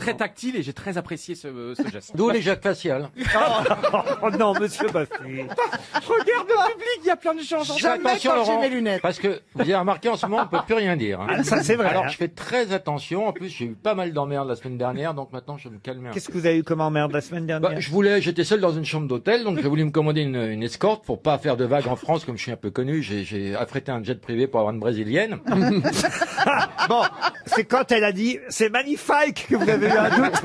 très tactile et j'ai très apprécié ce geste. D'où les Jacques faciales. Oh non, monsieur Baffy. Regarde le public, il y a plein de gens. Jamais attention, Laurent, mes lunettes. Parce que vous avez remarqué en ce moment, on peut plus rien dire. Hein. Ah, ça c'est vrai. Alors je fais très attention. En plus, j'ai eu pas mal d'emmerdes la semaine dernière, donc maintenant je vais me calmer. Qu'est-ce que vous avez eu comme emmerde la semaine dernière? J'étais seul dans une chambre d'hôtel, donc j'ai voulu me commander une escorte pour pas faire de vagues en France, comme je suis un peu connu. J'ai affrété un jet privé pour avoir une brésilienne. Bon, c'est quand elle a dit c'est magnifique que vous avez eu un doute.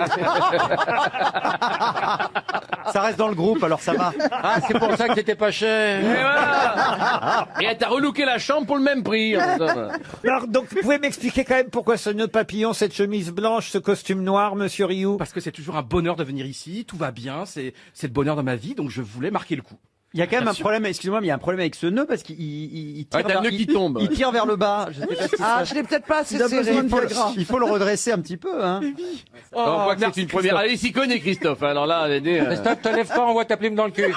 Ça reste dans le groupe, alors ça va. Ah, c'est pour ça que c'était pas cher. Et voilà. Et elle t'a relooké la chambre pour le même prix. Alors, donc, vous pouvez m'expliquer quand même pourquoi ce nœud papillon, cette chemise blanche, ce costume noir, monsieur Rioux? Parce que c'est toujours un bonheur de venir ici, tout va bien, c'est le bonheur de ma vie, donc je voulais marquer le coup. Il y a quand même un problème, excusez-moi, mais il y a un problème avec ce nœud parce qu'il tire, t'as le nœud qui tombe. Il tire vers le bas. Je sais pas ce qui se passe. Je l'ai peut-être pas assez Il a serré. besoin de Viagra. Il faut le redresser un petit peu, hein. On voit que c'est une première. Allez, s'y connaît, Christophe. Alors là, l'aider. Stop, te lève pas, on voit ta plume dans le cul.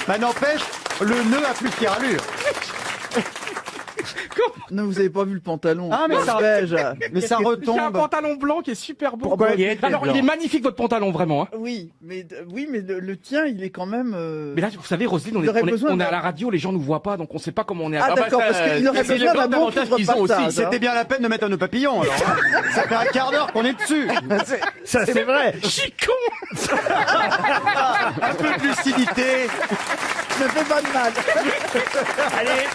Bah n'empêche, le nœud a plus de carrure. Non, vous avez pas vu le pantalon. Ah, mais ça, beige. mais ça J'ai un retombe. pantalon blanc qui est super beau. Pourquoi Alors, il est magnifique votre pantalon, vraiment. Hein. Oui, mais le tien, il est quand même. Mais là, vous savez, Roselyne, Il aurait besoin on est d'un- à la radio, les gens nous voient pas, donc on sait pas comment on est à Ah, d'accord, parce qu'il aurait c'est besoin le d'un bon avantage qu'ils ont aussi. repartage. C'était bien la peine de mettre un nœud papillon, alors. Hein. Ça fait un quart d'heure qu'on est dessus. Ça, c'est vrai. Je suis con. Un peu de lucidité. Ne fais pas de mal. Allez,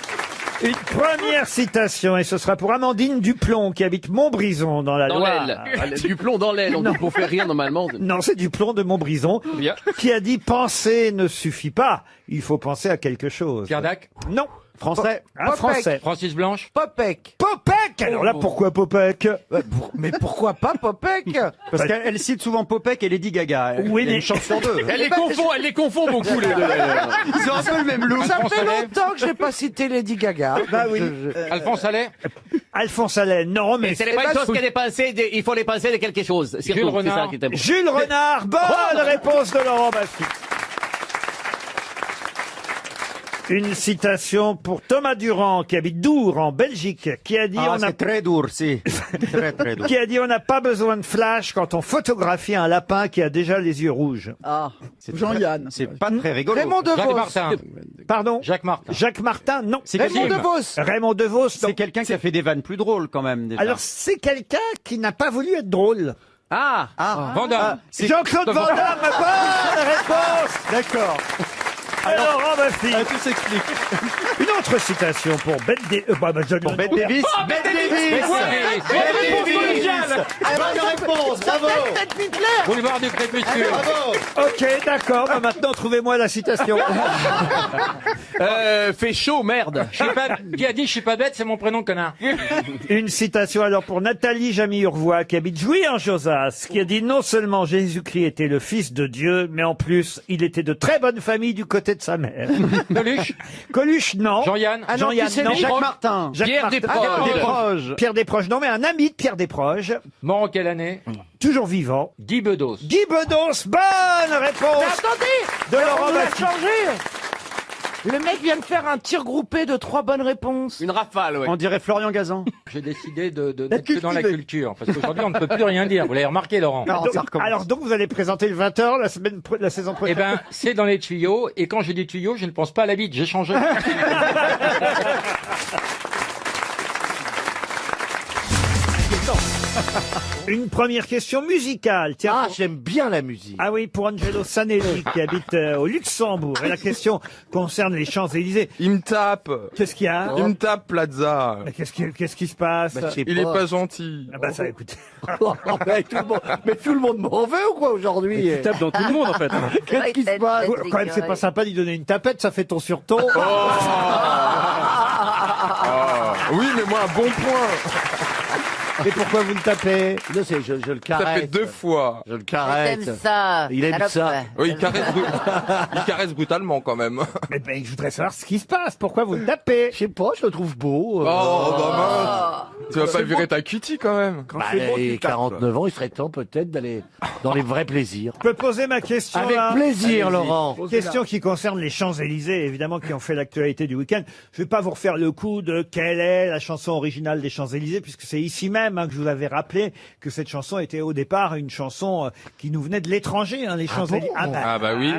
une première citation, et ce sera pour Amandine Duplon, qui habite Montbrison, dans la Dans Loire. l'aile. Du plomb dans l'aile. On dit pour faire rien normalement. Non, c'est Duplon de Montbrison, Bien. qui a dit « Penser ne suffit pas, il faut penser à quelque chose ». Pierre Dac, Non. Français. Un Français. Francis Blanche. Popek. Popek. Alors là, pourquoi Popek? Mais pourquoi pas Popek? Parce qu'elle cite souvent Popek et Lady Gaga. Oui, Il y a mais- une chance sur deux. Elle les confond beaucoup, les deux. Ils ont un peu le même look. Ça Alphonse fait Allais. longtemps que j'ai pas cité Lady Gaga. Bah oui. Alphonse Allais. Alphonse Allais, non, mais... C'est pas une chose qu'elle est pensée, il faut les penser de quelque chose. Jules Surtout, c'est Renard. ça qui est important. Jules Renard, bonne réponse de Laurent Baffy. Une citation pour Thomas Durand, qui habite Dour, en Belgique, qui a dit C'est très dur, si. Très, très dur. qui a dit on n'a pas besoin de flash quand on photographie un lapin qui a déjà les yeux rouges. Ah, C'est Jean-Yann. C'est pas très rigolo. Raymond Jacques DeVos. Martin. Pardon? Jacques Martin. Jacques Martin, non. C'est Raymond quelqu'un- DeVos. Raymond DeVos, non. C'est quelqu'un qui a fait des vannes plus drôles, quand même, déjà. Alors, c'est quelqu'un qui n'a pas voulu être drôle. Ah! Van Damme. c'est Jean-Claude Van Damme, bonne réponse! D'accord. Alors, Laurent Baffy. Tout s'explique. Une autre citation pour Bette Pour Bette Davis. Bette Davis. Bonne réponse, bravo. Boulevard du Crépuscule. Bravo. Ok, d'accord. Bah, maintenant, trouvez-moi la citation. Fait chaud, merde. Je suis pas, qui a dit je suis pas bête, c'est mon prénom, connard. Une citation alors pour Nathalie Jamy-Urvois, qui habite Jouy en Josas, qui a dit non seulement Jésus-Christ était le fils de Dieu, mais en plus, il était de très bonne famille du côté de sa mère. Coluche. Coluche, non. Jean-Yann. Ah non, Jean-Yann, qui c'est non. lui Jacques Martin. Jacques Pierre Martin. Desproges. Desproges. Pierre Desproges, non, mais un ami de Pierre Desproges, Mort en quelle année? toujours vivant. Guy Bedos. Guy Bedos, bonne réponse Attendez, de Laurent on l'a Baffy. changé. Le mec vient de faire un tir groupé de 3 bonnes réponses. Une rafale, ouais. On dirait Florian Gazan. J'ai décidé d'être que dans la culture. Parce qu'aujourd'hui, on ne peut plus rien dire. Vous l'avez remarqué, Laurent. Non, Donc- ça recommence. alors donc vous allez présenter le 20h la saison Eh prochaine. ben, c'est dans les tuyaux. Et quand je dis tuyaux, je ne pense pas à la bite. J'ai changé. Une première question musicale. Tiens, Ah, j'aime bien la musique. ah oui, pour Angelo Sanelli qui habite au Luxembourg. Et la question concerne les Champs-Élysées. Il me tape. Qu'est-ce qu'il y a? Il me tape, Plaza. Mais qu'est-ce qui se passe? Il est pas gentil. Ah bah ça, écoutez. Mais tout le monde m'en veut ou quoi aujourd'hui? Tu tapes dans tout le monde, en fait. Qu'est-ce qui se passe? Quand même, c'est pas sympa d'y donner une tapette, ça fait ton sur ton. Ah, oui, mais moi, un bon point. Et pourquoi vous le tapez? Non, je le Ça fait caresse. 2 fois. Je le caresse. T'aimes ça. Il aime salope. ça. Oui, il caresse brutalement quand même. Mais ben, je voudrais savoir ce qui se passe. Pourquoi vous le tapez? Je sais pas, je le trouve beau. Oh, bah mince. Tu vas pas virer ta cutie quand même. Bah, et 49 ans, il serait temps peut-être d'aller dans les vrais plaisirs. Je peux poser ma question Avec là plaisir, Laurent. Question qui concerne les Champs-Élysées, évidemment, qui ont fait l'actualité du week-end. Je vais pas vous refaire le coup de quelle est la chanson originale des Champs-Élysées, puisque c'est ici même même que je vous avais rappelé que cette chanson était au départ une chanson qui nous venait de l'étranger, hein, les Champs-Élysées. Ah bah oui.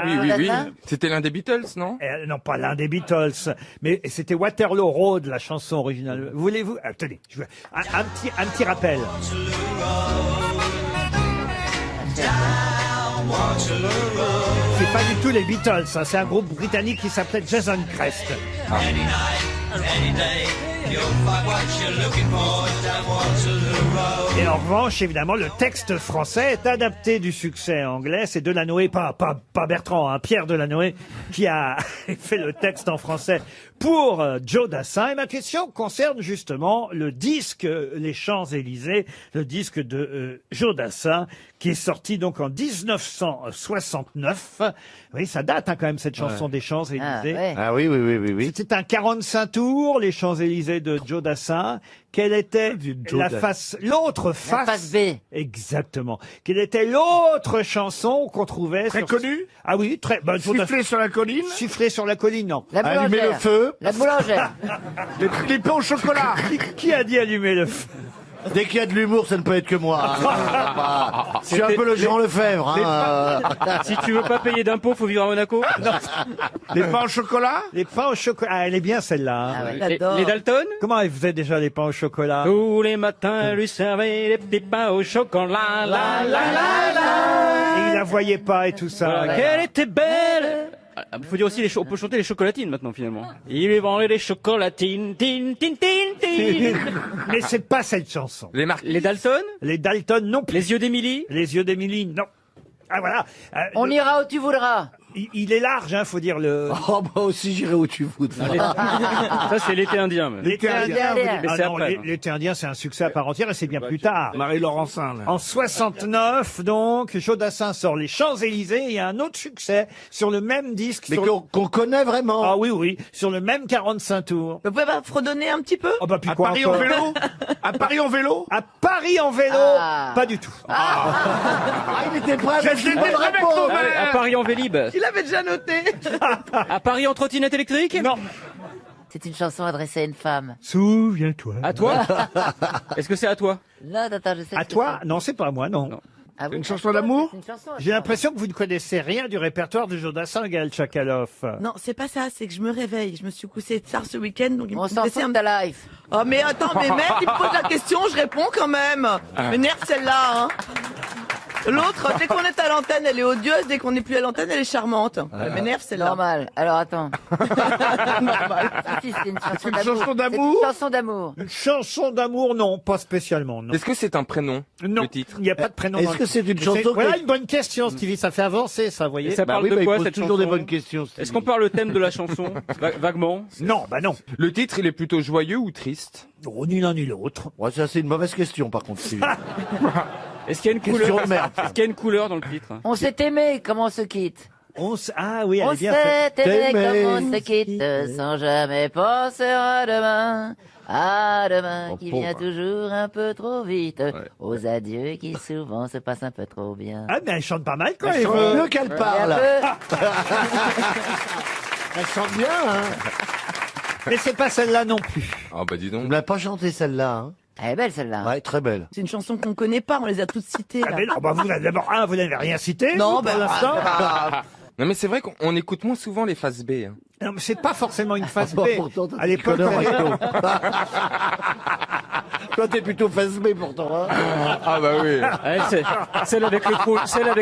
C'était l'un des Beatles, non? Non, pas l'un des Beatles, mais c'était Waterloo Road, la chanson originale. Voulez-vous... Attendez, un petit rappel. C'est pas du tout les Beatles, hein, c'est un groupe britannique qui s'appelait Jason Crest. Et en revanche, évidemment, le texte français est adapté du succès anglais. C'est Delanoë, pas Bertrand, hein, Pierre Delanoë, qui a fait le texte en français pour Joe Dassin. Et ma question concerne justement le disque Les Champs-Élysées, le disque de Joe Dassin, qui est sorti donc en 1969. Oui, ça date hein, quand même cette chanson des Champs-Élysées. Ah oui. C'était un 45 tours, les Champs-Élysées de Joe Dassin. Quelle était l'autre face? La face B. Exactement. Quelle était l'autre chanson qu'on trouvait Très connue? Ah oui, très. Siffler sur la colline? Siffler sur la colline, non. La boulangère. Allumer le feu. La boulangère. Les pains au chocolat? Qui a dit allumer le feu? Dès qu'il y a de l'humour, ça ne peut être que moi. Je suis un peu le Jean Lefebvre. Si tu veux pas payer d'impôts, faut vivre à Monaco. Les pains au chocolat? Les pains au chocolat. Ah, elle est bien celle-là. Hein. Ah ouais. Les Dalton? Comment elle faisait déjà les pains au chocolat? Tous les matins, elle lui servait des petits pains au chocolat. La, la, la, la. Et il la voyait pas et tout ça. Voilà, qu'elle était belle. Il faut dire aussi, on peut chanter les chocolatines maintenant finalement. Il lui vendait des chocolatines, tin, tin, tin, tin. Mais c'est pas cette chanson. Les Dalton? Les Dalton non plus. Les yeux d'Émilie? Les yeux d'Émilie, non. Ah voilà. On ira où tu voudras. Il est large, hein, faut dire le. Oh, bah aussi, j'irai où tu voudras. Ça, c'est l'été indien. Mais. L'été indien. indien. Mais Ah c'est non, après. l'été indien, c'est un succès à part entière et c'est bien plus tard. Marie-Laurencin, là. En 69, donc, Joe Dassin sort Les Champs-Élysées et il y a un autre succès sur le même disque. Mais sur... qu'on connaît vraiment. Ah oui, sur le même 45 tours. Vous pouvez pas fredonner un petit peu? Oh bah puis À quoi Paris en encore vélo? À Paris en vélo? À Paris en vélo? Ah. Pas du tout. Ah, il était prêt avec J'étais une bonne prêt avec réponse. ton À Paris en Vélib. Il avait déjà noté. À Paris en trottinette électrique? Non. C'est une chanson adressée à une femme. Souviens-toi. À toi? Est-ce que c'est à toi? Non, attends, je sais. À ce que toi? c'est. Non, c'est pas à moi, non. Ah oui, Une chanson d'amour? c'est une chanson. J'ai l'impression que vous ne connaissez rien du répertoire de Joe Dassin, Gaël Tchakaloff. Non, c'est pas ça, c'est que je me réveille. Je me suis couchée tard ce week-end, donc il On me s'en laissait fout un... de ta life. Oh mais attends, mais merde, il me pose la question, je réponds quand même. M'énerve celle-là, hein. L'autre, dès qu'on est à l'antenne, elle est odieuse, dès qu'on n'est plus à l'antenne, elle est charmante. Elle m'énerve celle-là. Normal. Alors attends. Normal. Si, c'est une chanson Une d'amour. chanson d'amour? C'est une chanson d'amour. Une chanson d'amour, non, pas spécialement, non. Est-ce que c'est un prénom, Non, le titre? il n'y a pas de prénom. Est-ce dans le- que c'est une chanson Voilà que- une bonne question, Stevie, ça fait avancer, ça, vous voyez. Et ça parle de il quoi pose cette toujours des chanson? bonnes questions. Est-ce qu'on parle le thème de la chanson? Vaguement. Non, bah non. Le titre, il est plutôt joyeux ou triste? Oh, ni l'un ni l'autre. Ouais, ça, c'est une mauvaise question, par contre. Stevie. Est-ce qu'il y a une Question couleur? de merde. Est-ce qu'il y a une couleur dans le titre? On s'est aimé, comment on se quitte? Ah oui, elle On est bien faite. s'est aimé, T'aimer. comment on se quitte, sans jamais penser à demain. À demain, Oh, qui pauvre. vient toujours un peu trop vite. Aux adieux qui souvent se passent un peu trop bien. Ah, mais elle chante pas mal quand Elle elle chante veut. mieux qu'elle Et un parle. peu- Elle chante bien, hein. Mais c'est pas celle-là non plus. Ah bah dis Tu donc. me l'as pas chanté, celle-là, hein. Elle est belle celle-là. Ouais, très belle. C'est une chanson qu'on connaît pas, on les a toutes citées. Ah, Là. mais non, bah vous d'abord, vous n'avez rien cité. Non, vous, bah, pour l'instant. Non mais c'est vrai qu'on écoute moins souvent les faces B. Hein. Non, mais c'est pas forcément une phase B. Bah, pourtant, t'as À des l'époque, connards, Recto. Toi, t'es plutôt face B, pourtant, hein. Ah bah oui. Ouais, celle avec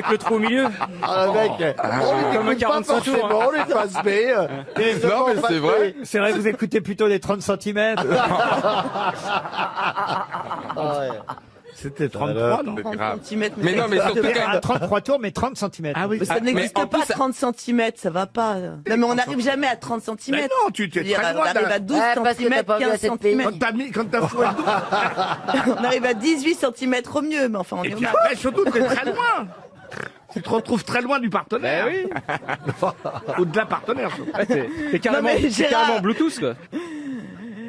le trou au milieu. Ah, mec. On Comme un n'écoute pas 45 tours, hein. forcément les face B. Non mais c'est vrai. c'est vrai que vous écoutez plutôt les 30 cm. C'était 33, non? C'est 30 grave. centimètres, Mais non mais surtout À quand 33 tours, mais 30 cm. Ah oui. Mais ça Ah, mais n'existe en pas, plus, 30 cm, ça va pas. Non, mais on n'arrive jamais à 30 cm. Mais non, tu es très on loin arrive à 12 Ouais, parce que cm, t'as pas vu 15 assez de pays. cm. Quand t'as fouet le dos. On arrive à 18 cm au mieux, mais enfin, on Et est puis au après, surtout, t'es très loin. Tu te retrouves très loin du partenaire. oui. Ou de la partenaire, surtout. Ouais, t'es carrément, Non, mais t'es Gérard- carrément Bluetooth quoi.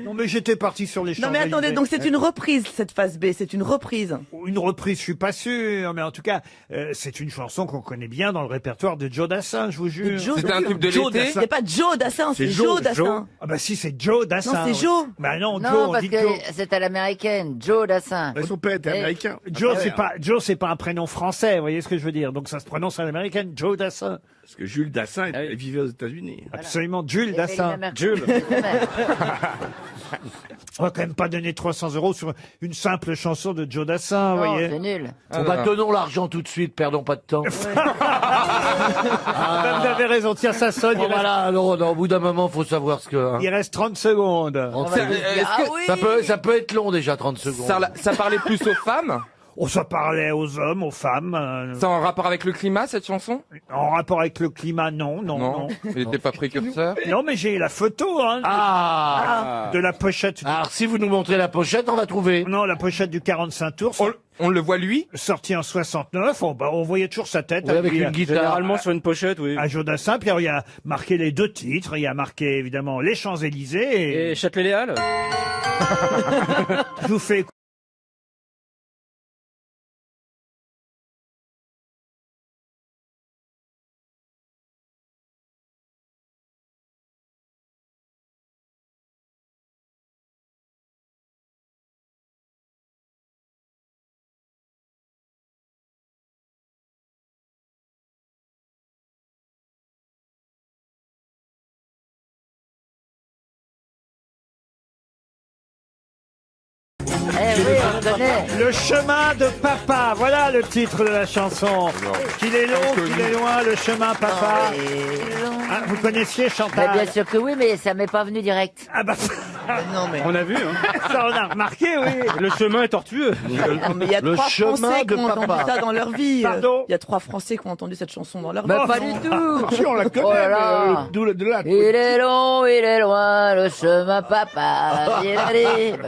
Non, mais j'étais parti sur les Non Champs-Élysées. mais attendez, donc c'est une reprise cette phase B, c'est une reprise. Une reprise, je suis pas sûr, mais en tout cas, c'est une chanson qu'on connaît bien dans le répertoire de Joe Dassin, je vous jure. C'était un tube de Joe l'été. Dassin. C'est pas Joe Dassin, c'est Joe Dassin. Ah bah si, c'est Joe Dassin. Non, c'est oui. Joe. Bah non, Non, Joe, on parce dit que Joe. c'est à l'américaine, Joe Dassin. Son père était américain. Joe, c'est pas un prénom français, vous voyez ce que je veux dire. Donc ça se prononce à l'américaine, Joe Dassin. Parce que Jules Dassin Ah oui. vivait aux États-Unis. Absolument, Jules Et Dassin. Lina Jules. Merkel. On va quand même pas donner 300 € sur une simple chanson de Joe Dassin, vous Non, voyez. c'est nul. Bon, bah, donnons l'argent tout de suite, perdons pas de temps. Vous avez raison, tiens, ça sonne. Bon, voilà, alors, au bout d'un moment, faut savoir ce que... hein. Il reste 30 secondes. Ça peut être long déjà, 30 secondes. Ça parlait plus aux femmes. On se parlait aux hommes, aux femmes. C'est en rapport avec le climat, cette chanson? En rapport avec le climat, non. Il n'était pas précurseur. Non, mais j'ai la photo hein, de la pochette. Alors, si vous nous montrez la pochette, on va trouver. Non, la pochette du 45 tours. On le voit lui? Sorti en 69. On voyait toujours sa tête. Oui, avec une guitare. Généralement sur une pochette, oui. À Joe Dassin. Puis alors, il y a marqué les deux titres. Il y a marqué, évidemment, les Champs-Élysées. Et Châtelet-Les-Halles. Je vous fais Eh oui, on connaît. Le chemin de papa. Voilà le titre de la chanson. Qu'il est long, qu'il est loin, le chemin papa. Ah, vous connaissiez Mais Chantal? bien sûr que oui, mais ça m'est pas venu direct. Ah bah, Non mais. On a vu, hein. ça on a remarqué, oui. Le chemin est tortueux. Non, mais il y a Le 3 chemin Français de qui ont entendu papa. ça dans leur vie. Pardon Il y a 3 Français qui ont entendu cette chanson dans leur vie. Mais pas du tout. Si, on la connaît, Oh là là. mais de là. Il est long, il est loin, le chemin papa. Bah,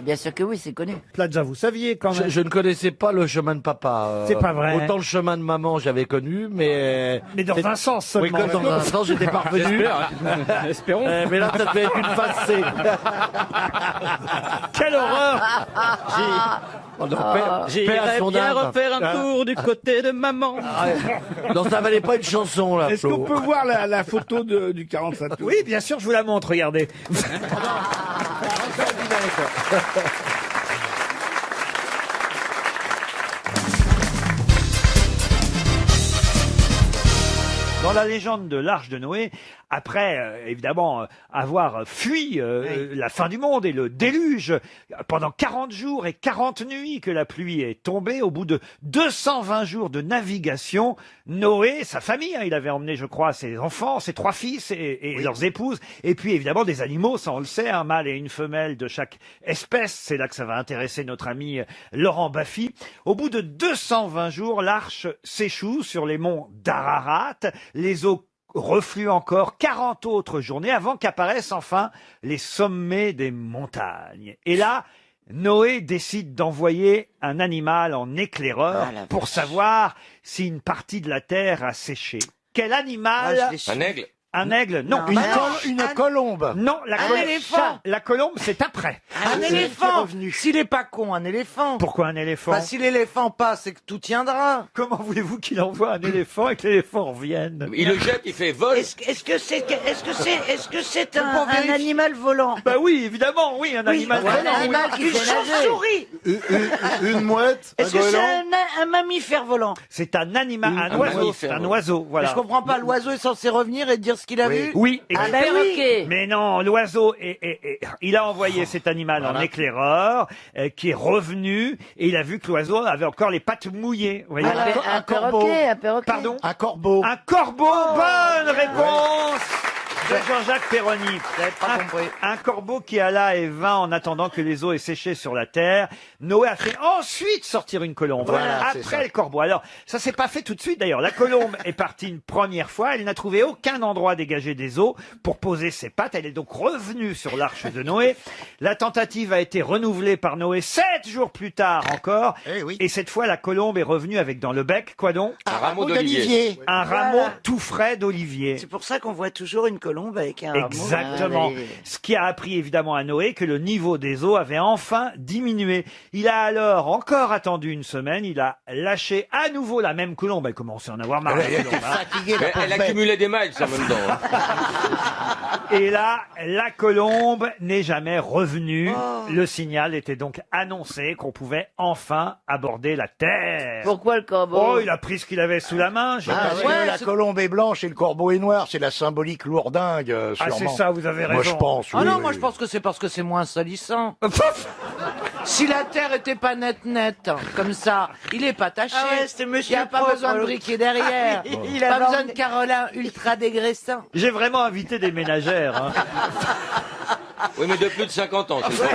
bien sûr que oui, c'est connu. Plaza, vous saviez quand même. Je ne connaissais pas le chemin de papa. C'est pas vrai. Autant le chemin de maman, j'avais connu, mais... Mais dans un sens seulement. Oui, comme dans un sens, j'étais parvenu. Espérons. Mais là, ça devait être une phase C. Quelle horreur! Oh non, paix à J'irais son bien âme. refaire un tour du côté de maman. Non, ça valait pas une chanson, là, Est-ce Flo. qu'on peut voir la photo du 45 tours? Oui, bien sûr, je vous la montre, regardez. Dans la légende de l'Arche de Noé, après, évidemment, avoir fui la fin du monde et le déluge, pendant 40 jours et 40 nuits que la pluie est tombée, au bout de 220 jours de navigation, Noé, sa famille, il avait emmené, je crois, ses enfants, ses 3 fils et leurs épouses, et puis évidemment des animaux, ça on le sait, un mâle et une femelle de chaque espèce. C'est là que ça va intéresser notre ami Laurent Baffy. Au bout de 220 jours, l'arche s'échoue sur les monts d'Ararat. Les eaux refluent encore 40 autres journées avant qu'apparaissent enfin les sommets des montagnes. Et là, Noé décide d'envoyer un animal en éclaireur pour savoir si une partie de la terre a séché. Quel animal? Un aigle. Un aigle? Non. Une colombe. Non, la colombe. éléphant. La colombe, c'est après. Un éléphant. S'il est pas con, un éléphant. Pourquoi un éléphant? Bah, si l'éléphant passe, c'est que tout tiendra. Comment voulez-vous qu'il envoie un éléphant et que l'éléphant revienne? Il le jette, il fait vol. Est-ce que c'est un animal volant? Bah oui, évidemment, oui, un animal. Un animal qui Une fait nager. chauve-souris. Une mouette. Est-ce que c'est un mammifère volant? C'est un animal, un oiseau, mammifère, c'est un oui. oiseau, Mais voilà. je comprends pas, l'oiseau est censé revenir et dire ce qu'il a vu? Oui, Un exactement. perroquet. Mais non, l'oiseau, il a envoyé cet animal en éclaireur, qui est revenu, et il a vu que l'oiseau avait encore les pattes mouillées. Vous voyez. Un perroquet, un perroquet. Pardon? Un corbeau. Un corbeau, bonne réponse de Jean-Jacques Perroni. Un corbeau qui alla et vint en attendant que les eaux aient séché sur la terre. Noé a fait ensuite sortir une colombe. Voilà, c'est après le corbeau. Alors, ça s'est pas fait tout de suite d'ailleurs. La colombe est partie une première fois. Elle n'a trouvé aucun endroit dégagé des eaux pour poser ses pattes. Elle est donc revenue sur l'arche de Noé. La tentative a été renouvelée par Noé 7 jours plus tard encore. Et cette fois, la colombe est revenue avec dans le bec, quoi donc? Un rameau d'olivier. Un rameau tout frais d'olivier. C'est pour ça qu'on voit toujours une colombe colombe avec un... Exactement. Ah, oui. Ce qui a appris évidemment à Noé que le niveau des eaux avait enfin diminué. Il a alors encore attendu une semaine, il a lâché à nouveau la même colombe. Elle commençait à en avoir marre. la colombe, hein. fatigué, la Elle pauvre bête. accumulait des miles en même temps. Et là, la colombe n'est jamais revenue. Oh. Le signal était donc annoncé qu'on pouvait enfin aborder la Terre. Pourquoi le corbeau? Oh, il a pris ce qu'il avait sous la main. Parce que la colombe est blanche et le corbeau est noir, c'est la symbolique lourdingue, Ah, sûrement. c'est ça, vous avez raison. Moi, je pense. Ah oui, non, oui, moi je oui. pense que c'est parce que c'est moins salissant. Si la terre était pas nette, comme ça, il est pas taché. Ah ouais, c'était Il monsieur n'y a pas propre, besoin de l'autre. briquet derrière. Il Pas avait besoin emmené- de Carolin ultra dégraissant. J'ai vraiment invité des ménagères. Hein. Oui, mais de plus de 50 ans, c'est ça.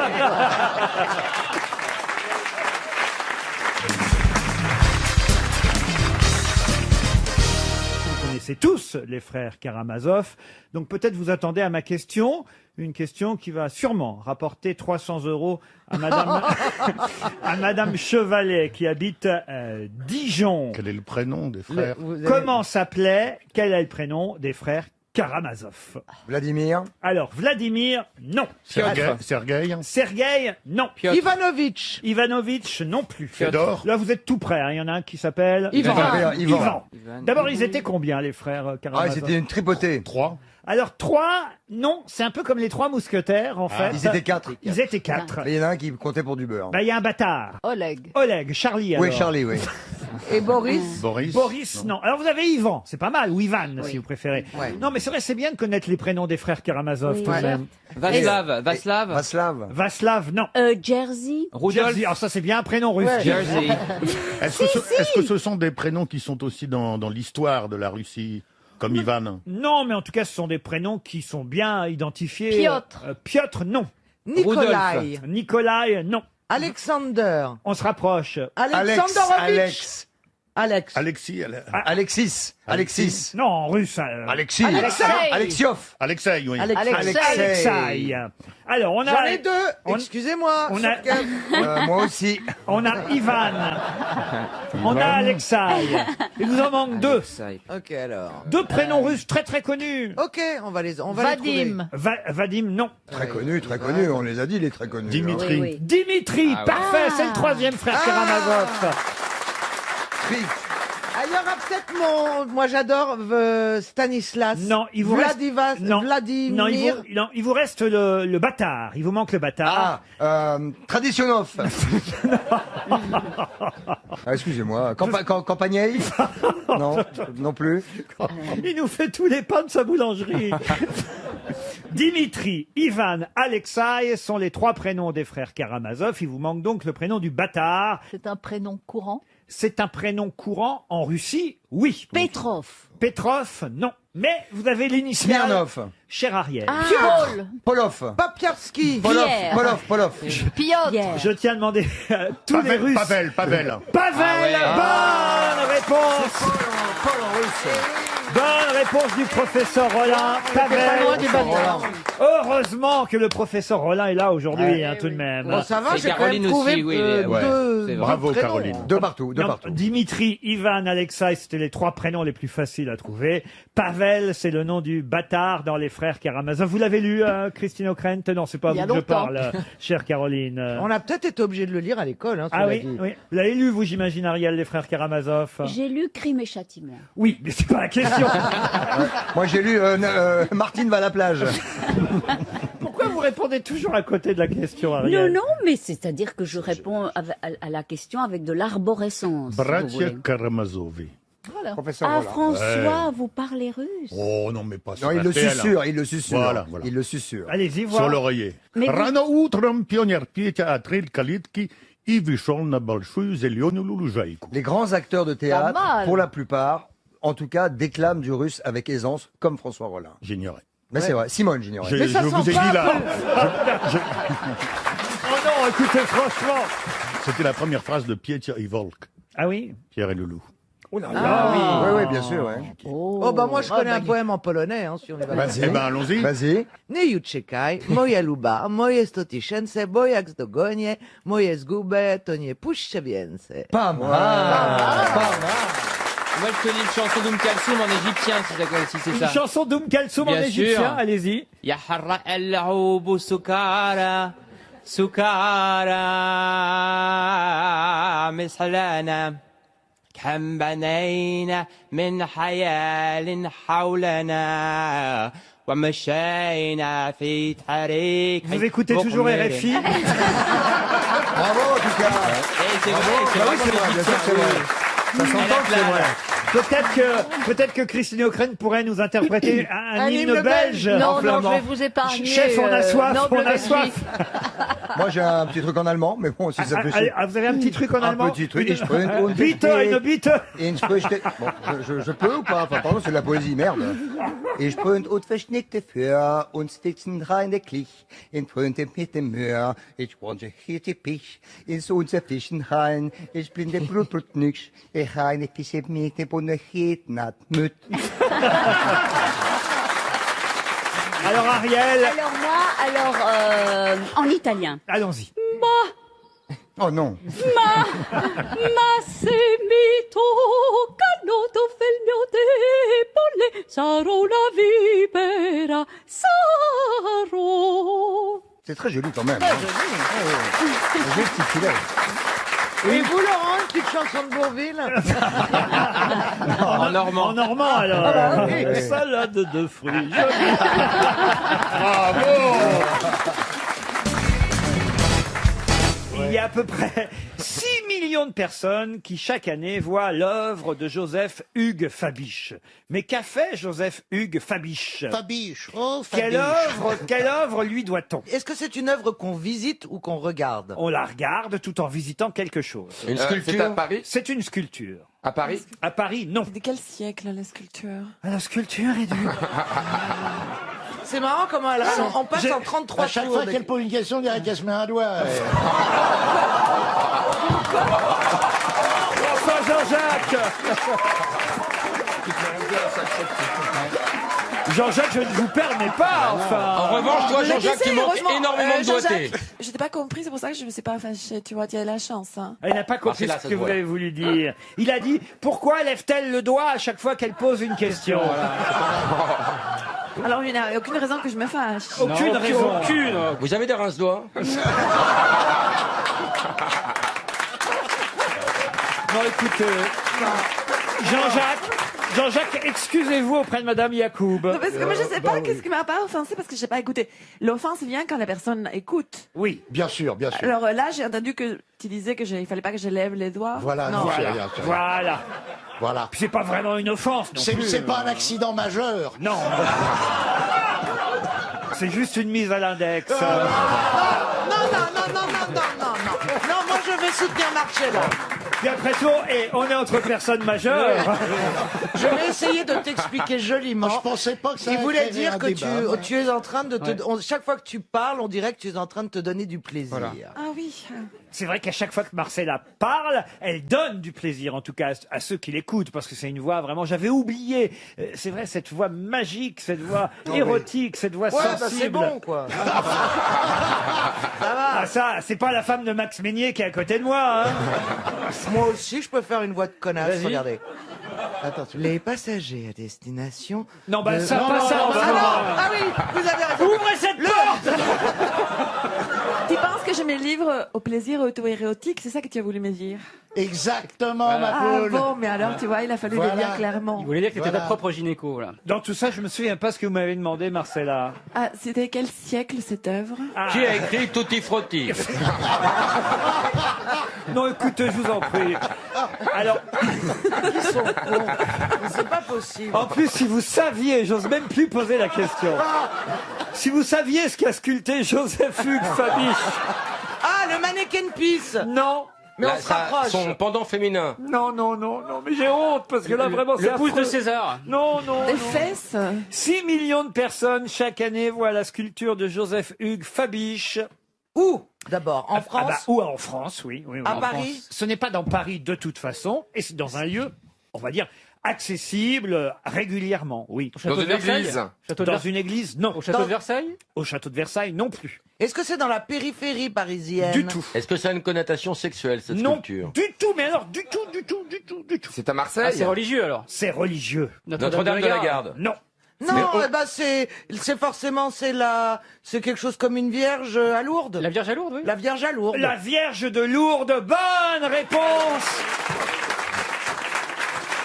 Vous connaissez tous les frères Karamazov, donc peut-être vous attendez à ma question, une question qui va sûrement rapporter 300 € à Madame, à Madame Chevalet qui habite Dijon. Quel est le prénom des frères Comment s'appelait, quel est le prénom des frères Karamazov? Vladimir. Alors, Vladimir, non. Sergueï Sergueï, non. Ivanovitch. Ivanovitch, non plus. Fédor. Là, vous êtes tout près. Hein. Il y en a un qui s'appelle... Ivan. Ivan. D'abord, ils étaient combien, les frères Karamazov? une tripotée. 3. Alors, 3, non. C'est un peu comme les 3 mousquetaires, en fait. Ils étaient 4. Ils étaient 4. Il y en a un qui comptait pour du beurre. Bah, il y a un bâtard. Oleg. Oleg, Charlie, alors. Oui, Charlie, oui. Et Boris. Boris. Boris, non. Alors, vous avez Ivan. C'est pas mal. Ou Ivan, si vous préférez. Ouais. Non, mais c'est vrai, c'est bien de connaître les prénoms des frères Karamazov, Oui. tout de Ouais. même. Vaslav. Vaslav. Vaslav, non. Jersey. Jersey. Alors, ça, c'est bien un prénom russe. Jersey. Est-ce que ce sont des prénoms qui sont aussi dans l'histoire de la Russie, comme Ivan? Non, mais en tout cas, ce sont des prénoms qui sont bien identifiés. Piotr. Piotr, non. Nikolai. Nikolai, non. Alexander. On se rapproche. Alexandrovitch. Alex. Alexis. Alexis. Alexis. Non, en russe. Alexis. Alexei. Alexiov. Alexei, oui. Alexei. Alors, on a... J'en ai deux. on- Excusez-moi. on a- Sur quel- Moi aussi. On a Ivan. On a Alexei. Il vous en manque 2. Ok, alors. 2 prénoms russes très très connus. Ok, on va les trouver. Vadim. Vadim, non. Très connu, on les a dit, il est très connu. Dimitri. Oui, oui. Dimitri, Ah ouais. parfait, c'est le 3e frère Karamazov. Ah, il y aura peut-être moi j'adore Stanislas. Non, il vous reste... Non. Vladimir. Non, il vous reste le bâtard. Il vous manque le bâtard. Traditionov. Excusez-moi. Campagnei. Non, non plus. Il nous fait tous les pains de sa boulangerie. Dimitri, Ivan, Alexei sont les 3 prénoms des frères Karamazov. Il vous manque donc le prénom du bâtard. C'est un prénom courant. C'est un prénom courant en Russie, oui. Petrov. Petrov, non. Mais vous avez l'initiale. Smirnov. Cher Ariel. Ah, Paul. Polov. Papiarski. Pierre. Polov. Piotr. Je tiens à demander à tous les Russes. Pavel. Pavel, bonne réponse. Bonne réponse du professeur Rollin. Pavel. Heureusement que le professeur Rollin est là aujourd'hui, tout de même. Bon, ça va, C'est j'ai quand Caroline même trouvé aussi, oui, ouais. deux. C'est vrai. Bravo, prénoms. Caroline. Deux partout. Non, Dimitri, Ivan, Alexei, c'était les 3 prénoms les plus faciles à trouver. Pavel, c'est le nom du bâtard dans les frères Karamazov. Vous l'avez lu, Christine O'Krent? Non, c'est pas à Il y vous a que je longtemps. parle, chère Caroline. On a peut-être été obligé de le lire à l'école. Hein, Ah cela oui, dit. oui. Vous l'avez lu, vous, j'imagine, Ariel, les frères Karamazov? J'ai lu Crime et Châtiment. Oui, mais c'est pas la question. Moi, j'ai lu Martine va à la plage. Pourquoi vous répondez toujours à côté de la question, Ariel? Non, mais c'est-à-dire que je réponds à la question avec de l'arborescence. si vous Bratia voulez. Karamazovi. Voilà. Professeur Ah, Rollin. François, vous parlez russe. Oh non, mais pas sur Non, il le RTL, susurre, hein. Voilà. Il le susurre. Allez-y, Sur voir. l'oreiller. Mais vous- Rano утром пионер Петя открыл калитки и вышел на большую зеленую лужайку. Les grands acteurs de Pas théâtre, mal. pour la plupart, en tout cas, déclament du russe avec aisance, comme François Rollin. J'ignorais. Mais c'est vrai, Simone, j'ignorais. Je ça vous sent ai pas dit là. Oh non, écoutez, franchement. C'était la première phrase de Pietia et Volk. Ah oui? Pierre et le loup. Oh là là. Oui, oui, bien sûr, ouais. Oh, bah moi je connais un poème en polonais, hein, si on est Vas-y. Eh ben, allons-y. Vas-y. Nie uciekaj, moja luba, moje 100 tysięcy, bo jak zdogonię, moje zgubę, to nie puszczę więcej. Pas mal. Pas mal. Moi, je connais une chanson d'Oum Kalsoum en égyptien, si c'est ça. Une chanson d'Oum Kalsoum en Bien égyptien, sûr. allez-y. Ya harra al-'aub sukara, sukara, mislana. كم بنينا من حيال حولنا ومشينا في طريق. Vous écoutez toujours RFI? Bravo, en tout cas. C'est vrai, c'est vrai. Ça s'entend que c'est vrai. Peut-être que Christine O'Krent pourrait nous interpréter un hymne belge. Non, en non, flamand. je vais vous épargner. Chef, on a soif, noble on a Belgique. soif. Moi, j'ai un petit truc en allemand, mais bon, si ça fait chier. Vous avez un petit truc en allemand? Un petit truc. Une Bitte, une bitte. Bon, je peux ou pas? Enfin, pardon, c'est de la poésie, merde. Ich sprüht und verschnickte für uns ditzen reiniglich in Frönte mit dem Möhr. Ich wünsche hier die Pich ins unser Fischen rein. Ich bin der Brut nix. Ich reine Fische mit dem Bonachet nat müt. Alors Ariel. Alors moi, en italien. Allons-y. Oh non. Ma semito canoto fel mio debole sarò una vipera sarò. C'est très joli quand même. Très hein. Joli petit filet. Et vous, Laurent, une petite chanson de Bourville? En normand. En normand, alors. Ah bah oui. Salade de fruits. Bravo. Il y a à peu près 6 millions de personnes qui chaque année voient l'œuvre de Joseph Hugues Fabiche. Mais qu'a fait Joseph Hugues Fabiche? Fabiche, oh Fabiche. Quelle œuvre lui doit-on? Est-ce que c'est une œuvre qu'on visite ou qu'on regarde? On la regarde tout en visitant quelque chose. Une sculpture C'est à Paris? C'est une sculpture. À Paris? À Paris, non. De quel siècle la sculpture? La sculpture est du... C'est marrant comment on passe en 33 À chaque tours. fois qu'elle pose une question, on dirait qu'elle se met un doigt. Enfin, Jean-Jacques Jean-Jacques, je ne vous permets pas, enfin. En revanche, toi, Jean-Jacques, tu manques énormément de doigté. Je t'ai pas compris, c'est pour ça que je me suis pas fâchée, tu vois, tu as la chance. Hein. Elle n'a pas compris c'est là, ce ça que se vous voit. avez voulu dire. Il a dit, pourquoi lève-t-elle le doigt à chaque fois qu'elle pose une question? Alors il n'y a aucune raison que je me fâche. Aucune raison. Aucune. Vous avez des rince-doigts? Non, écoute, Jean-Jacques, excusez-vous auprès de Madame Yacoub. Non, parce que moi je sais pas qu'est-ce qui m'a pas offensé parce que j'ai pas écouté. L'offense vient quand la personne écoute. Oui. Bien sûr, bien sûr. Alors là j'ai entendu que tu disais que il fallait pas que je lève les doigts. Voilà, non. non, c'est rien, c'est rien. Voilà. Voilà. Puis c'est pas vraiment une offense non plus. C'est pas un accident majeur. Non. C'est juste une mise à l'index. Non, moi je vais soutenir Marcella. Puis après tout, on est entre personnes majeures. Je vais essayer de t'expliquer joliment. Je pensais pas que ça Il voulait allait créer dire un que débat. tu es en train de te... chaque fois que tu parles, on dirait que tu es en train de te donner du plaisir. Ah oui. C'est vrai qu'à chaque fois que Marcella parle, elle donne du plaisir, en tout cas à ceux qui l'écoutent, parce que c'est une voix vraiment. J'avais oublié. C'est vrai, cette voix magique, cette voix érotique, cette voix Ouais, sensible. bah c'est bon, quoi. Ah ça, c'est pas la femme de Max Meignier qui est à côté de moi. Hein. Moi aussi, je peux faire une voix de connasse. Vas-y. Regardez. Attention. Les passagers à destination. Non, bah de- ça, pas ça. Ah enfin. non, ah oui, vous avez raison. Ouvrez cette porte. Tu penses que je me livre au plaisir auto-érotique, c'est ça que tu as voulu me dire? Exactement, ma Ah poule. bon, mais alors tu vois, il a fallu le dire clairement. Il voulait dire que t'étais ta Voilà. propre gynéco, là. Dans tout ça, je me souviens pas ce que vous m'avez demandé, Marcella. Ah, c'était quel siècle cette œuvre? Ah. Qui a écrit Tutti Frutti? Non, écoutez, je vous en prie. Alors, Ils sont cons. Mais c'est pas possible. en plus, si vous saviez, j'ose même plus poser la question. Si vous saviez ce qu'a sculpté Joseph Hugues Fabiche. Ah, le mannequin piece. Non. Mais on Là, se rapproche. Son pendant féminin. Non, mais j'ai honte parce que là vraiment c'est Le pouce affreux. de César. Non. Des fesses? 6 millions de personnes chaque année voient la sculpture de Joseph Hugues Fabiche. Où d'abord? En Ah bah, France? ou en France, oui. À en Paris France. Ce n'est pas dans Paris de toute façon, et c'est dans un lieu, on va dire, accessible régulièrement, oui. Dans une église. Dans une église, non. Au château de Versailles? Au château de Versailles, non plus. Est-ce que c'est dans la périphérie parisienne? Du tout. Est-ce que ça a une connotation sexuelle, cette Non, sculpture? du tout, mais alors, du tout. C'est à Marseille. Ah, c'est religieux alors. C'est religieux. Notre-Dame de la Garde. Non. Non, c'est forcément, c'est quelque chose comme une vierge à Lourdes. La Vierge à Lourdes, oui. La Vierge à Lourdes. La Vierge de Lourdes, bonne réponse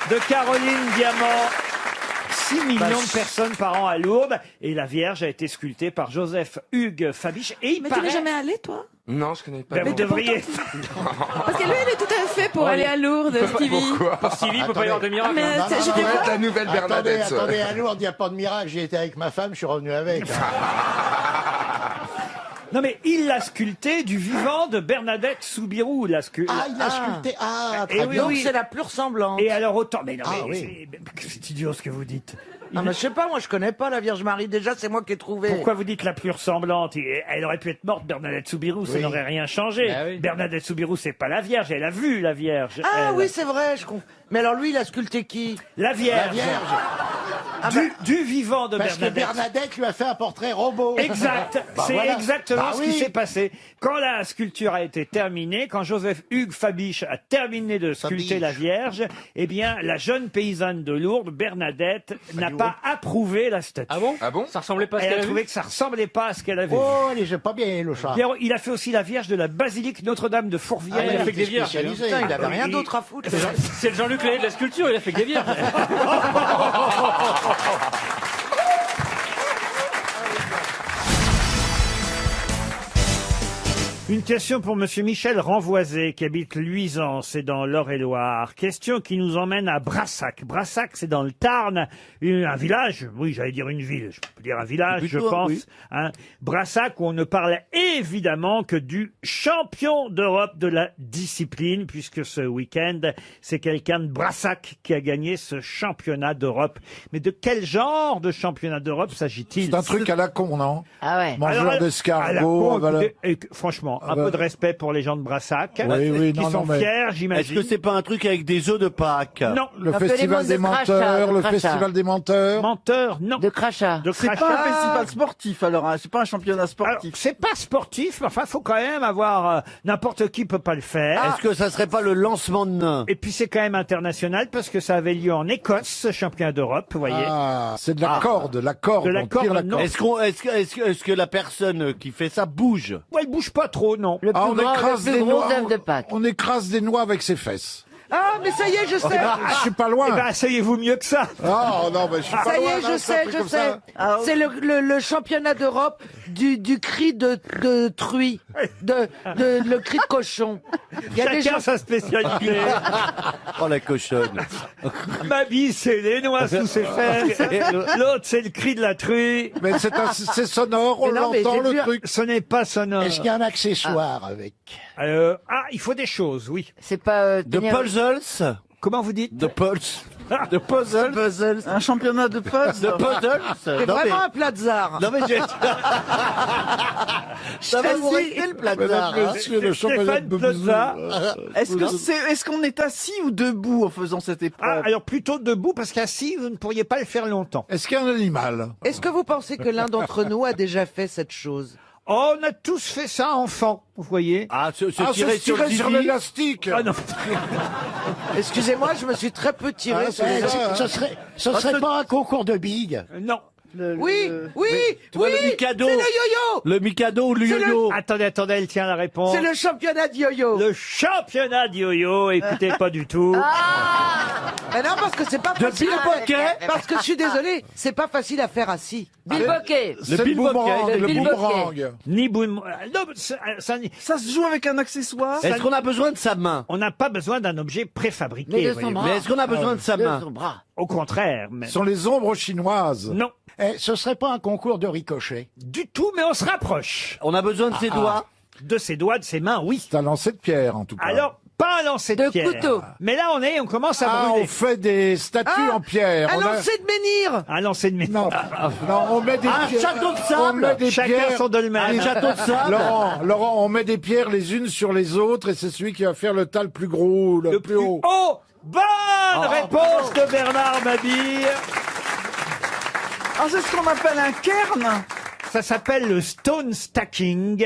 de Caroline Diamant. 6 millions de personnes par an à Lourdes, et la Vierge a été sculptée par Joseph Hugues Fabiche. Et il Mais tu n'es paraît... jamais allé, toi? Non, je connais pas. Ben, vous devriez. Parce que lui, il est tout à fait pour aller à Lourdes, Stevie. Pour Stevie, il peut pas y avoir de miracle. Mais Ça va être la nouvelle Bernadette. Attendez, à Lourdes, il n'y a pas de miracle. J'y étais avec ma femme, je suis revenu avec. Non mais il l'a sculpté du vivant de Bernadette Soubirous. Ah, il l'a sculpté. Ah, Et très oui, bien. Donc oui. c'est la plus ressemblante. Et alors autant... Mais non, Ah, mais oui. c'est idiot ce que vous dites. Non, mais je sais pas, moi je connais pas la Vierge Marie. Déjà, c'est moi qui ai trouvé. Pourquoi vous dites la plus ressemblante? Elle aurait pu être morte, Bernadette Soubirous, ça Oui. n'aurait rien changé. Bah oui. Bernadette Soubirous, c'est pas la Vierge, elle a vu la Vierge. Ah elle. oui, c'est vrai, je comprends. Mais alors lui, il a sculpté qui? La Vierge. La Vierge. Du vivant de Parce que Bernadette. Bernadette lui a fait un portrait robot. Exact, Bah c'est voilà. exactement Bah ce oui. qui s'est passé. Quand la sculpture a été terminée, quand Joseph Hugues Fabiche a terminé de sculpter Fabiche. la Vierge, eh bien, la jeune paysanne de Lourdes, Bernadette, n'a pas approuvé la statue. Ah bon? Ah bon? Ça ressemblait pas à ce Elle qu'elle a a trouvé vu? que ça ressemblait pas à ce qu'elle avait vu. Oh, elle est pas bien, le chat. Bien, il a fait aussi la Vierge de la basilique Notre-Dame de Fourvière. Ah, il a fait que des vierges. spécialisé. Putain, il avait Ah, rien oui. d'autre à foutre. C'est le Jean-Luc Lahaye de la sculpture, il a fait que des vierges. Une question pour Monsieur Michel Renvoisé, qui habite Luisans, c'est dans l'Eure-et-Loire. Question qui nous emmène à Brassac. Brassac, c'est dans le Tarn, un village, oui, j'allais dire une ville, je peux dire un village, je pense. oui. Hein. Brassac, où on ne parle évidemment que du champion d'Europe de la discipline, puisque ce week-end, c'est quelqu'un de Brassac qui a gagné ce championnat d'Europe. Mais de quel genre de championnat d'Europe s'agit-il? C'est un truc à la con, non? Ah ouais. Mangeur Alors, à la d'escargots. con, voilà. écoutez, franchement, un bah. peu de respect pour les gens de Brassac, Oui, qui non, sont non, mais- fiers, j'imagine. Est-ce que c'est pas un truc avec des œufs de Pâques? Non, Le Un peu les festival mondes des de crachat, menteurs, de le crachat. festival des menteurs. menteur, non. De crachat. De C'est crachat. pas un festival sportif alors, hein, c'est pas un championnat Alors, sportif. c'est pas sportif, mais enfin, faut quand même avoir... n'importe qui peut pas le faire. Est-ce que ça serait pas le lancement de nains? Et puis c'est quand même international parce que ça avait lieu en Écosse, ce championnat d'Europe, vous voyez. Ah, c'est de la corde, la corde. De la on tire corde, la non. Est-ce que la personne qui fait ça bouge? Ouais, elle bouge pas trop, non. Le Ah, plus grand, le plus gros œuf de Pâques. on écrase des noix avec ses fesses. Ah, mais ça y est, je sais. Je suis pas loin. Eh ben, asseyez-vous mieux que ça. Oh non, mais je suis pas Ça y loin. est, non, je c'est un sais, truc je comme sais. ça. C'est le championnat d'Europe du cri de truie, le cri de cochon. Il y a des Chacun gens... sa spécialité. Oh la cochonne. Ma bille, c'est les noix sous ses fesses. L'autre, c'est le cri de la truie. Mais c'est sonore, on Mais non, mais l'entend j'ai le vu- truc. Ce n'est pas sonore. Est-ce qu'il y a un accessoire avec? Il faut des choses, oui. C'est pas... De tenir- puzzles? Comment vous dites? De pulse? De puzzles? Un championnat de puzzle. De puzzles? C'est Non, mais- vraiment un plat de zar. Non mais j'ai... Ça va vous rester le plat de zar, hein? Monsieur, le championnat Stéphane de Plaza. Est-ce qu'on est assis ou debout en faisant cette épreuve? Alors plutôt debout, parce qu'assis, vous ne pourriez pas le faire longtemps. Est-ce qu'il y a un animal? Est-ce que vous pensez que l'un d'entre nous a déjà fait cette chose? Oh, on a tous fait ça enfant, vous voyez. Ah, se Ah, tirer c'est tiré sur zizi. l'élastique. Ah non. Excusez-moi, je me suis très peu tiré Ah, sur c'est les ça, gens. hein. Ce serait pas un concours de billes? Non. Oui, oui, Tu vois, oui, le Mikado. c'est le yo-yo. Le Mikado ou le C'est le- yo-yo? Attendez, elle tient la réponse. C'est le championnat de yo-yo. Le championnat de yo-yo, écoutez, pas du tout. Mais non, parce que c'est pas De facile à bilboquet. faire. Parce que je suis désolé, c'est pas facile à faire assis. Bill Bokeh. C'est le bilboquet, boomerang, le le bilboquet. boomerang. Ni boum. Non, Ça se joue avec un accessoire? Est-ce qu'on a besoin de sa main? on n'a pas besoin d'un objet préfabriqué. Mais de voyez-vous. son bras. Mais est-ce qu'on a besoin de sa De main? son bras. Au contraire, mais Ce sont les ombres chinoises. non, Ce serait pas un concours de ricochet? du tout, mais on se rapproche. On a besoin de ses doigts? De ses doigts, de ses mains, oui. C'est un lancer de pierre, en tout cas. Alors, pas un lancer de De pierre. couteau. Mais là, on commence à Ah, brûler. on fait des statues Ah, en pierre. Un On a- lancer de menhir. Un lancer de métal. Non, non, on met des Un pierres. château de On sable? met des Chacun pierres. son dolmen. Un château de sable? Laurent, on met des pierres les unes sur les autres et c'est celui qui va faire le tas le plus gros, le plus haut. Oh, bonne réponse de Bernard Mabille. Ah, c'est ce qu'on appelle un cairn. Ça s'appelle le stone stacking.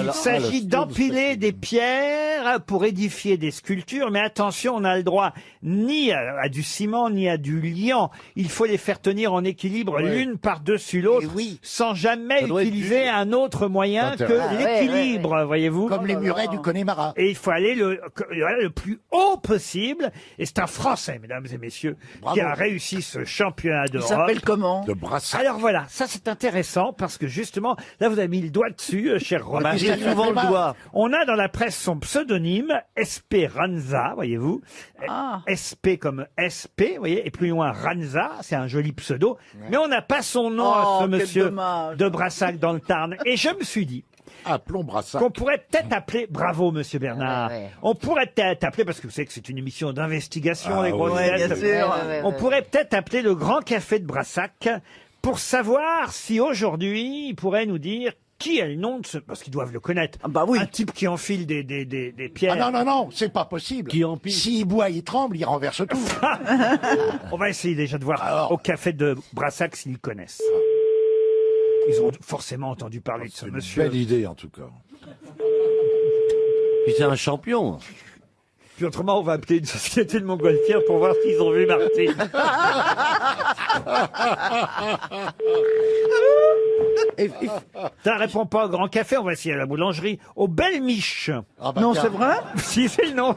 Il s'agit d'empiler des pierres pour édifier des sculptures. Mais attention, on n'a le droit ni à du ciment, ni à du liant. Il faut les faire tenir en équilibre l'une par-dessus l'autre, sans jamais utiliser un autre moyen que l'équilibre, voyez-vous. Comme les murets du Connemara. Et il faut aller le plus haut possible. Et c'est un Français, mesdames et messieurs, qui a réussi ce championnat d'Europe. Il s'appelle comment? De Brassac. Alors voilà, ça c'est intéressant parce que justement, là vous avez mis le doigt dessus, cher Roland. J'ai souvent le doigt. On a dans la presse son pseudonyme, Esperanza, voyez-vous. SP comme SP, vous voyez, et plus loin Ranza, c'est un joli pseudo. Mais on n'a pas son nom à ce monsieur de Brassac dans le Tarn. Et je me suis dit, appelons Brassac. qu'on pourrait peut-être appeler, bravo monsieur Bernard, on pourrait peut-être appeler, parce que vous savez que c'est une émission d'investigation, les grosses têtes. bien sûr. On pourrait peut-être appeler le Grand Café de Brassac pour savoir si aujourd'hui il pourrait nous dire qui est le nom de ce... Parce qu'ils doivent le connaître. Un type qui enfile des pierres. Ah non, c'est pas possible. Qui empile. S'il boit, il tremble, il renverse tout. On va essayer déjà de voir au Café de Brassac s'ils connaissent. Ils ont forcément entendu parler de ce monsieur. Belle idée, en tout cas. Puis c'est un champion. Puis autrement, on va appeler une société de montgolfière pour voir s'ils ont vu Martine. Ça répond pas au Grand Café, on va essayer à la boulangerie. Au Belle Miche. Non, c'est vrai? Si, c'est le nom.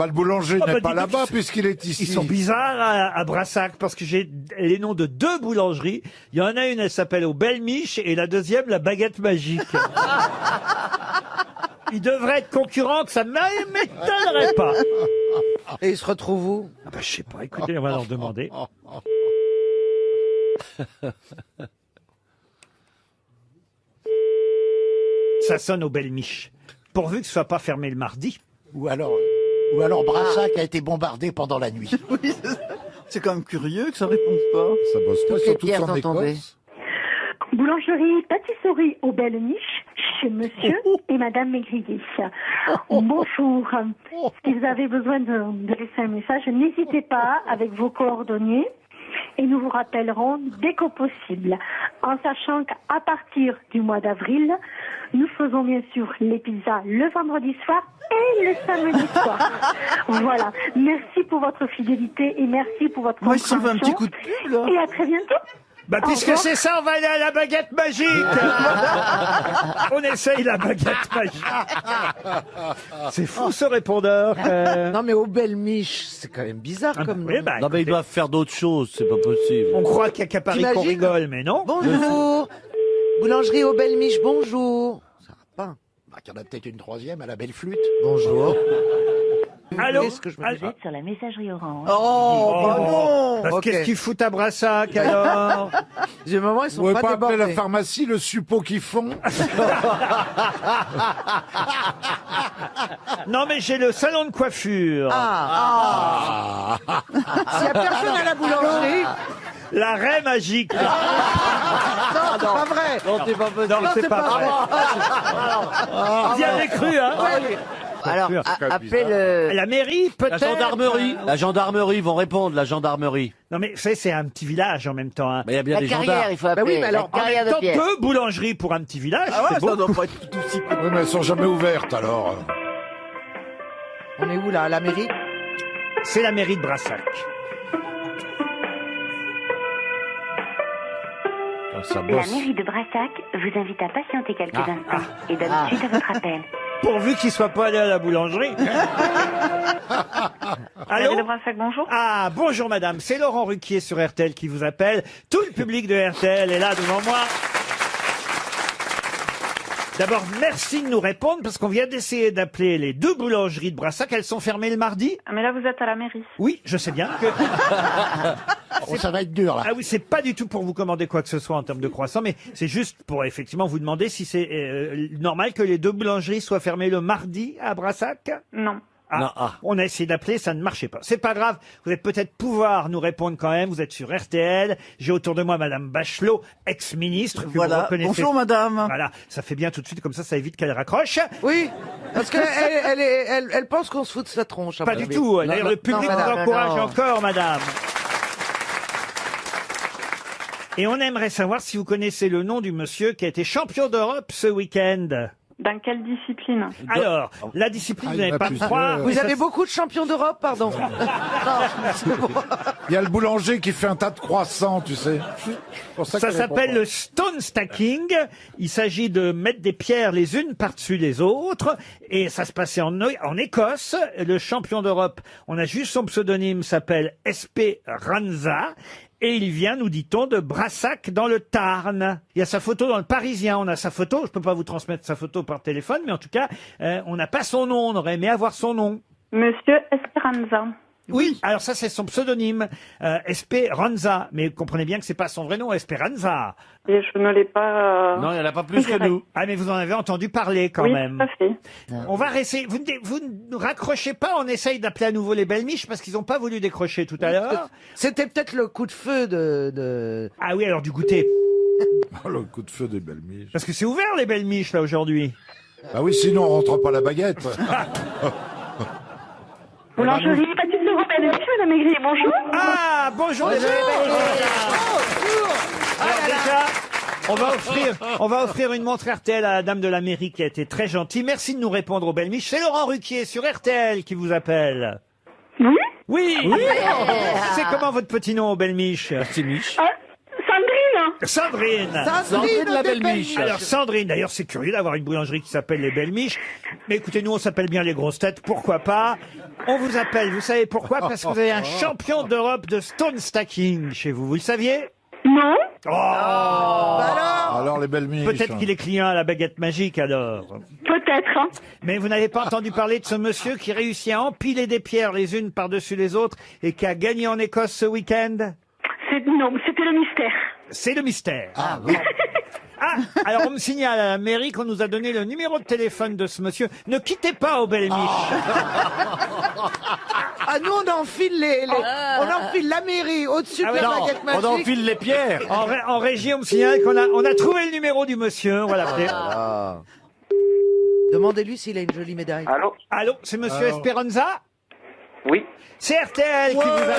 Le boulanger Ah, n'est bah, pas dis là-bas donc, puisqu'il est ici. Ils sont bizarres à Brassac parce que j'ai les noms de 2 boulangeries. Il y en a une, elle s'appelle au Belle Miche et la deuxième, la Baguette Magique. Ils devraient être concurrents, que ça ne m'étonnerait pas. Et il se retrouve où? Je sais pas, écoutez, on va leur demander. Ça sonne au Belle Miche. Pourvu que ce soit pas fermé le mardi. Ou alors Brassac a été bombardé pendant la nuit. Oui, c'est quand même curieux que ça réponde pas. Ça bosse pas, Toutes les surtout pierres en sont tombées. Écosse. Boulangerie, pâtisserie aux Belles Niches, chez monsieur et madame Maigrier. Bonjour. Si vous avez besoin de laisser un message, n'hésitez pas avec vos coordonnées et nous vous rappellerons dès que possible. En sachant qu'à partir du mois d'avril, nous faisons bien sûr les pizzas le vendredi soir et le samedi soir. Voilà. Merci pour votre fidélité et merci pour votre compréhension. Moi, je trouve un petit coup de pub, là. Et à très bientôt. Puisque c'est ça, on va aller à la baguette magique. On essaye la baguette magique. C'est fou ce répondeur. Non mais au Belle Miche, c'est quand même bizarre comme nom. Non, mais ils doivent faire d'autres choses, c'est pas possible. On croit qu'il y a qu'à Paris qu'on T'imagines rigole, mais non. Bonjour. Boulangerie au Belle Miche, bonjour. Ça va pas. Il y en a peut-être une troisième à la belle flûte. Bonjour. Allô? Vous êtes sur la messagerie Orange. Qu'est-ce qu'ils foutent à Brassac alors? J'ai moment, ils Vous sont pouvez pas pas appeler débordés. la pharmacie le suppôt qu'ils font. Non mais j'ai le salon de coiffure. S'il y a personne à la boulangerie. La raie magique. Non, c'est pas vrai. Non, c'est pas possible. Non, c'est pas vrai. Vous y avez cru, hein? Alors, appelez le... La mairie, La peut-être. gendarmerie. La gendarmerie, ils vont répondre, la gendarmerie. Non mais vous savez, c'est un petit village en même temps. Hein. Mais il y a bien La des carrière, gendarmes. il faut appeler. oui, mais alors, la carrière de Tant pierre. peu boulangerie pour un petit village. Ah ouais, c'est beau. ça doit pas être tout aussi. Oui, mais elles sont jamais ouvertes alors. On est où là, à la mairie? C'est la mairie de Brassac. Ça La bosse. mairie de Brassac vous invite à patienter quelques instants et donne suite à votre appel. Pourvu qu'il soit pas allé à la boulangerie. Allô? Mairie de Brassac, bonjour. Ah, bonjour madame, c'est Laurent Ruquier sur RTL qui vous appelle. Tout le public de RTL est là devant moi. D'abord, merci de nous répondre parce qu'on vient d'essayer d'appeler les 2 boulangeries de Brassac. Elles sont fermées le mardi? Mais là, vous êtes à la mairie. Oui, je sais bien que... Ça va être dur là. Ah oui, c'est pas du tout pour vous commander quoi que ce soit en termes de croissant, mais c'est juste pour effectivement vous demander si c'est normal que les 2 boulangeries soient fermées le mardi à Brassac. Non. On a essayé d'appeler, ça ne marchait pas. C'est pas grave, vous allez peut-être pouvoir nous répondre quand même. Vous êtes sur RTL. J'ai autour de moi Madame Bachelot, ex-ministre. que vous Voilà. reconnaissez. Bonjour, madame. Voilà, ça fait bien tout de suite, comme ça évite qu'elle raccroche. Oui, parce qu'elle elle pense qu'on se fout de sa tronche. à Pas mon du avis. tout. D'ailleurs, le public vous madame, encourage non. encore, madame. Et on aimerait savoir si vous connaissez le nom du monsieur qui a été champion d'Europe ce week-end. Dans quelle discipline? Alors, la discipline, vous n'allez pas me croire. Vous avez beaucoup de champions d'Europe, pardon. Il y a le boulanger qui fait un tas de croissants, tu sais. Pour Ça qu'il répond s'appelle pas. le stone stacking. Il s'agit de mettre des pierres les unes par-dessus les autres. Et ça se passait en Écosse. Le champion d'Europe, on a juste son pseudonyme, s'appelle Esperanza. Et il vient, nous dit-on, de Brassac dans le Tarn. Il y a sa photo dans le Parisien. On a sa photo. Je peux pas vous transmettre sa photo par téléphone, mais en tout cas, on n'a pas son nom. On aurait aimé avoir son nom. Monsieur Esperanza. Oui, alors ça c'est son pseudonyme, Esperanza, mais comprenez bien que c'est pas son vrai nom, Esperanza. Et je ne l'ai pas... Non, il n'y en a pas plus que nous. Ah mais vous en avez entendu parler quand Oui, même. tout à fait. On va rester, vous ne raccrochez pas, on essaye d'appeler à nouveau les belles miches parce qu'ils n'ont pas voulu décrocher tout à l'heure. C'était peut-être le coup de feu de... Ah oui, alors du goûter. Oh, le coup de feu des belles miches. Parce que c'est ouvert les belles miches là aujourd'hui. Ah oui, sinon on rentre pas la baguette. Boulangerie, pâtisserie, belle miche, madame Aigri, bonjour. Ah, bonjour les belles Alors déjà, on va offrir une montre RTL à la dame de la mairie qui a été très gentille. Merci de nous répondre aux belles miches. C'est Laurent Ruquier sur RTL qui vous appelle. Oui. Oui. C'est comment votre petit nom aux belles miches? C'est Mich. Sandrine. Sandrine. Sandrine la belle miche. Alors Sandrine, d'ailleurs c'est curieux d'avoir une boulangerie qui s'appelle les Belles Miches. Mais écoutez, nous on s'appelle bien les grosses têtes, pourquoi pas. On vous appelle, vous savez pourquoi? Parce que vous avez un champion d'Europe de stone stacking chez vous, vous le saviez? Non. Oh Alors les belles miches. Peut-être qu'il est client à la baguette magique alors. Peut-être. Mais vous n'avez pas entendu parler de ce monsieur qui réussit à empiler des pierres les unes par-dessus les autres et qui a gagné en Écosse ce week-end? Non, c'était le mystère. C'est le mystère. Ah oui. Ah, alors on me signale à la mairie qu'on nous a donné le numéro de téléphone de ce monsieur. Ne quittez pas aux belles miches. Ah, nous, on enfile on enfile la mairie au-dessus de la baguette magique. On enfile les pierres. En régie, on me signale qu'on a trouvé le numéro du monsieur. On va l'appeler. Demandez-lui s'il a une jolie médaille. Allô? Allô, c'est monsieur Esperanza? Oui. C'est RTL qui vous appelle.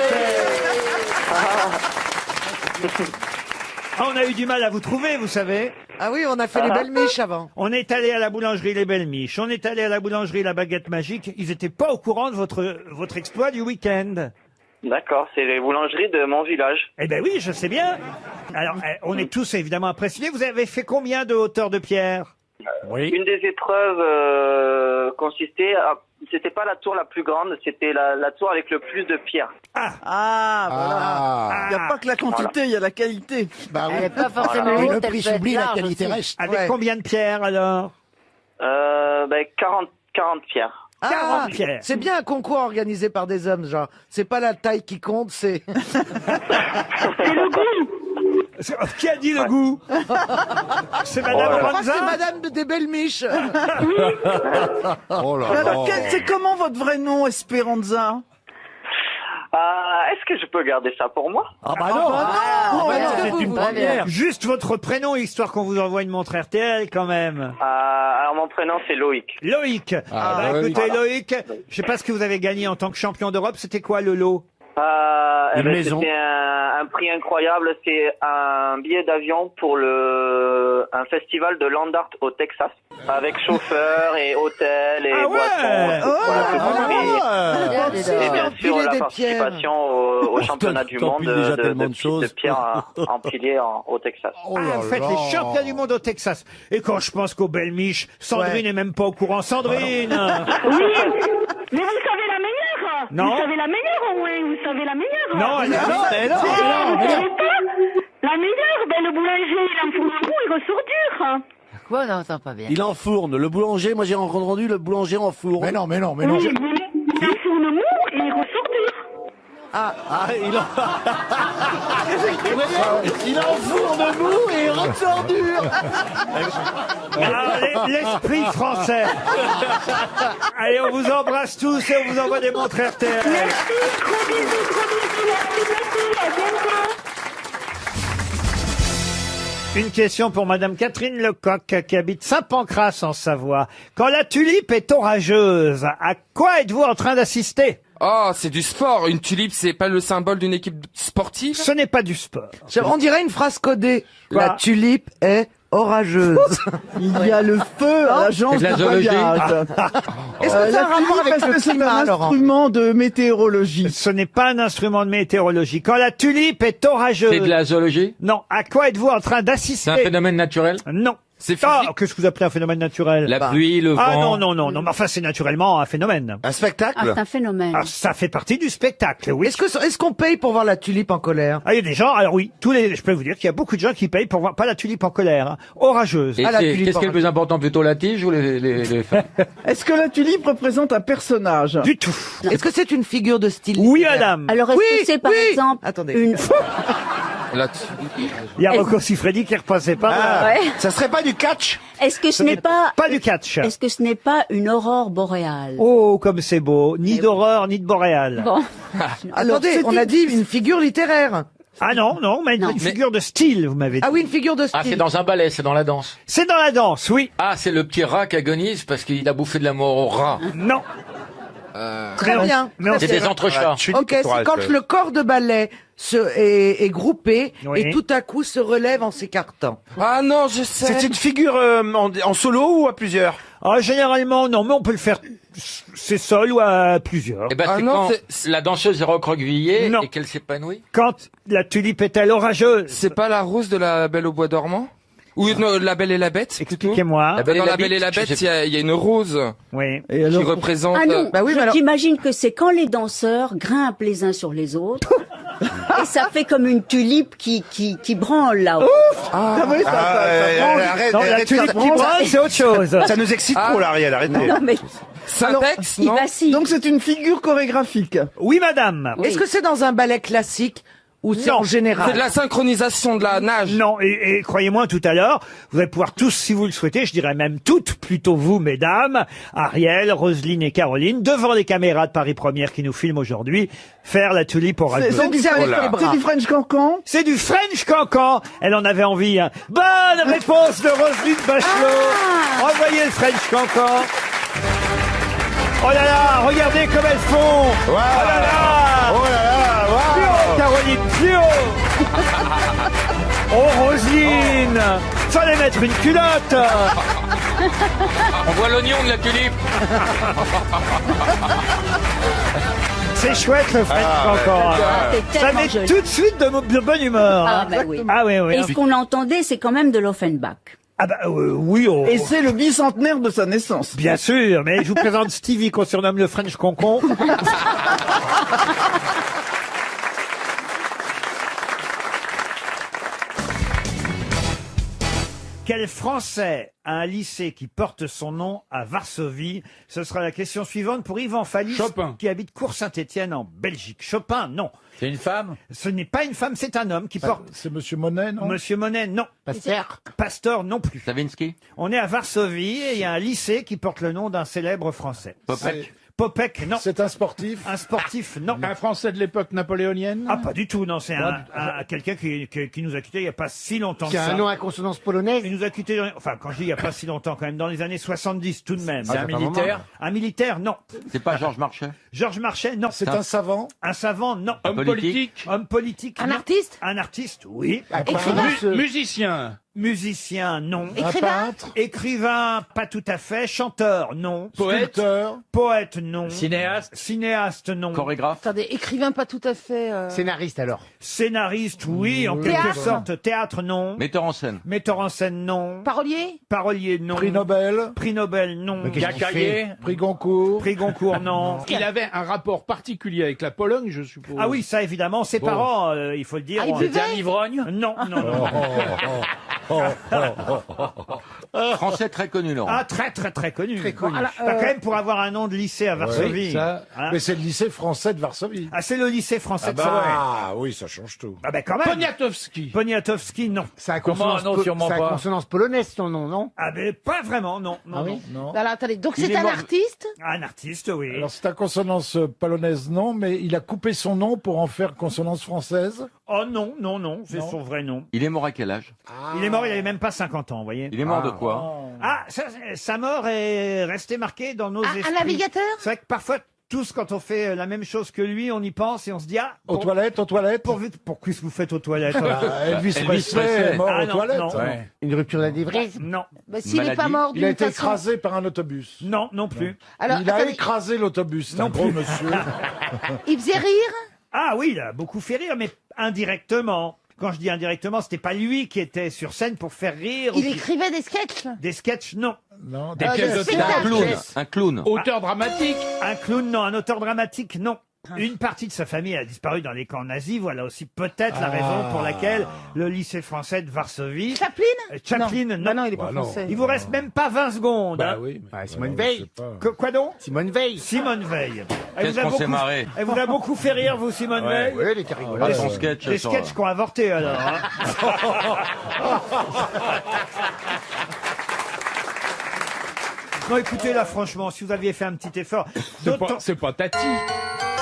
Ah, on a eu du mal à vous trouver, vous savez. Ah oui, on a fait les belles miches avant. On est allé à la boulangerie Les Belles Miches. On est allé à la boulangerie La Baguette Magique. Ils n'étaient pas au courant de votre exploit du week-end. D'accord, c'est les boulangeries de mon village. Eh ben oui, je sais bien. Alors, on est tous évidemment impressionnés. Vous avez fait combien de hauteur de pierre? Oui. Une des épreuves consistait à... C'était pas la tour la plus grande, c'était la tour avec le plus de pierres. Ah, voilà. Il n'y a pas que la quantité, il y a la qualité. Bah Elle n'est pas forcément Et haute, le elle prix peut être s'oublie, la large qualité aussi. reste. Avec combien de pierres alors? 40 pierres. 40 pierres. C'est bien un concours organisé par des hommes, genre. C'est pas la taille qui compte, c'est... C'est le goût. Qui a dit le goût? C'est Madame Je crois que Ranza? c'est Madame des belles miches. Oh là Mais alors, là. c'est comment votre vrai nom, Esperanza? Est-ce que je peux garder ça pour moi? Ah bah non. C'est une première. Juste votre prénom, histoire qu'on vous envoie une montre RTL quand même. Alors mon prénom c'est Loïc. Loïc. Ah, Bah, oui. écoutez, Voilà. Loïc, je sais pas ce que vous avez gagné en tant que champion d'Europe. C'était quoi le lot? Une maison. C'était un prix incroyable, c'est un billet d'avion pour un festival de land art au Texas, avec chauffeur et hôtel et Ah ouais. boissons. Voilà, tout compris. Et bien sûr empiler la des participation au championnat du monde t'empiles déjà tellement de petites choses. pierres empilées au Texas. Oh là Ah, vous faites là. les champions du monde au Texas. Et quand je pense qu'aux belles miches, Sandrine n'est même pas au courant. Sandrine! Oui. Mais vous savez la meilleure. Non. Vous savez la meilleure, oui. Vous savez la meilleure. Non, elle a Vous savez pas? La meilleure, le boulanger, il enfourne un bout, il ressort dur. Quoi, on n'entend pas bien. Il enfourne. Le boulanger, moi j'ai entendu le boulanger en four. Mais non. Oui, il enfourne mou et il ressort dur. Il enfourne mou et il ressort dur. Ah, l'esprit français. Allez, on vous embrasse tous et on vous envoie des montres RTL. Gros bisous, merci, à bientôt. Une question pour Madame Catherine Lecoq qui habite Saint-Pancras en Savoie. Quand la tulipe est orageuse, à quoi êtes-vous en train d'assister? Oh, c'est du sport. Une tulipe, c'est pas le symbole d'une équipe sportive? Ce n'est pas du sport. On dirait une phrase codée. Quoi? La tulipe est orageuse. Il y a le feu à l'agence C'est de la de zoologie. voyage. Est-ce que ça a un rapport avec le c'est climat, un Laurent? instrument de météorologie. Ce n'est pas un instrument de météorologie. Quand la tulipe est orageuse... C'est de la zoologie? Non. À quoi êtes-vous en train C'est d'assister? un phénomène naturel? Non. C'est Ah, physique? qu'est-ce que vous appelez un phénomène naturel? La pluie, le Ah vent? non, mais enfin c'est naturellement un phénomène. Un spectacle? Ah, c'est un phénomène. Alors ça fait partie du spectacle, oui. Est-ce qu'on paye pour voir la tulipe en colère? Ah, il y a des gens, alors oui, je peux vous dire qu'il y a beaucoup de gens qui payent pour voir, pas la tulipe en colère, hein, orageuse. Et Ah, la c'est- tulipe qu'est-ce qui est le plus important, plutôt la tige ou les feuilles? Est-ce que la tulipe représente un personnage? Du tout. Est-ce que c'est une figure de style? Oui, littéraire? madame. Alors, est-ce Oui, que c'est par oui. exemple Attendez. une... La tulipe. Il y a Rocco Siffredi qui repassait pas. Ah, Ouais. ça serait pas du catch? Est-ce que ce n'est pas... Pas du catch. Est-ce que ce n'est pas une aurore boréale? Oh, comme c'est beau. Ni d'horreur, ni de boréal. Bon. Attendez, on a dit une figure littéraire. Ah non, mais une figure de style, vous m'avez dit. Ah oui, une figure de style. Ah, c'est dans un ballet, c'est dans la danse. C'est dans la danse, oui. Ah, c'est le petit rat qui agonise parce qu'il a bouffé de la mort au rat. Non. Très bien. C'est des entrechats. Ok, c'est quand le corps de ballet est groupé Oui. et tout à coup se relève en s'écartant. Ah non, je sais. C'est une figure en solo ou à plusieurs? Ah, généralement, non, mais on peut le faire, c'est seul ou à plusieurs. Eh ben, Ah c'est non, quand c'est- la danseuse est recroquevillée Non. et qu'elle s'épanouit. Quand la tulipe est-elle orageuse? C'est pas la rose de la Belle au Bois dormant? Ou non, la Belle et la Bête, plutôt? Expliquez-moi. Dans la Belle et la Bête, il y a une rose Oui. qui représente... Ah non, Bah oui, mais alors- j'imagine que c'est quand les danseurs grimpent les uns sur les autres et ça fait comme une tulipe qui branle là-haut. Ah oui, ça Arrête, Non, la arrête, tulipe qui branle, c'est autre chose. ça nous excite trop, là, Ariel, arrêtez. Non mais Syntaxe, non? bah si. Donc c'est une figure chorégraphique. Oui, madame. Oui. Est-ce que c'est dans un ballet classique ou c'est Non. en général? C'est de la synchronisation de la nage. Non, et croyez-moi, tout à l'heure, vous allez pouvoir tous, si vous le souhaitez, je dirais même toutes, plutôt vous, mesdames, Ariel, Roselyne et Caroline, devant les caméras de Paris Première qui nous filment aujourd'hui, faire la tulipe orageuse. Donc c'est avec les bras. C'est du French cancan. C'est du French cancan. Elle en avait envie. Hein. Bonne réponse de Roselyne Bachelot. Envoyez le French cancan. Oh là là, regardez comme elles font. Oh là là. Oh là là, Plus haut, Caroline, plus haut. Oh, Roselyne. Fallait mettre une culotte. On voit l'oignon de la tulipe. C'est chouette le French cancan. C'est Ça tellement met joli. tout de suite de bonne humeur. Ah bah oui. Ah oui, oui. Et ce qu'on entendait, c'est quand même de l'Offenbach. Ah bah oui. Oh. Et c'est le bicentenaire de sa naissance. Bien sûr, mais je vous présente Stevie qu'on surnomme le French Concon. Quel Français a un lycée qui porte son nom à Varsovie? Ce sera la question suivante pour Yvan Fallis, Chopin. qui habite Cours-Saint-Étienne en Belgique. Chopin, non. C'est une femme? Ce n'est pas une femme, c'est un homme qui porte... C'est Monsieur Monet, non? Monsieur Monet, non. Pasteur. Pasteur, non plus. Savinsky. On est à Varsovie et il y a un lycée qui porte le nom d'un célèbre Français. Popek. Popek, non. C'est un sportif? Un sportif, non. Un Français de l'époque napoléonienne? Ah, pas du tout, non. C'est quelqu'un qui nous a quittés il n'y a pas si longtemps que ça. à consonance polonaise. Il nous a quittés, enfin, quand je dis il n'y a pas si longtemps, quand même, dans les années 70 tout de même. C'est un militaire? Un militaire, non. C'est pas Georges Marchais. Georges Marchais, non. C'est un savant? Un savant, non. Homme politique? Homme politique, Un non. artiste? Un artiste, oui. Musicien? Musicien, non. Un peintre? Écrivain, pas tout à fait. Chanteur, non. Poète? Sculpteur? Poète, non. Cinéaste? Cinéaste, non. Chorégraphe. Attendez, écrivain pas tout à fait. Scénariste alors. Scénariste, oui, en quelque sorte. Théâtre, non. Metteur en scène. Metteur en scène, non. Parolier? Parolier, non. Prix Nobel? Prix Nobel, non. Cacaillé? Prix Goncourt? Prix Goncourt, non. Il avait un rapport particulier avec la Pologne, je suppose. Ah oui, ça évidemment, ses Bon. parents, il faut le dire. Ah, il buvait? un ivrogne? Non, non, non. Français très connu, Laurent. Ah, très très très connu. Très connu. Bah, quand même pour avoir un nom de lycée à Varsovie. Oui, ça. Hein. Mais c'est le lycée français de Varsovie. Ah, c'est le lycée français Ah de Varsovie. bah oui, ça change tout. Ah ben quand même. Poniatowski. Poniatowski, non. C'est à Comment consonance, non, sûrement c'est à pas. consonance polonaise, ton nom, non? Ah ben pas vraiment, non. Non, Ah oui non. Alors attendez, donc Il c'est est un mort- artiste? Un artiste, oui. Alors c'est à consonance polonaise, non, mais il a coupé son nom pour en faire consonance française. Oh non, non, non, c'est Non. son vrai nom. Il est mort à quel âge? Il est mort, il avait même pas 50 ans, vous voyez. Il est mort de quoi? Ah, sa mort est restée marquée dans nos esprits. Un navigateur? C'est vrai que parfois, tous, quand on fait la même chose que lui, on y pense et on se dit, ah, Aux toilettes, aux toilettes. pour qu'est-ce que vous faites aux toilettes? Bah, Elvis Elvis Presley Presley. est mort Ah, aux non, toilettes. non. Ouais. Une rupture d'anévrisme? Non. Bah, s'il n'est Maladie. pas mort Il a d'une été façon... écrasé par un autobus. Non, non plus. Alors, Il a attendez, écrasé l'autobus, c'est un Non gros plus. monsieur. il faisait rire? Ah oui, il a beaucoup fait rire, mais indirectement. Quand je dis indirectement, c'était pas lui qui était sur scène pour faire rire. Il ou qui- écrivait des sketchs? Des sketchs, non. Non, Des pièces de des théâtre. Un clown. spectacles. Un clown. Auteur dramatique. Un clown, non. Un auteur dramatique, non. Une partie de sa famille a disparu dans les camps nazis. Voilà aussi peut-être la raison pour laquelle le lycée français de Varsovie... Chaplin? Chaplin, non. Bah non, il est pas Bah non. français. Il vous reste même pas 20 secondes. Bah hein. oui. mais- Ouais, Simone je Veil. sais pas. Quoi donc? Simone Veil. Simone Veil. Qu'est-ce qu'on s'est marré. Elle vous a beaucoup fait rire, vous, Simone Veil? Oui, elle était rigolote. Pas son sketch. Des sur- sketchs qu'on a avortés, alors. hein. Non, écoutez, là, franchement, si vous aviez fait un petit effort... d'autant- C'est pas Tati.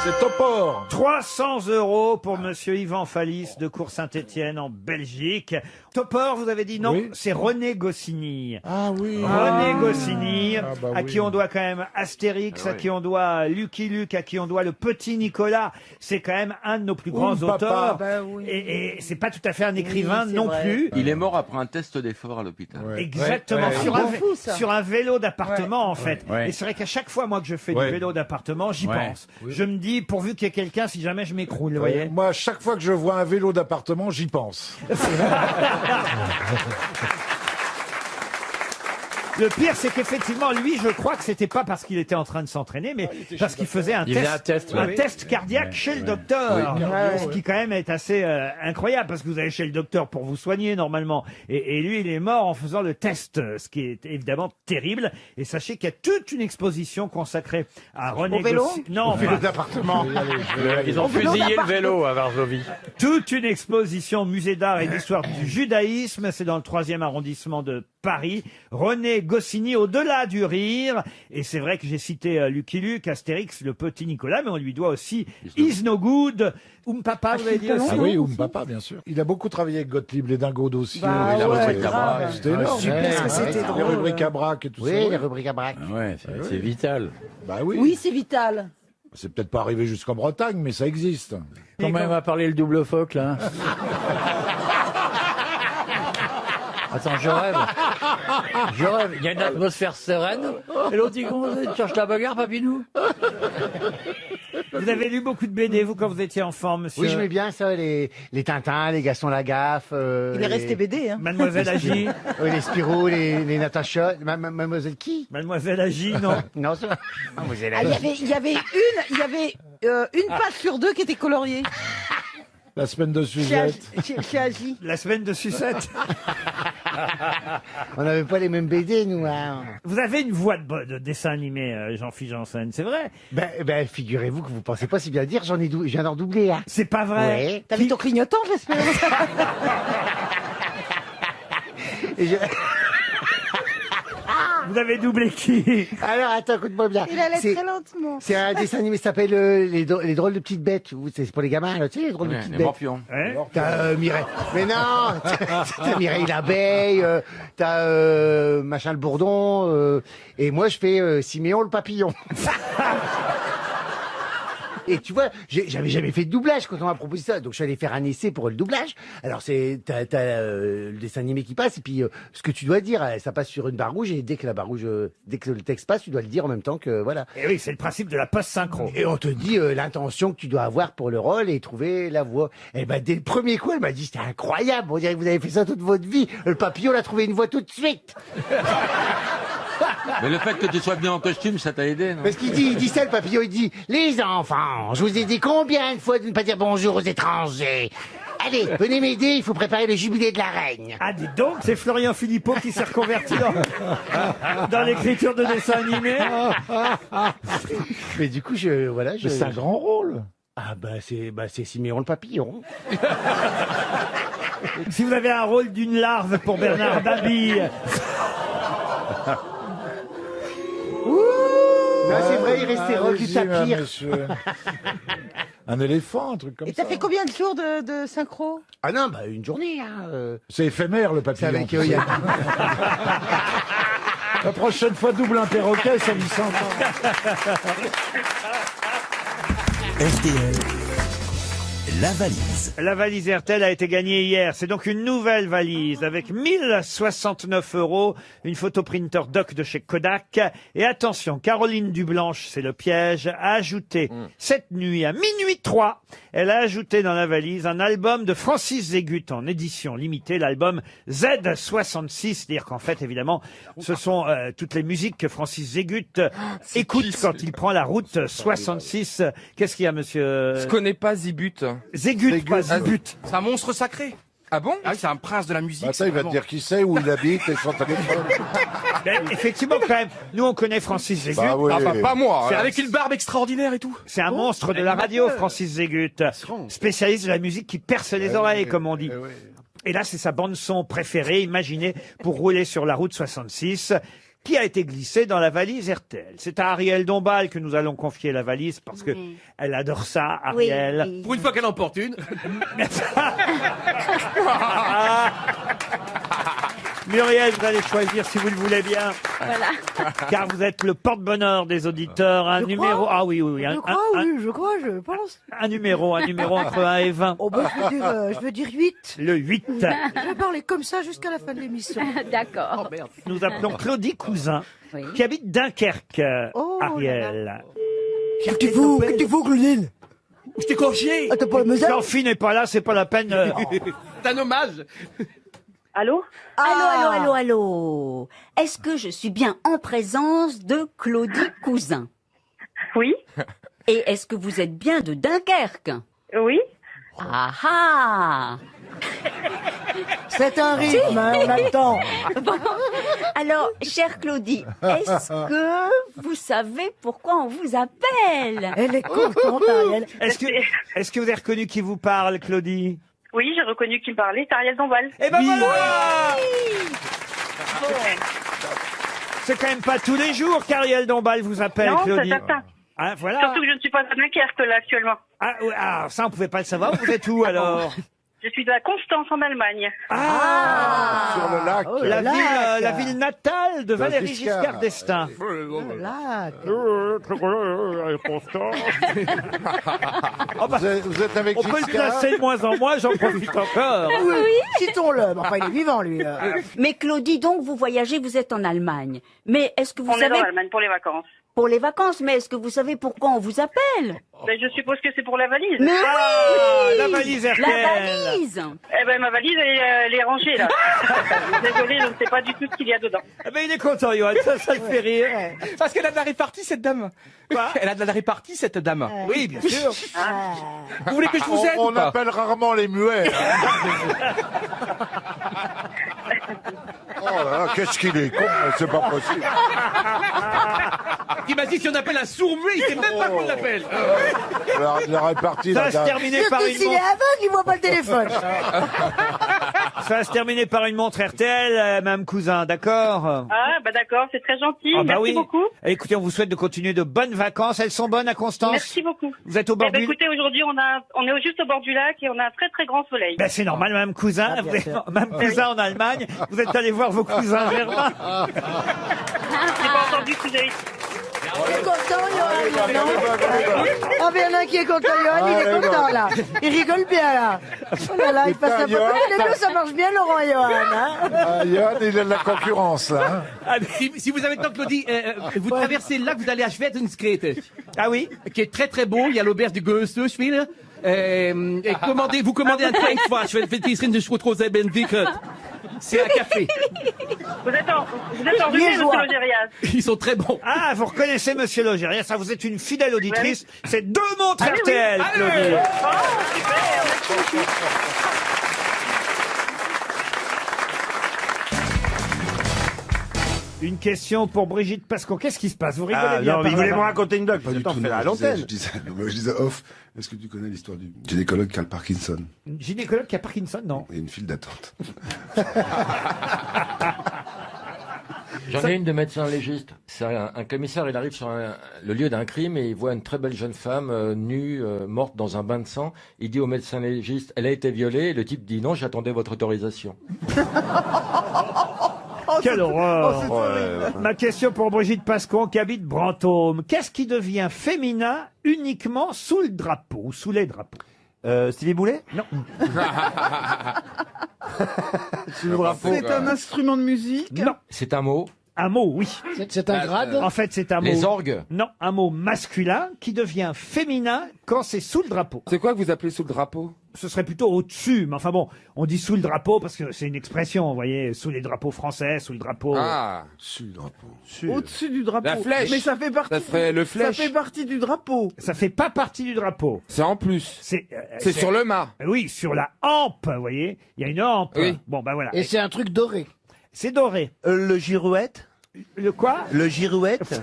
C'est Topor. 300 € pour monsieur Yvan Fallis de Cour-Saint-Étienne en Belgique. Topor, vous avez dit non, Oui. c'est René Goscinny. Ah oui. René Goscinny, Ah bah à oui. qui on doit quand même Astérix, à qui on doit Lucky Luke, à qui on doit le petit Nicolas. C'est quand même un de nos plus grands Oum, papa. auteurs. Bah oui. Et c'est pas tout à fait un écrivain c'est non vrai. plus. Il est mort après un test d'effort à l'hôpital. Ouais. Exactement, Ouais, ouais. sur, Ah, un, c'est fou, ça. sur un vélo d'appartement en fait. Ouais. Et c'est vrai qu'à chaque fois moi que je fais Ouais. du vélo d'appartement, j'y Ouais. pense. Je me dis pourvu qu'il y ait quelqu'un si jamais je m'écroule, vous voyez. Moi, chaque fois que je vois un vélo d'appartement, j'y pense. Le pire, c'est qu'effectivement, lui, je crois que c'était pas parce qu'il était en train de s'entraîner, mais parce qu'il faisait un Il faisait un test, oui. test cardiaque chez le docteur. Ce qui quand même est assez incroyable, parce que vous allez chez le docteur pour vous soigner normalement. Et lui, il est mort en faisant le test, ce qui est évidemment terrible. Et sachez qu'il y a toute une exposition consacrée à René vélo Goscinny. Non, Vélo pas- d'appartement. Ils ont fusillé le vélo à Varsovie. toute une exposition au musée d'art et d'histoire du judaïsme. C'est dans le 3e arrondissement de Paris. René Goscinny, au-delà du rire. Et c'est vrai que j'ai cité Lucky Luke, Astérix, le petit Nicolas, mais on lui doit aussi Is No Good. Papa, vous avez dit Ah aussi. oui, ou papa, bien sûr. Il a beaucoup travaillé avec Gottlieb, les dingos dossiers. Bah la ouais, rubrique à grave. bras. C'était énorme. super, Ouais, c'était Les drôle. rubriques à braque et tout ça. Oui, les ouais. rubriques à braque. Ouais, c'est vital. Bah oui. Oui, c'est vital. C'est peut-être pas arrivé jusqu'en Bretagne, mais ça existe. Quand même à parler le double phoque, là. Attends, je rêve. Je rêve. Il y a une atmosphère sereine. Et l'autre dit qu'on cherche la bagarre, papinou. Vous avez lu beaucoup de BD, vous, quand vous étiez enfant, monsieur Oui, j'aimais bien ça, les Tintins, les Gaston Lagaffe. Il est resté BD, hein. Mademoiselle Agi. Oui, les Spirou, les Natacha. Mademoiselle qui? Mademoiselle Agi, non. Non, ça. Mademoiselle Ah, Agi. il y avait une page sur deux qui était coloriée. La semaine de Chez Suzette. Agi. La semaine de sucette. On n'avait pas les mêmes BD, nous. Hein. Vous avez une voix de dessin animé, Jean-Philippe Janssen, c'est vrai? Ben, figurez-vous que vous pensez pas si bien dire, je viens d'en doubler. Hein. C'est pas vrai? Ouais. T'as mis ton clignotant, j'espère. Et je- Vous avez doublé qui? Alors, attends, écoute-moi bien. Il allait C'est- très lentement. C'est un dessin animé qui s'appelle les drôles de petites bêtes. C'est pour les gamins, là, tu sais, les drôles de Ouais, petites les bêtes. morpions. Hein? T'as Mireille. Mais non t'as Mireille l'abeille, t'as machin le bourdon, et moi je fais Siméon le papillon. Et tu vois, j'avais jamais fait de doublage quand on m'a proposé ça, donc je suis allé faire un essai pour le doublage. Alors t'as le dessin animé qui passe, et puis ce que tu dois dire, ça passe sur une barre rouge, et dès que la barre rouge, dès que le texte passe, tu dois le dire en même temps que voilà. Et oui, c'est le principe de la post-synchro. Et on te dit l'intention que tu dois avoir pour le rôle et trouver la voix. Et ben dès le premier coup, elle m'a dit c'était incroyable. On dirait que vous avez fait ça toute votre vie. Le papillon, il a trouvé une voix tout de suite. Mais le fait que tu sois bien en costume, ça t'a aidé, non? Parce qu'il dit ça, le papillon, il dit les enfants, je vous ai dit combien de fois de ne pas dire bonjour aux étrangers. Allez, venez m'aider, il faut préparer le jubilé de la reine. Ah, dites donc, c'est Florian Philippot qui s'est reconverti dans l'écriture de dessins animés. Mais du coup, Mais c'est un grand rôle. Ah c'est Siméon le papillon. Si vous avez un rôle d'une larve pour Bernard Mabille. Non, c'est vrai, il restait rock du tapir. Un éléphant, un truc comme Et ça. t'as fait combien de jours de synchro? Ah non, une journée. C'est éphémère, le papillon. C'est avec Yann. La prochaine fois, double un perroquet, ça lui s'entend. RTL, la valise. La valise RTL a été gagnée hier. C'est donc une nouvelle valise avec 1069 €, une photoprinter doc de chez Kodak. Et attention, Caroline Dublanche, c'est le piège, a ajouté cette nuit à minuit 3, elle a ajouté dans la valise un album de Francis Zégut en édition limitée, l'album Z66. C'est-à-dire qu'en fait, évidemment, ce sont toutes les musiques que Francis Zégut écoute quand il prend la route 66. Qu'est-ce qu'il y a, monsieur Je connais pas Zibut. Zégut, pas Zégut. C'est un monstre sacré. Ah bon? Ah oui, c'est un prince de la musique. Ça, il va te dire qui c'est, où il habite et son téléphone. Ben, effectivement, quand même, nous on connaît Francis Zégut. Bah oui. Ah bah pas moi. C'est alors. avec une barbe extraordinaire et tout. C'est un monstre de la radio, Francis Zégut. Spécialiste de la musique qui perce les oreilles, comme on dit. Et là, c'est sa bande-son préférée, imaginez, pour rouler sur la route 66, qui a été glissée dans la valise RTL. C'est à Ariel Dombal que nous allons confier la valise, parce que elle adore ça, Ariel. Oui. Pour une fois qu'elle emporte une. Muriel, vous allez choisir si vous le voulez bien. Voilà. Car vous êtes le porte-bonheur des auditeurs. Un numéro. Ah oui, oui, oui. Je crois, je pense. Un numéro entre 1 et 20. Oh bah, je veux dire 8. Le 8. Je vais parler comme ça jusqu'à la fin de l'émission. D'accord. Nous appelons Claudie Cousin, Oui. qui habite Dunkerque, Oh, Ariel. Qu'est-ce que tu fous, Claudine? Je t'ai confié. Ah, t'as pas le mesure? Jean-Phi n'est pas là, c'est pas la peine. C'est un hommage. Allô? Allô. Est-ce que je suis bien en présence de Claudie Cousin? Oui. Et est-ce que vous êtes bien de Dunkerque? Oui. Ah ah! C'est un rythme, hein, on a le temps. Bon. Alors, chère Claudie, est-ce que vous savez pourquoi on vous appelle? Elle est contente, Ariel. Est-ce que vous avez reconnu qui vous parle, Claudie? Oui, j'ai reconnu qui me parlait, c'est Ariel Dombal. Eh ben voilà! C'est quand même pas tous les jours qu'Ariel Dombal vous appelle, Non, Claudie. c'est certain. Ah, voilà. Surtout que je ne suis pas à Dunkerque, là, actuellement. Ah, oui, ah, ça, on pouvait pas le savoir. Vous êtes où, alors? Je suis à Constance, en Allemagne. Sur le lac. La ville natale de Valéry Giscard d'Estaing. Oh bah, Vous êtes avec on peut le Giscard placer de moins en moins, j'en profite encore. Oui, citons-le. Enfin, il est vivant, lui. Mais Claudie, donc, vous voyagez, vous êtes en Allemagne. Mais est-ce que vous On est savez... en Allemagne pour les vacances. Pour les vacances, mais est-ce que vous savez pourquoi on vous appelle? Ben, je suppose que c'est pour la valise. Mais oui! La valise RTL. La valise! Eh ben, ma valise, elle est rangée, là. Désolée, je ne sais pas du tout ce qu'il y a dedans. Eh ben, il est content, Johan, ça le fait rire. Parce qu'elle a de la répartie, cette dame. Quoi? Elle a de la répartie, cette dame. Oui, bien sûr. Vous voulez que je vous aide On ou pas? appelle rarement les muets. Oh là là, qu'est-ce qu'il est con, c'est pas possible. Il m'a dit si on appelle un sourd-muet, il sait même pas qu'on l'appelle. La répartie, Ça la va se dame. terminer par Surtout une s'il est montre. aveugle, il voit pas le téléphone. Ça va se terminer par une montre RTL, Mme Cousin, d'accord? Ah, bah d'accord, c'est très gentil. Ah bah Merci oui. beaucoup. Écoutez, on vous souhaite de continuer de bonnes vacances. Elles sont bonnes à Constance? Merci beaucoup. Vous êtes au bord Eh ben, du... écoutez, aujourd'hui, on est juste au bord du lac et on a un très très grand soleil. Ben, c'est normal, Mme Cousin. Ah, bien sûr. Mme Cousin en Allemagne. Vous êtes allé voir vos cousins germains. J'ai pas entendu ce que vous avez dit. Il est content, Johan, non? Ah, ben, il y en a un qui est content, Johan, il est content, là. Il rigole bien, là. Oh là là, il passe un peu. Johan, Les deux, ça marche bien, Laurent et Johan, hein? Ah, Yann, il a de la concurrence, là. Ah, Si vous avez le temps, Claudie, vous traversez le lac, vous allez à Schwedenskete. ah oui? Qui est très très beau. Il y a l'auberge du Goesterspiel. Et vous commandez un train de Schwedenskete de Schwotrose Bendiket. C'est un café. Vous êtes en rhumé, monsieur Logérias. Ils sont très bons. Ah, vous reconnaissez Monsieur Logérias, ça vous êtes une fidèle auditrice. C'est 2 montres Allez, oui. RTL, Allez. Claudie. Oh, super, merci beaucoup. Une question pour Brigitte Pascon. Qu'est-ce qui se passe? Vous rigolez bien. non, par il voulait là-bas. me raconter une blague. Pas du Attends, tout, fais-la à non, l'antenne. je disais off. Est-ce que tu connais l'histoire du gynécologue qui a le Parkinson? Une gynécologue qui a Parkinson, non. Il y a une file d'attente. J'en ai une de médecin légiste. C'est un commissaire, il arrive sur le lieu d'un crime et il voit une très belle jeune femme nue, morte dans un bain de sang. Il dit au médecin légiste, elle a été violée. Et le type dit non, j'attendais votre autorisation. Quelle horreur! c'est horrible. Ma question pour Brigitte Pascon qui habite Brantôme. Qu'est-ce qui devient féminin uniquement sous le drapeau ou sous les drapeaux? Stevie Boulet? Non. C'est un instrument de musique. Non. C'est un mot. Un mot, oui. C'est un grade. En fait, c'est un mot. Les orgues. Non, un mot masculin qui devient féminin quand c'est sous le drapeau. C'est quoi que vous appelez sous le drapeau? Ce serait plutôt au-dessus, mais enfin bon, on dit sous le drapeau parce que c'est une expression, vous voyez, sous les drapeaux français, sous le drapeau. Ah, Sous le drapeau. Au-dessus du drapeau. La flèche. Mais ça fait partie. Ça serait le flèche. Ça fait partie du drapeau. Ça fait pas partie du drapeau. C'est en plus. C'est sur le mât. Oui, sur la hampe, vous voyez. Il y a une hampe. Oui. Bon, ben voilà. Et c'est un truc doré. C'est doré. Le girouette? Le quoi? Le girouette?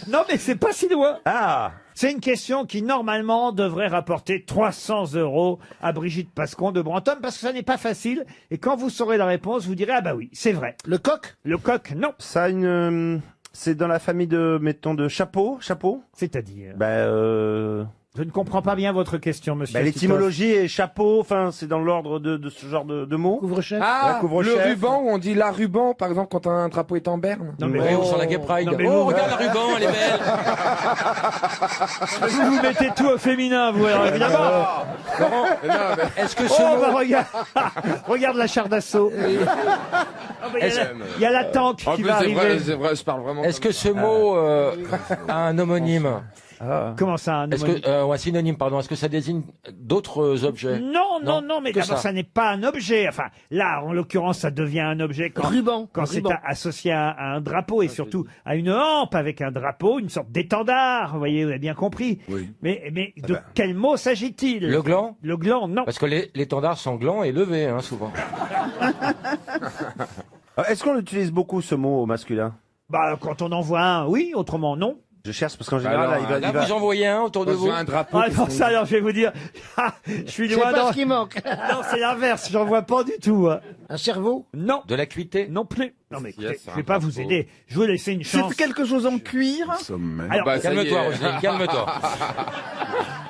Non, mais c'est pas si loin. Ah! C'est une question qui, normalement, devrait rapporter 300 € à Brigitte Pascon de Brantôme, parce que ça n'est pas facile. Et quand vous saurez la réponse, vous direz, ah bah oui, c'est vrai. Le coq? Le coq, non. Ça a une. C'est dans la famille de, mettons, de chapeau? C'est-à-dire? Je ne comprends pas bien votre question, monsieur. L'étymologie est chapeau, enfin, c'est dans l'ordre de ce genre de mots. Couvre-chef? Ah, Ouais, couvre-chef. le ruban où on dit la ruban, par exemple, quand un drapeau est en berne. Non, mais Oui, ou sur la Gay Pride. Non, mais Oh, vous- regarde la ruban, elle est belle. Vous mettez tout au féminin, vous, alors évidemment. Est-ce que Oh, ce mot... bah regarde, regarde la char d'assaut. Ah, bah, il y a la tank En qui plus, va c'est arriver. vrai, je parle vraiment. Est-ce que ce mot a un homonyme? Comment ça, un Est-ce homonyme que, ou un synonyme, pardon. Est-ce que ça désigne d'autres objets? Non, mais que d'abord, ça. ça n'est pas un objet. Enfin, là, en l'occurrence, ça devient un objet quand, quand c'est associé à un drapeau et surtout à une hampe avec un drapeau, une sorte d'étendard. Vous voyez, vous avez bien compris. Oui. Mais de quel mot s'agit-il? Le gland? Le gland, non. Parce que l'étendard sont glands et levés, hein, souvent. Est-ce qu'on utilise beaucoup ce mot au masculin? Bah, quand on en voit un, oui, autrement, non. Je cherche parce qu'en général, alors, là, Là, vous en voyez un autour de vous? Un drapeau. Ah non, ça, alors, je vais vous dire, je suis C'est loin pas dans... ce qui manque. Non, c'est l'inverse, j'en vois pas du tout. Hein. Un cerveau? Non. De l'acuité? Non plus. Non, mais écoutez, Yes, je vais pas vous aider. Je vais vous laisser une chance. C'est quelque chose en cuir. Sommet. Alors, Bah, ça y Calme-toi, est. Roselyne, calme-toi.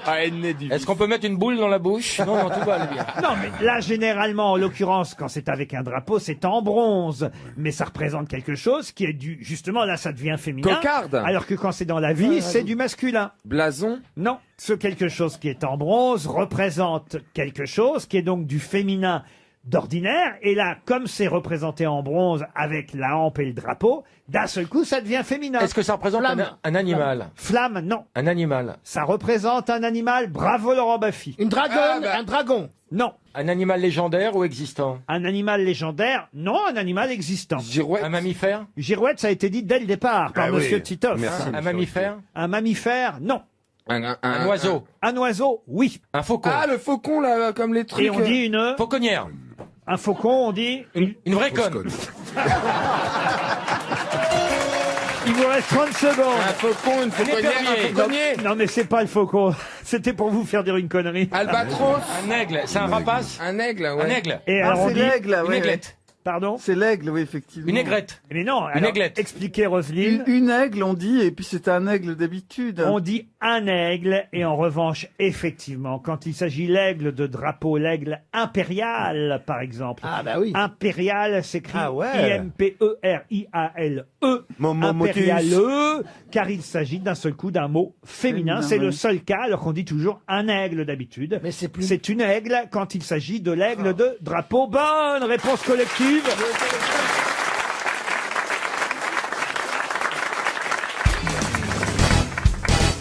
Ah, elle n'est du Est-ce qu'on peut mettre une boule dans la bouche? Non, non, tout va aller bien. non, mais là, généralement, en l'occurrence, quand c'est avec un drapeau, c'est en bronze. Mais ça représente quelque chose qui est du... Justement, là, ça devient féminin. Cocarde. Alors que quand c'est dans la vie, c'est du masculin. Blason. Non, ce quelque chose qui est en bronze représente quelque chose qui est donc du féminin d'ordinaire. Et là, comme c'est représenté en bronze avec la hampe et le drapeau, d'un seul coup, ça devient féminin. Est-ce que ça représente un animal? Flamme, non. Un animal. Ça représente un animal. Bravo, Laurent Baffy. Une dragonne? Un dragon? Non. Un animal légendaire ou existant? Un animal légendaire? Non, un animal existant. Girouette. Un mammifère? Girouette, ça a été dit dès le départ par Ah oui. Monsieur Titoff. Merci. Un mammifère? Un mammifère? Non. Un oiseau? Un oiseau? Oui. Un faucon? Ah, le faucon, là, comme les trucs. Et on dit une... Fauconnière? Un faucon, on dit... Une vraie conne? Il vous reste 30 secondes. Un faucon, une fauconnière, un fauconnier. Non, mais c'est pas le faucon. C'était pour vous faire dire une connerie. Albatros. Un aigle? C'est un rapace? Un aigle, ouais. Un aigle? Et Ah, alors on c'est dit... l'aigle, Une ouais. aiglette? Pardon? C'est l'aigle, oui, effectivement. Une aigrette? Mais non, Une alors, aiglette? expliquez Roselyne. Une aigle, on dit, et puis c'est un aigle d'habitude. On dit un aigle, et en revanche, effectivement, quand il s'agit l'aigle de drapeau, l'aigle impérial, par exemple. Ah bah oui. Impérial s'écrit Ah ouais. I-M-P-E-R-I-A-L-E. Impérial, car il s'agit d'un seul coup d'un mot féminin. Féminin, C'est oui. le seul cas, alors qu'on dit toujours un aigle d'habitude. Mais c'est plus... C'est une aigle quand il s'agit de l'aigle de drapeau. Bonne réponse collective.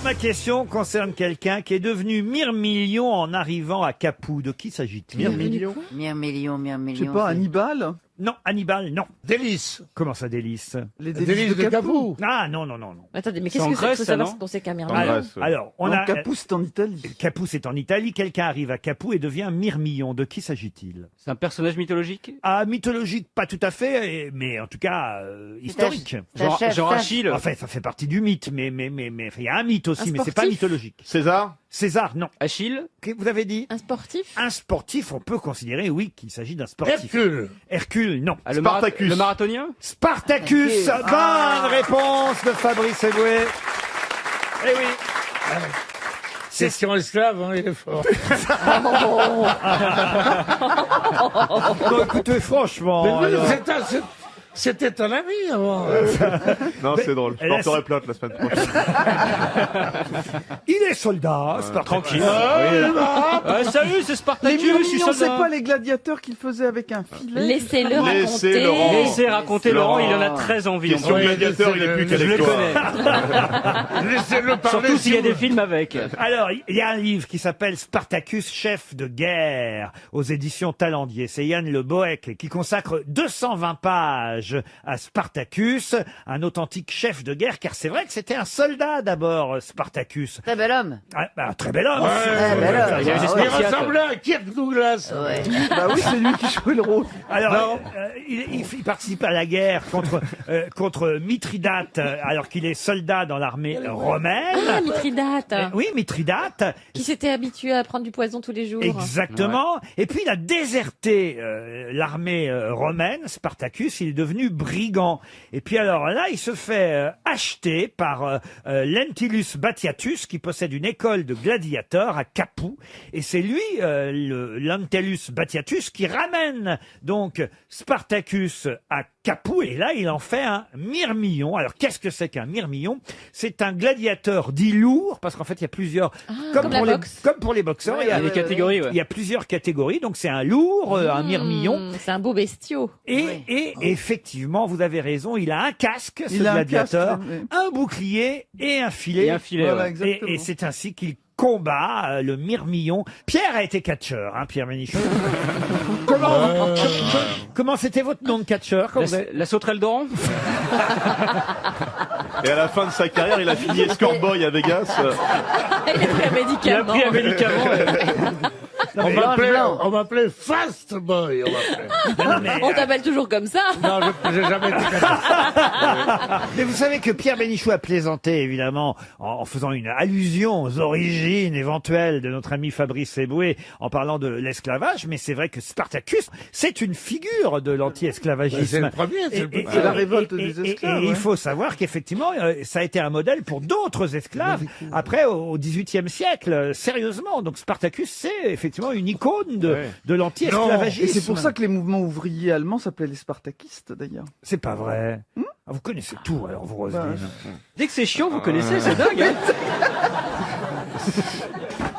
Ma question concerne quelqu'un qui est devenu mirmillon en arrivant à Capoue. De qui s'agit-il? Mirmillon. Mirmillon. Je sais pas, Hannibal. Non, Hannibal, non. Délices. Comment ça, délices? Les Délices de Capoue. Ah, non. Attendez, mais C'est qu'est-ce en que c'est? Grèce, Faut savoir ça, ce qu'on sait qu'un En mirmillon. Grèce, ouais. Alors, on Non, a... Capoue, c'est en Italie. Capoue, c'est en Italie. Quelqu'un arrive à Capoue et devient mirmillon. De qui s'agit-il? C'est un personnage mythologique? Ah, mythologique, pas tout à fait, mais en tout cas historique. Genre Achille? Enfin, ça fait partie du mythe, mais il y a un mythe aussi, Un mais c'est pas sportif mythologique. César? César, non. Achille? Vous avez dit? Un sportif? Un sportif, on peut considérer, oui, qu'il s'agit d'un sportif. Hercule. Hercule, non. Ah, le marathonien? Spartacus, bonne réponse de Fabrice Eboué. Eh oui. Question esclave, hein, il est fort. Non, écoutez, franchement. Mais oui, alors. c'était un ami avant. Non, c'est drôle. Je porterai plainte la semaine prochaine. Il est soldat, Spartacus. Tranquille. Salut, c'est Les Spartacus, je suis mirmillons, c'est soldat. pas les gladiateurs qu'il faisait avec un filet? Laissez-le Laissez raconter. Laurent. Laissez raconter Laurent, il en a très envie. Question Ouais, gladiateur, il est plus Je qu'avec le toi. connais. Laissez-le parler. Surtout s'il y a des films avec. Alors, il y a un livre qui s'appelle Spartacus, chef de guerre, aux éditions Talendier. C'est Yann Le Bohec qui consacre 220 pages à Spartacus, un authentique chef de guerre, car c'est vrai que c'était un soldat d'abord, Spartacus. Très bel homme. Un très bel homme. Très bel homme. Il y avait des Il Spartiates. ressemblait à Kirk Douglas. Ouais. Bah oui, c'est lui qui jouait le rôle. Alors, il participe à la guerre contre Mithridate, alors qu'il est soldat dans l'armée romaine. Ah, Mithridate. Oui, Mithridate. Qui s'était habitué à prendre du poison tous les jours. Exactement. Et puis il a déserté l'armée romaine, Spartacus, il est devenu brigand. Et puis alors là, il se fait acheter par Lentulus Batiatus, qui possède une école de gladiateurs à Capoue. Et c'est lui, Lentulus Batiatus, qui ramène donc Spartacus à Capoue. Et là, il en fait un mirmillon. Alors qu'est-ce que c'est qu'un mirmillon? C'est un gladiateur dit lourd, parce qu'en fait, il y a plusieurs... comme la boxe. Comme pour les boxeurs, Il y a des catégories, ouais. il y a plusieurs catégories. Donc c'est un lourd, un mirmillon. C'est un beau bestiau. Et effectivement, vous avez raison, il a un casque, ce Il a un gladiateur, casque, oui. un bouclier et un filet. Et un filet, Voilà, ouais. exactement. Et c'est ainsi qu'il combat le mirmillon. Pierre a été catcheur, hein, Pierre Ménichon. Comment c'était votre nom de catcheur quand vous avez... La sauterelle d'Oran? Et à la fin de sa carrière, il a fini escort boy à Vegas. Il a pris un Il a médicament. pris un médicament. On m'appelait Fast Boy. On t'appelle toujours comme ça. Non, j'ai jamais été Mais vous savez que Pierre Bénichou a plaisanté, évidemment, en faisant une allusion aux origines éventuelles de notre ami Fabrice Eboué, en parlant de l'esclavage, mais c'est vrai que Spartacus, c'est une figure de l'anti-esclavagisme. C'est le premier, c'est le C'est la révolte des esclaves. Et il ouais. faut savoir qu'effectivement, ça a été un modèle pour d'autres esclaves, après, au XVIIIe siècle, sérieusement. Donc Spartacus, c'est effectivement une icône de l'anti-esclavagisme. Et c'est pour ça que les mouvements ouvriers allemands s'appelaient les spartakistes, d'ailleurs. C'est pas vrai. Ah, vous connaissez tout, alors, vous, Roselyne. Dès que c'est chiant, vous connaissez, c'est dingue. Hein.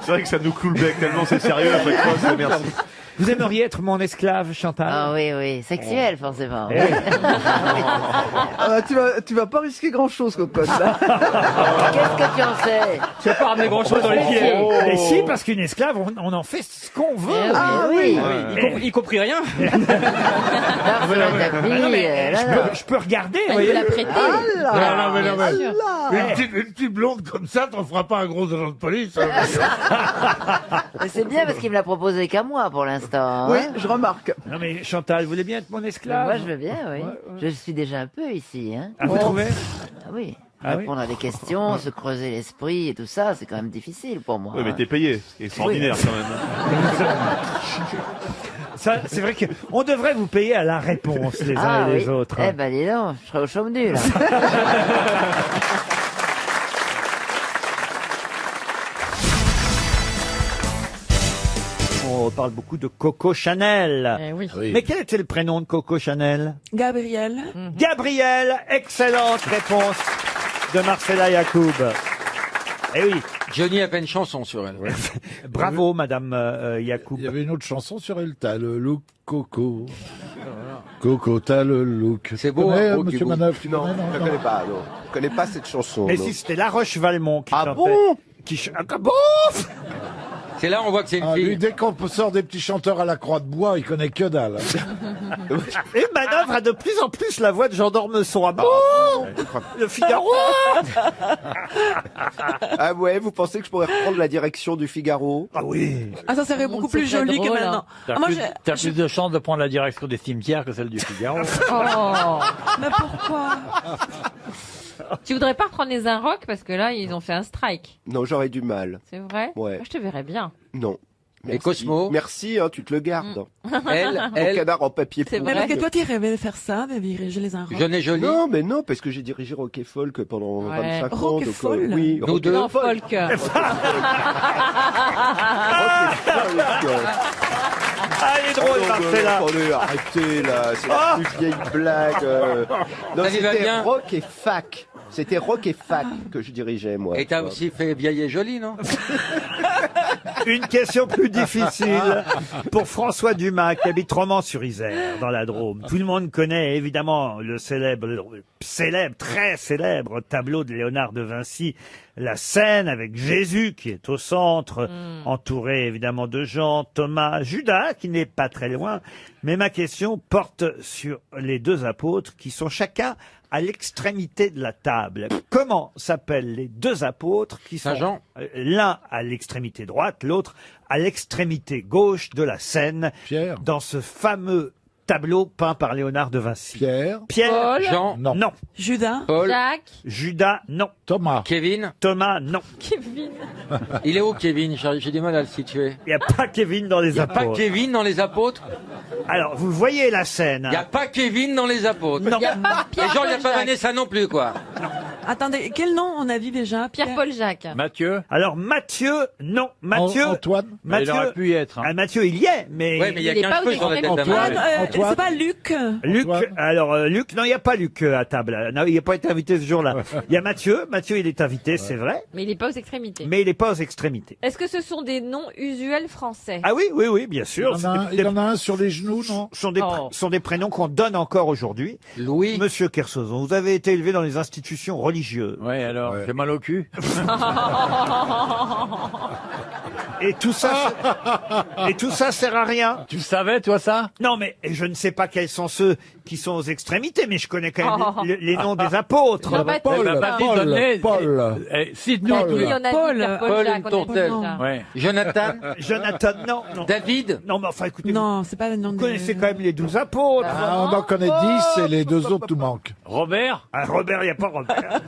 C'est vrai que ça nous cloue le bec tellement c'est sérieux à chaque fois. C'est merci. Vous aimeriez être mon esclave, Chantal? Ah oui, oui, sexuel forcément. Ah, tu vas pas risquer grand chose, cocotte. Là. Qu'est-ce que tu en sais? Tu vas pas ramener grand chose dans les filets. Et si, parce qu'une esclave, on en fait ce qu'on veut. Ah oui. Y compris rien. Je peux regarder. Elle peut la prêter. Ah là, Non, une petite blonde comme ça, t'en feras pas un gros agent de police. Hein. Mais c'est bien parce qu'il me l'a proposé qu'à moi pour l'instant. Oui, hein. je remarque. Non mais Chantal, vous voulez bien être mon esclave? Moi je veux bien, oui. Je suis déjà un peu ici. Hein. Ah, vous trouvez? Ah oui. Ah oui. Répondre à des questions, se creuser l'esprit et tout ça, c'est quand même difficile pour moi. Oui, mais hein. t'es payé. Et c'est ordinaire quand même. Ça, c'est vrai qu'on devrait vous payer à la réponse les uns Ah et oui. les autres. Eh ben dis donc, je serais au chaume nu là. On parle beaucoup de Coco Chanel. Eh oui. Mais quel était le prénom de Coco Chanel? Gabriel. Gabriel, excellente réponse de Marcella Yacoub. Eh oui, Johnny a peine chanson sur elle. bravo Madame Yacoub. Il y avait une autre chanson sur Elta, le Look Coco. Coco, t'as le look. C'est Tu beau, connais, hein, Monsieur Coco. Manoff, tu Non, connais, je ne connais pas, non. Je connais pas cette chanson. Mais non. si, c'était La Roche-Valmont qui Ah chantait. bon Ah bon C'est là on voit que c'est une Ah, lui, fille. dès qu'on sort des petits chanteurs à la croix de bois, il connaît que dalle. Et Manœuvre a de plus en plus la voix de Jean d'Ormesson. Ah bon Le Figaro Ah ouais, vous pensez que je pourrais reprendre la direction du Figaro? Ah oui. Ah, ça serait beaucoup plus c'est très joli que drôle, hein. maintenant. T'as Ah, moi, plus, j'ai- t'as plus de chances de prendre la direction des cimetières que celle du Figaro. Oh. Mais pourquoi Tu voudrais pas reprendre les Inrocks parce que là, ils ont fait un strike. Non, j'aurais du mal. C'est vrai? Ouais. Moi, je te verrais bien. Non. Et Merci. Cosmo Merci, hein, tu te le gardes. Elle, Mon canard en papier C'est Mais pourri. parce que toi, tu rêvais de faire ça, de diriger les Inrocks. jeune et jolie. Non, mais non, parce que j'ai dirigé Rock et Folk pendant Ouais. 25 ans. Rock et donc, Folk oui, Nous Rock deux. Non, folk. et Folk. Ah, il est drôle, Marcella. Attendez, arrêtez là, c'est la plus vieille blague. Non, Ça lui va c'était bien. Rock et Fac. C'était Rock et Fac que je dirigeais, moi. Et t'as aussi fait vieille et jolie, non? Une question plus difficile pour François Dumas, qui habite Romans-sur-Isère, dans la Drôme. Tout le monde connaît évidemment le célèbre, très célèbre tableau de Léonard de Vinci, La Scène avec Jésus qui est au centre, entouré évidemment de Jean, Thomas, Judas qui n'est pas très loin. Mais ma question porte sur les deux apôtres qui sont chacun à l'extrémité de la table. Comment s'appellent les deux apôtres qui sont Saint-Jean. L'un à l'extrémité droite, l'autre à l'extrémité gauche de la scène, Pierre. dans ce fameux tableau peint par Léonard de Vinci. Pierre. Pierre, Paul. Jean. Non. non. Judas Paul. Jacques. Judas, non. Thomas. Kevin. Thomas, non. Kevin. Il est où Kevin? J'ai du mal à le situer. Il n'y a pas Kevin dans les Il n'y a pas apôtres. Kevin dans les apôtres? Alors, vous voyez la scène. Il n'y a pas Kevin dans les apôtres. Non. Il n'y a pas Et genre, il n'y a Pierre-Paul pas Jacques. Vanessa non plus, quoi. Attendez, quel nom on a vu déjà Pierre-Paul Jacques. Mathieu. Alors, Matthieu, non. Matthieu, Antoine. Mais il aurait pu y être. Hein. Ah, Matthieu, il y est, mais... Ouais, mais il y a Il est qu'un pas cheveu aux sur la tête d'un extrémités. mari. Antoine. C'est pas Luc Luc, Antoine. alors Luc, non, il n'y a pas Luc à table. Non, il n'a pas été invité ce jour-là. Il y a Mathieu. Mathieu, il est invité, c'est vrai, Mais il n'est pas aux extrémités. mais il n'est pas aux extrémités. Est-ce que ce sont des noms usuels français? Ah oui, oui, oui, bien sûr. Il en a un sur les genoux, non? Sont des, Oh. sont des prénoms qu'on donne encore aujourd'hui. Louis. Monsieur Kersozon, vous avez été élevé dans les institutions religieuses. Ouais, alors, Ouais. j'ai mal au cul. Et tout ça, et tout ça sert à rien. Tu savais, toi, ça? Non, mais je ne sais pas quels sont ceux qui sont aux extrémités, mais je connais quand même Oh. les noms des apôtres. Jean-Baptiste. Paul, Eh ben, vas-y, Paul, donne-les. Paul. Cite-nous Paul. tous Oui, les. on a dit Paul, Pierre-Paul Paul, Jacques, une on a dit tourtelle. ça. Ouais. Jonathan. Jonathan, non, non. David. Non, mais enfin, écoutez, Non, c'est pas le nom vous de... connaissez quand même les 12 apôtres. Ah, on en connaît 10 et les deux autres tout manquent. Robert. Ah, Robert, il n'y a pas Robert.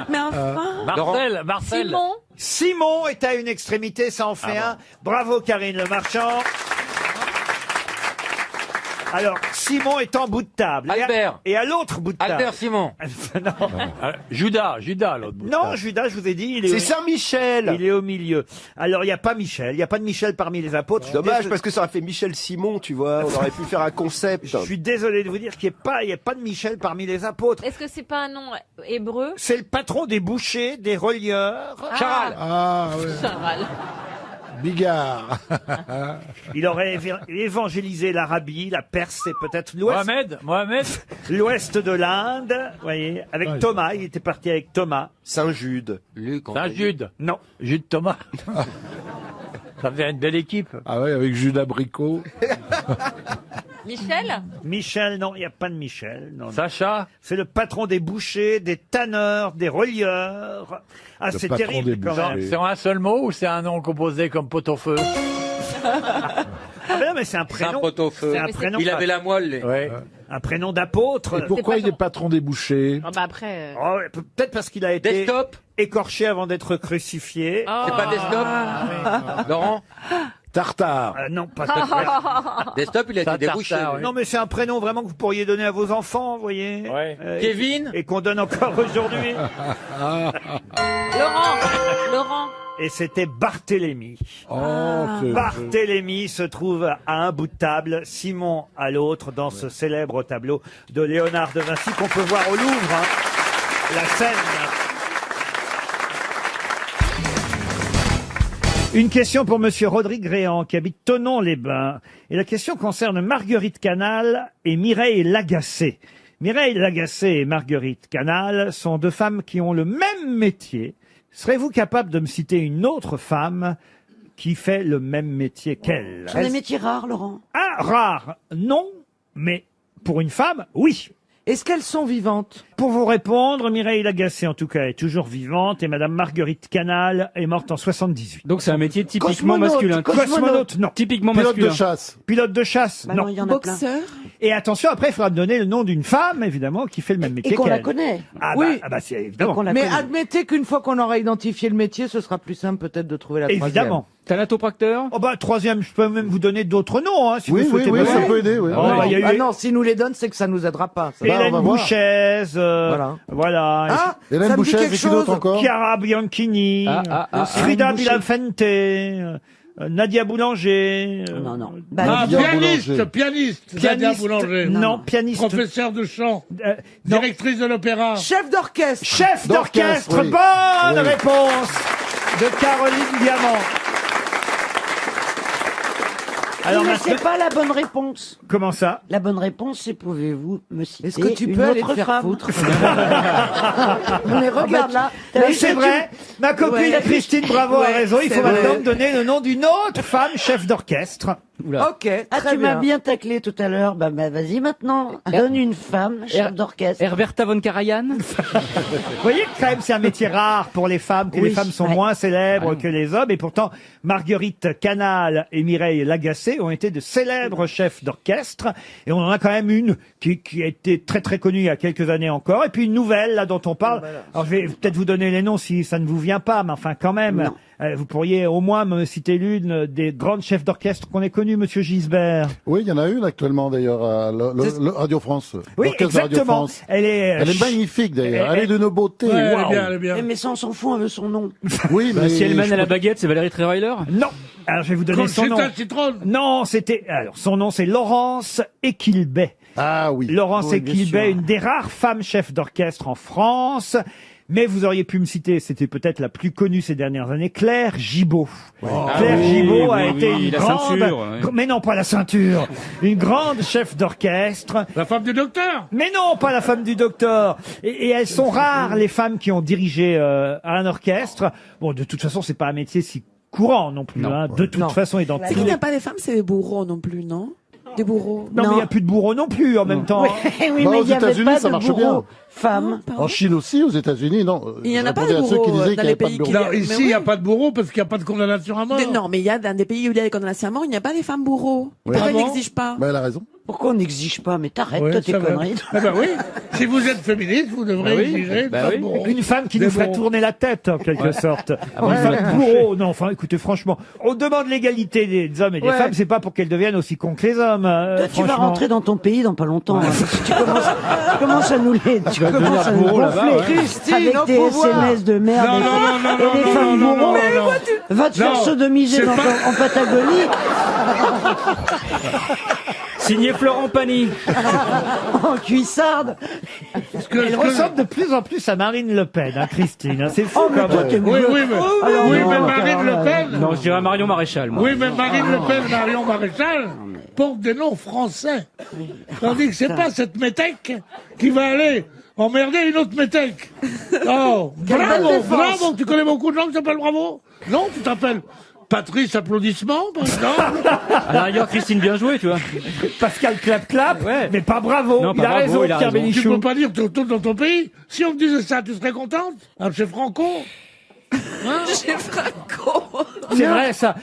Mais enfin... Marcel. Marcel. Simon. Simon est à une extrémité, ça en fait un. Bravo Karine Le Marchand. Alors, Simon est en bout de table. Albert. Et à l'autre bout de table. Albert Simon. Non. Judas, l'autre bout. Non, Judas, je vous ai dit, il est, C'est Saint-Michel. il est au milieu. Alors, il n'y a pas Michel. Il n'y a pas de Michel parmi les apôtres. Je suis Dommage, désolé- parce que ça aurait fait Michel Simon, tu vois. On aurait pu faire un concept. Je suis désolé de vous dire qu'il n'y a pas de Michel parmi les apôtres. Est-ce que c'est pas un nom hébreu? C'est le patron des bouchers, des relieurs. Charal. Ah, ouais. Charal. Bigard. Il aurait évangélisé l'Arabie, la Perse et peut-être l'Ouest. Mohamed. L'ouest de l'Inde, vous voyez, avec Ouais. Thomas, il était parti avec Thomas. Saint-Jude. Luc. Saint-Jude. Non. Jude Thomas. Ça fait une belle équipe. Ah ouais, avec Judas Bricot. Michel? Michel, non, il n'y a pas de Michel. Non, non. Sacha. C'est le patron des bouchers, des tanneurs, des relieurs. Ah, Le c'est patron terrible des quand bouchers. même. C'est en un seul mot ou c'est un nom composé comme pot-au-feu? Ah ben non, mais c'est un C'est un prénom. pot-au-feu. C'est un prénom. Il avait la moelle. lui. Ouais. Un prénom d'apôtre. Et pourquoi pas il est patron des bouchers? Ah bah après... Oh, peut-être parce qu'il a été Desktop. écorché avant d'être crucifié. C'est pas Desktop. Laurent. Tartare. Non, pas Desktop, il a été débouché. lui. Non, mais c'est un prénom vraiment que vous pourriez donner à vos enfants, vous voyez. Ouais. Kevin. Et qu'on donne encore aujourd'hui. Laurent. Et c'était Barthélemy. Oh, c'est- Barthélemy se trouve à un bout de table, Simon à l'autre, dans ce célèbre tableau de Léonard de Vinci qu'on peut voir au Louvre. La scène. Une question pour Monsieur Rodrigue Réan, qui habite Thonon-les-Bains. Et la question concerne Marguerite Canal et Mireille Lagacé. Mireille Lagacé et Marguerite Canal sont deux femmes qui ont le même métier. Serez-vous capable de me citer une autre femme qui fait le même métier qu'elle? Ce sont des métiers rares, Laurent. Ah, rare, non, mais pour une femme, oui. Est-ce qu'elles sont vivantes? Pour vous répondre, Mireille Lagacé, en tout cas, est toujours vivante et Madame Marguerite Canal est morte en 78. Donc c'est un métier typiquement Cosmonaute, masculin. Cosmonaute, non. Typiquement Pilote masculin. de chasse. Pilote de chasse, Bah non. non, il y en a plein. Et attention, après, il faudra me donner le nom d'une femme, évidemment, qui fait le même métier Et qu'on qu'elle. la connaît. Ah Oui. bah, ah bah, c'est évidemment. qu'on la Mais connaît. admettez qu'une fois qu'on aura identifié le métier, ce sera plus simple peut-être de trouver la troisième. Évidemment. Thanatopracteur. Oh bah, troisième, je peux même vous donner d'autres noms, hein, si Oui, vous souhaitez. oui, Parce ça que- peut aider, oui. Oh, bah, il y a eu Ah non, s'il nous les donne, c'est que ça nous aidera pas. ça. Bah, on Hélène va voir. Bouchez, voilà. Ah, Hélène ça me dit Bouchez, quelque et qui d'autre chose. encore? Chiara Bianchini, Frida Hélène Bouchez. Bilafente, Nadia Boulanger. Non, non. Nadia Boulanger. Pianiste, Nadia Boulanger. Non, pianiste. Professeur de chant, Non. directrice de l'opéra. Chef d'orchestre. Chef d'orchestre, D'orchestre, oui. bonne Oui. réponse de Caroline Diamant. Alors Mais maintenant, c'est pas la bonne réponse. comment ça? La bonne réponse, c'est pouvez-vous me citer Est-ce que tu une peux aller autre te faire femme foutre Mais regarde là. Mais c'est vrai, ma copine Ouais. Christine Bravo a Ouais, raison, il c'est faut vrai. maintenant me donner le nom d'une autre femme chef d'orchestre. Ok, Ah, très tu m'as bien. bien taclé tout à l'heure. Bah, vas-y maintenant. Donne une femme chef d'orchestre. Herberta von Karajan. Vous voyez que quand même c'est un métier rare pour les femmes, que Oui, les femmes sont ouais. moins célèbres que les hommes, et pourtant Marguerite Canal et Mireille Lagacé ont été de célèbres chefs d'orchestre, et on en a quand même une qui a été très très connue il y a quelques années encore, et puis une nouvelle là dont on parle. Alors je vais peut-être vous donner les noms si ça ne vous vient pas, mais enfin quand même, vous pourriez au moins me citer l'une des grandes chefs d'orchestre qu'on ait connues, Monsieur Gisbert. Oui, il y en a une actuellement d'ailleurs à le Radio France. Oui, L'orchestre de Radio exactement. France. Elle est magnifique d'ailleurs. Elle est d'une beauté. Ouais, elle est Waouh. bien, elle est bien. Mais ça, on s'en fout, on veut son nom. Oui, mais Si elle mène je à la peux- baguette, c'est Valérie Trierweiler. Non. Alors je vais vous donner son nom. Conchita Citron. Non, c'était alors son nom c'est Laurence Equilbet. Ah oui. Laurence Oui, bien Equilbet, sûr. une des rares femmes chefs d'orchestre en France. Mais vous auriez pu me citer, c'était peut-être la plus connue ces dernières années, Claire Gibault. Claire oui, Gibault a oui, été oui, une la grande, ceinture, oui. mais non pas la ceinture, une grande chef d'orchestre. La femme du docteur. Mais non, pas la femme du docteur. Et elles sont rares les femmes qui ont dirigé un orchestre. Bon, de toute façon, c'est pas un métier si courant non plus. Hein, de toute façon, et dans C'est tous qu'il n'y les... a pas des femmes, c'est des bourreaux non plus, non? Des bourreaux. Non, mais il n'y a plus de bourreaux non plus en même temps. Oui, Bah, mais aux il n'y avait États-Unis, pas ça de marche bourreau bien. femme. Pardon. En Chine aussi, aux États-Unis, non. Il y en a Je pas répondais de à ceux qui bourreaux disaient dans qu'il n'y les avait pas de pays bourreaux. qui- Non, Mais ici, oui. il n'y a pas de bourreau parce qu'il n'y a pas de condamnation à mort. Non, mais il y a dans des pays où il y a des condamnations à mort, il n'y a pas des femmes bourreaux. Oui. Pourquoi Ah ils bon n'exigent pas? Bah, elle a raison. Pourquoi on n'exige pas? Mais t'arrêtes, Ouais, toi, tes ça va. conneries. Ah bah oui. Si vous êtes féministe, vous devrez exiger pas de bourreau. Une femme qui Des nous ferait bourreaux. tourner la tête, en quelque sorte. bon, Une ils femme veulent bourreau, non, enfin, écoutez, franchement, on demande l'égalité des hommes et des Ouais. femmes, c'est pas pour qu'elles deviennent aussi cons que les hommes. Toi, tu vas franchement. rentrer dans ton pays dans pas longtemps. hein. Tu commences à nous les, tu vas commences à nous devenir bourreau là-bas, gonfler ouais. Christine, avec au tes pouvoir. SMS de merde Non, et, non, non, non, et des non, femmes non, non, bourreaux. non, non. Va te faire Non, sodomiser c'est dans pas- en Patagonie. Signé Florent Pagny. En cuissarde. Elle ressemble de plus en plus à Marine Le Pen, hein, Christine. hein. C'est fou, Oh, mais quand toi, même. t'es Oui, oui, mais, Alors, oui, non, mais alors, Marine Le Pen. Non, je dirais Marion Maréchal, moi. Oui, mais Marine Le Pen, Marion Maréchal portent des noms français. Tandis que c'est pas cette métèque qui va aller emmerder une autre métèque. Oh, Quelle bravo, belle défense. bravo. Tu connais beaucoup de gens qui s'appellent Bravo? Non, tu t'appelles Patrice Applaudissement, par exemple. À la rigueur, Christine, bien joué, tu vois. Pascal Clap, Ouais. mais pas bravo. Non, il pas a bravo, raison, il a Pierre raison. Tu Bénichou. peux pas dire que tu dans ton pays. Si on te disait ça, tu serais contente? Ah, chez Franco? Chez Franco. C'est vrai, ça.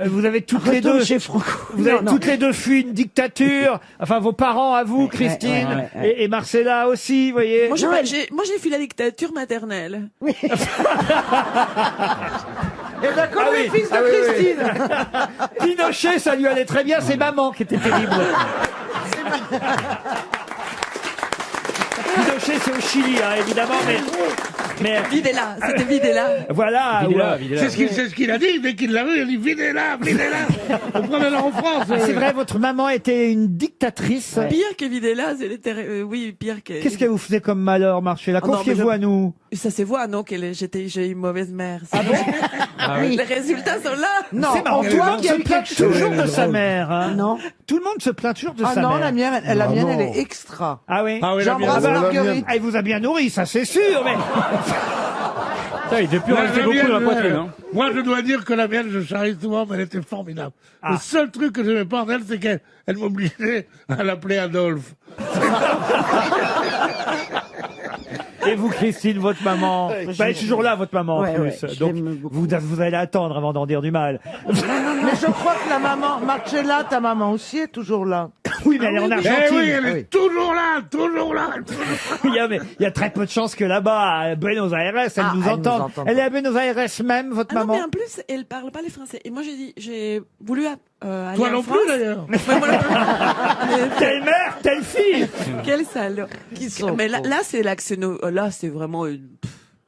Vous avez toutes les Retourne deux. chez Franco. Vous avez Non, non. toutes les deux fui une dictature. Enfin, vos parents à vous, Christine, ouais. Et Marcella aussi, vous voyez. Moi, j'ai fui la dictature maternelle. Oui. Et ben, comme Ah le oui, fils de ah oui, oui. Christine. Pinochet, ça lui allait très bien. C'est maman qui était terrible. Pinochet, c'est au Chili, hein, évidemment, mais Mais Videz-la, c'était videz-la. voilà. Videz-la, ouais. videz-la. C'est ce qu'il a dit, dès qu'il l'a vu, il a dit videz-la, videz-la. Prenez-la en France. Ah, c'est vrai, votre maman était une dictatrice. Pire que videz-la, oui, pire que... Qu'est-ce qu'elle vous faisait comme malheur, Marcella? Oh non, Confiez-vous mais à nous. Ça se voit, non, j'ai une mauvaise mère. Ah oui. Les résultats sont là. Non, C'est marrant. Antoine Il y a se eu plaint quelque chose. toujours de sa drôle. mère. Hein. Non. Tout le monde se plaint toujours de Ah sa non, mère. la mienne, elle Bravo. est extra. Ah oui. Ah oui, la J'embrasse mienne. Marguerite. Elle vous a bien nourri, ça c'est sûr. Mais... Ça, il devait plus rester beaucoup dans la poitrine. Hein. Moi, je dois dire que la mienne, je charrie souvent, mais elle était formidable. Ah. Le seul truc que je n'aimais pas en elle, c'est qu'elle m'obligeait à l'appeler Adolphe. Et vous, Christine, votre maman Elle est toujours là, votre maman, en Ouais, plus. ouais, je Donc, l'aime beaucoup. vous allez attendre avant d'en dire du mal. Mais je crois que la maman, Marcella, ta maman aussi est toujours là. Oui, mais elle est en Argentine. Eh oui, elle est toujours là, toujours là. Il y a très peu de chances que là-bas, à Buenos Aires, elle nous entende. Elle est à Buenos Aires même, votre Ah non, maman mais en plus, elle parle pas les français. Et moi, j'ai voulu aller Toi en non France. plus, d'ailleurs. Telle mère, telle fille. Quelle salaud. Mais là, c'est là, c'est vraiment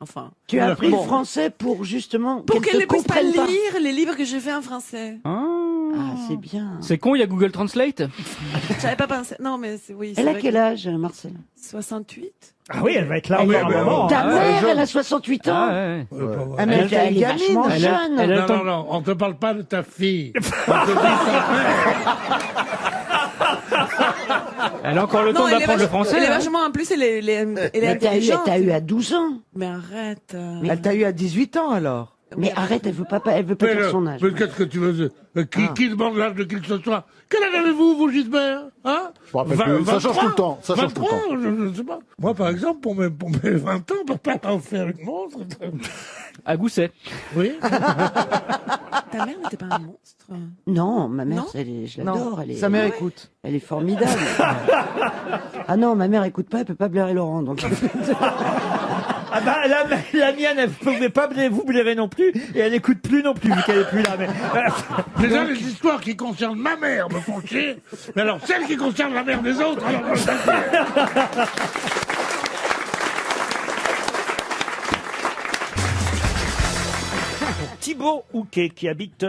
enfin. Tu as appris le français pour justement Pour qu'elle te ne puisse pas comprenne lire les livres que j'ai fait en français. Ah, c'est bien. C'est con, il y a Google Translate. J'avais pas pensé. Non, mais oui. Elle a quel âge, Marcel? 68. Ah oui, elle va être là Ah oui, encore un mais moment. Ta hein. mère, elle a 68 ans. Ah, ouais. Ah, mais elle est vachement jeune. Non, non, on te parle pas de ta fille. On te dit ta mère. Elle a encore le temps d'apprendre le français. Elle est hein. vachement, en plus, elle est Mais intelligente. t'as eu à 12 ans. Mais arrête. Elle t'a eu à 18 ans, alors. Mais arrête, elle veut pas dire son âge. Mais qu'est-ce que tu veux qui demande l'âge de qui que ce soit? Quel âge avez-vous, vous, Gisbert? Hein? Je me rappelle plus. Ça change 23? tout le temps. Ça change tout le 23, temps. je ne sais pas. Moi, par exemple, pour mes 20 ans, papa m'a offert une montre. À Gousset. Oui. Ta mère n'était pas un monstre. Non, ma mère, Non je l'adore. Sa mère écoute. Elle est formidable. Ah non, ma mère écoute pas, elle peut pas blairer Laurent. Donc... Ah bah, la mienne, elle ne pouvait pas vous blairer non plus, et elle n'écoute plus non plus, vu qu'elle est plus là. Mais... Déjà, les histoires qui concernent ma mère me font chier. Mais alors, celles qui concernent la mère des autres, alors, je Thibaut Houquet, qui habite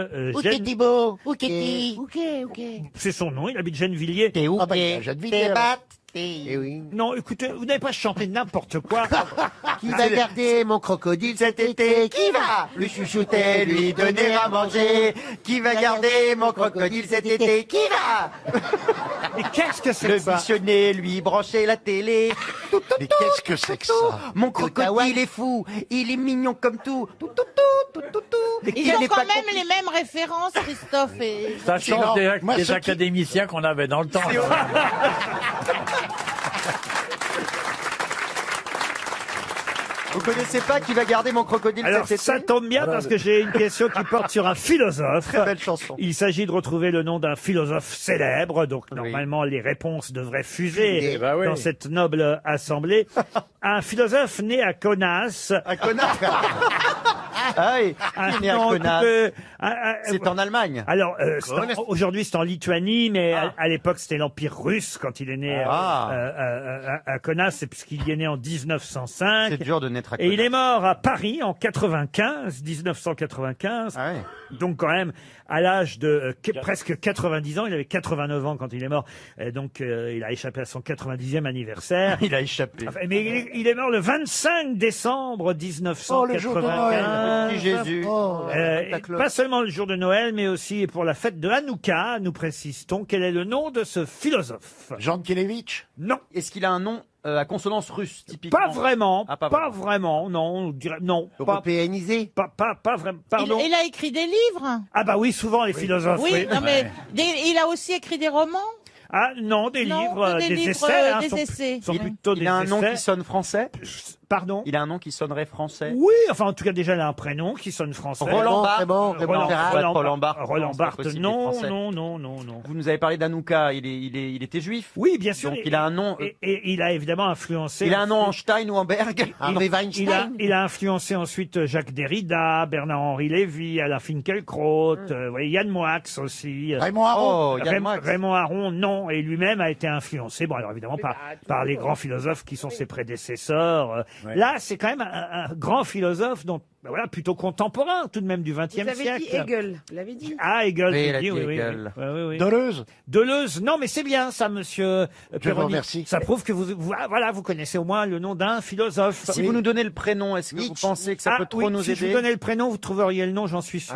Thibaut? Houquet. C'est son nom, il habite Gennevilliers. T'es où? Ah bah, T'es batte. Eh oui. Non, écoutez, vous n'avez pas chanté n'importe quoi. Qui va garder mon crocodile cet été? Qui va lui chouchouter, lui donner à manger? Qui va garder mon crocodile cet été? Qui va Mais qu'est-ce que c'est le que ça? bichonner, lui brancher la télé? Mais qu'est-ce que c'est que ça? Mon crocodile est fou, il est mignon comme tout. Ils ont quand même les mêmes références, Christophe et... Ça change Moi, des ce qui- académiciens qu'on avait dans le temps. Vous connaissez pas Qui va garder mon crocodile Alors cet été? ça tombe bien parce que j'ai une question qui porte sur un philosophe. Très belle chanson. Il s'agit de retrouver le nom d'un philosophe célèbre, donc normalement les réponses devraient fuser dans cette noble assemblée. Un philosophe né à Kaunas. À Kaunas. Ah oui, qui est né à non, Kaunas. écoutez, C'est en Allemagne. Alors, aujourd'hui c'est en Lituanie, mais à l'époque c'était l'Empire russe quand il est né à Kaunas, c'est puisqu'il y est né en 1905. C'est dur de naître à Et il Kaunas. est mort à Paris en 1995. Ah ouais. Donc quand même, à l'âge de presque 90 ans, il avait 89 ans quand il est mort. Et donc il a échappé à son 90e anniversaire. Il a échappé. Enfin, mais il est mort le 25 décembre 1995. Oh, le jour de Noël. Petit Jésus. Pas seulement le jour de Noël, mais aussi pour la fête de Hanouka, nous précisons. Quel est le nom de ce philosophe? Jean Kelevitch? Non. Est-ce qu'il a un nom à consonance russe, typiquement? Pas vraiment. Ah, pas vraiment, non. On dirait, non. Européanisé? Pas vraiment. Pardon. Il a écrit des livres. Ah bah oui, souvent les philosophes. Oui, non mais il a aussi écrit des romans. Ah non, des Non, livres, des des livres, essais. des sont- essais. sont Il, plutôt il des a un nom essais. qui sonne français? Pardon? Il a un nom qui sonnerait français? Oui, enfin en tout cas déjà il a un prénom qui sonne français. Roland Barthes. Roland Roland Barthes. Roland Non, c'est Barthes, pas possible, il est non, français. non. Vous nous avez parlé d'Hanouka, il était juif? Oui, bien sûr. Donc il a un nom. Et il a évidemment influencé. Il a un nom en Stein ou en Berg? Il a influencé ensuite Jacques Derrida, Bernard-Henri Lévy, Alain Finkielkraut, Yann Moix aussi. Raymond Aron. Oh, Yann Moix. Raymond Aron, non. Et lui-même a été influencé, bon alors évidemment par les grands philosophes qui sont ses prédécesseurs. Là, c'est quand même un grand philosophe dont, ben voilà, plutôt contemporain tout de même du XXe Vous avez siècle. dit Hegel. Vous l'avez dit. Ah, Hegel. Oui, j'ai il a dit, dit oui, oui, Hegel. oui. Oui, oui. Deleuze. Deleuze, non, mais c'est bien ça, monsieur Perroni. remercie. Ça prouve que voilà, vous connaissez au moins le nom d'un philosophe. Si vous nous donnez le prénom, est-ce que vous pensez que ça peut trop oui, nous si je vous aider donnais le prénom, vous trouveriez le nom, j'en suis sûr.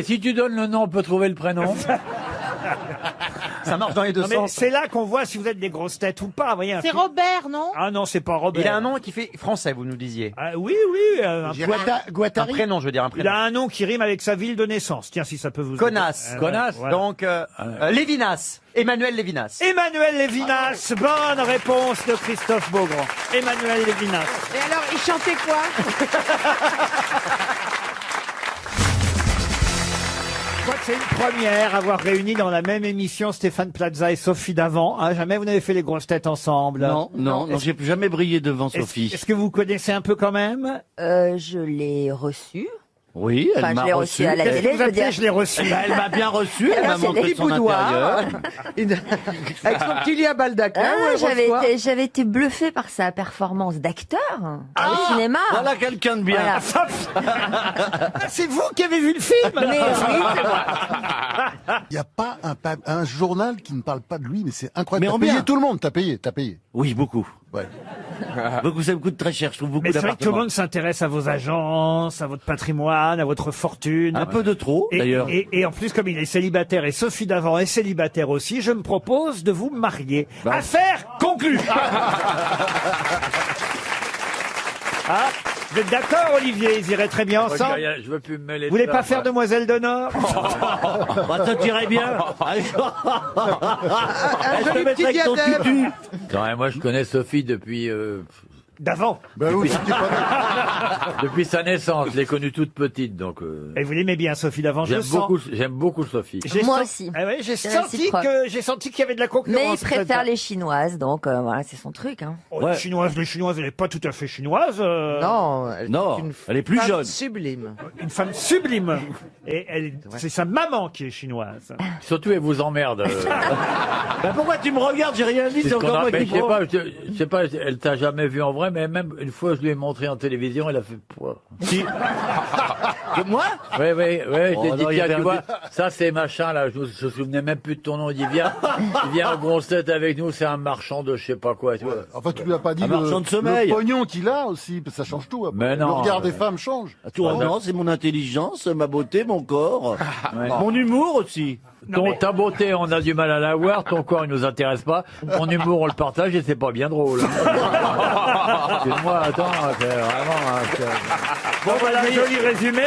Si tu donnes le nom, on peut trouver le prénom. Ça marche dans les deux Non, mais sens. c'est là qu'on voit si vous êtes des grosses têtes ou pas. Vous voyez, C'est Robert, non? Ah non, c'est pas Robert. Il a un nom qui fait français, vous nous disiez. Ah, oui, oui. Un Un prénom, je veux dire, un Il prénom. a un nom qui rime avec sa ville de naissance. Tiens, si ça peut vous Connasse. aider. Connasse. Voilà. Donc, Lévinas. Emmanuel Lévinas. Emmanuel Lévinas, bonne réponse de Christophe Beaugrand. Emmanuel Lévinas. Et alors, il chantait quoi? Je crois que c'est une première, avoir réuni dans la même émission Stéphane Plaza et Sophie Davant. Ah, jamais vous n'avez fait les grosses têtes ensemble. Non, j'ai plus jamais brillé devant Sophie. Est-ce que vous connaissez un peu quand même? Je l'ai reçu. Oui, elle Enfin, m'a je l'ai reçu. reçu à la Qu'est-ce télé, que vous je veux appelez, dire. je l'ai reçu? Elle m'a bien reçu, elle m'a c'est montré les son intérieur. Avec son petit lit à baldaquin. Ah, ouais, reçoit. j'avais été bluffé par sa performance d'acteur au cinéma. Voilà quelqu'un de bien. Voilà. Ah, c'est vous qui avez vu le film? Mais oui, c'est moi. Il n'y a pas un journal qui ne parle pas de lui, mais c'est incroyable. Mais T'as en payé bien. tout le monde, t'as payé. Oui, beaucoup. Ouais. Beaucoup, ça me coûte très cher, je trouve beaucoup Mais c'est vrai que tout le d'appartements. monde s'intéresse à vos agences, à votre patrimoine, à votre fortune. Un peu de trop, d'ailleurs. Et en plus, comme il est célibataire et Sophie Davant est célibataire aussi, je me propose de vous marier. Affaire conclue. Ah, vous êtes d'accord, Olivier? Ils iraient très bien ensemble. Je veux plus me mêler. Vous voulez pas faire demoiselle d'honneur? Bah, ça t'irait bien. Un Je te joli mettrais petit avec ton diadème. tutu. Non, mais moi, je connais Sophie depuis D'avant. Ben oui, c'était pas depuis sa naissance. Je l'ai connue toute petite, donc. Et vous l'aimez bien, Sophie Davant, je le sens. J'aime beaucoup Sophie. Moi aussi. Ah ouais, j'ai C'est senti réciproque. qu'il y avait de la concurrence. Mais il préfère peut-être. les chinoises, donc voilà, c'est son truc. Hein. Oh, les chinoises, elle n'est pas tout à fait chinoise. Non, Non, elle est plus femme jeune. sublime. Une femme sublime. Et c'est sa maman qui est chinoise. Surtout, elle vous emmerde. Bah, pourquoi tu me regardes? J'ai rien dit, C'est c'est ce qu'on encore moi appelle- qui je sais prends. pas, je sais pas, elle t'a jamais vu en vrai, mais même une fois, je lui ai montré en télévision, elle a fait poids. Si. Que moi? Oui, Oh, j'ai non, dit, il y tiens, avait tu un vois, but. ça c'est machin, là, je me souvenais même plus de ton nom, il dit, viens en grosse tête avec nous, c'est un marchand de je sais pas quoi, tu vois. Enfin, tu lui as pas dit Un marchand de sommeil. le pognon qu'il a aussi, ça change tout. après. Mais non, le regard des femmes change. Non, c'est mon intelligence, ma beauté, mon corps, Ouais. mon humour aussi. Ta beauté, on a du mal à la voir, ton corps, il nous intéresse pas, ton humour, on le partage et c'est pas bien drôle. Excuse-moi, attends, c'est vraiment... Bon, voilà un joli résumé.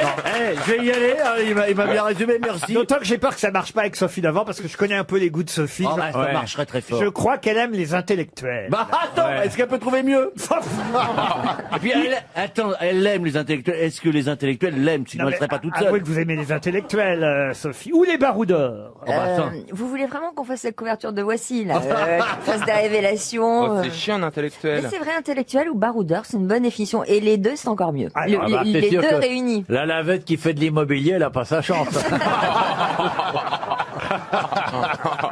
Je vais y aller, hein, il m'a bien résumé, merci. D'autant que j'ai peur que ça marche pas avec Sophie Davant, parce que je connais un peu les goûts de Sophie. Ah, bah, ça Ouais. marcherait très fort. Je crois qu'elle aime les intellectuels. Bah attends, Ouais. est-ce qu'elle peut trouver mieux? Et puis elle aime les intellectuels. Est-ce que les intellectuels l'aiment? Sinon Non, elle mais serait pas toute avouez seule. que vous aimez les intellectuels, Sophie. Ou les baroudeurs. Vous voulez vraiment qu'on fasse la couverture de Voici, là, qu'on fasse des révélations C'est chiant, un Mais intellectuel. c'est vrai, intellectuel ou baroudeur, c'est une bonne définition. Et les deux, c'est encore mieux. Ah, Le- bah, les c'est sûr deux que réunis. La lavette qui fait de l'immobilier, elle a pas sa chance.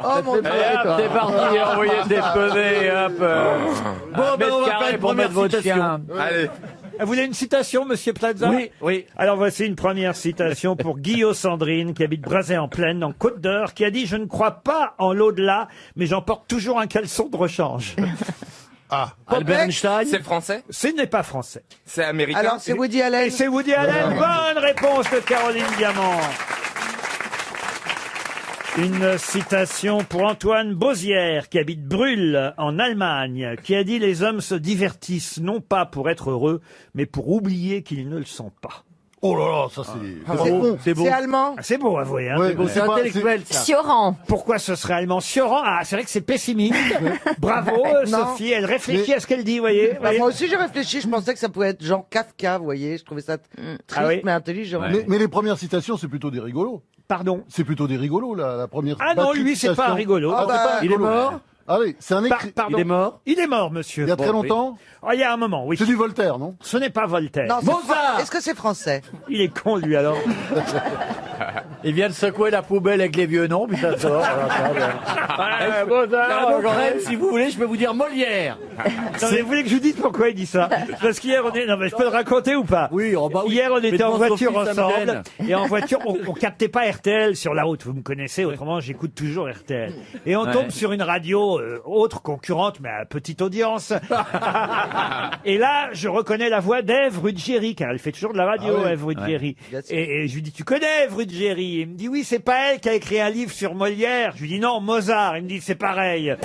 Oh mon Dieu. Et hop, c'est parti, envoyez des pesées, hop. Bon, ben, on va faire une pour première mettre votre citation. chien. Allez. Vous voulez une citation, monsieur Plaza? Oui. Alors voici une première citation pour Guillaume Sandrine, qui habite Brazay-en-Plaine, en Côte d'Or, qui a dit « Je ne crois pas en l'au-delà, mais j'en porte toujours un caleçon de rechange. Ah, Albert Einstein. C'est français » Ce n'est pas français. C'est américain Alors, c'est Woody Allen. Et c'est Woody Allen. Bonne réponse de Caroline Diamant. Une citation pour Antoine Bauzière, qui habite Brühl, en Allemagne, qui a dit « Les hommes se divertissent non pas pour être heureux, mais pour oublier qu'ils ne le sont pas. oh là là, ça c'est bon. C'est beau. C'est allemand. » C'est beau, avouez. Hein. Ouais, mais C'est pas- intellectuel, ça. Sioran. Pourquoi ce serait allemand? Sioran, ah, c'est vrai que c'est pessimiste. Bravo, Non. Sophie, elle réfléchit à ce qu'elle dit, vous voyez. Bah, moi aussi, j'ai réfléchi. Je pensais que ça pouvait être Jean Kafka, vous voyez. Je trouvais ça triste, Ah oui. mais intelligent. Mais les premières citations, c'est plutôt des rigolos. Pardon. C'est plutôt des rigolos, la première. Ah non, batterie de lui, c'est pas citations. un rigolo. Ah, Ah bah, c'est pas un il est rigolo. mort. Ah oui, c'est un écrit. Pardon. Il est mort. Il est mort, monsieur. Il y a très Bon, oui. longtemps. Oh, il y a un moment, oui. C'est du Voltaire, non? Ce n'est pas Voltaire. Non, c'est Mozart. Est-ce que c'est français? Il est con, lui, alors. Il vient de secouer la poubelle avec les vieux noms, puis ça sort. Si vous voulez, je peux vous dire Molière. Non, mais vous voulez que je vous dise pourquoi il dit ça? Parce qu'hier, non, mais je peux le raconter ou pas? Oui, Hier, on était en devant voiture Sophie ensemble. Samden. Et en voiture, on captait pas RTL sur la route. Vous me connaissez, autrement, j'écoute toujours RTL. Et on tombe sur une radio autre, concurrente, mais à petite audience. Et là, je reconnais la voix d'Ève Ruggieri, car elle fait toujours de la radio, Ève Ruggieri. Et je lui dis, tu connais Ève Ruggieri? Il me dit, oui, c'est pas elle qui a écrit un livre sur Molière. Je lui dis, non, Mozart. Il me dit, c'est pareil.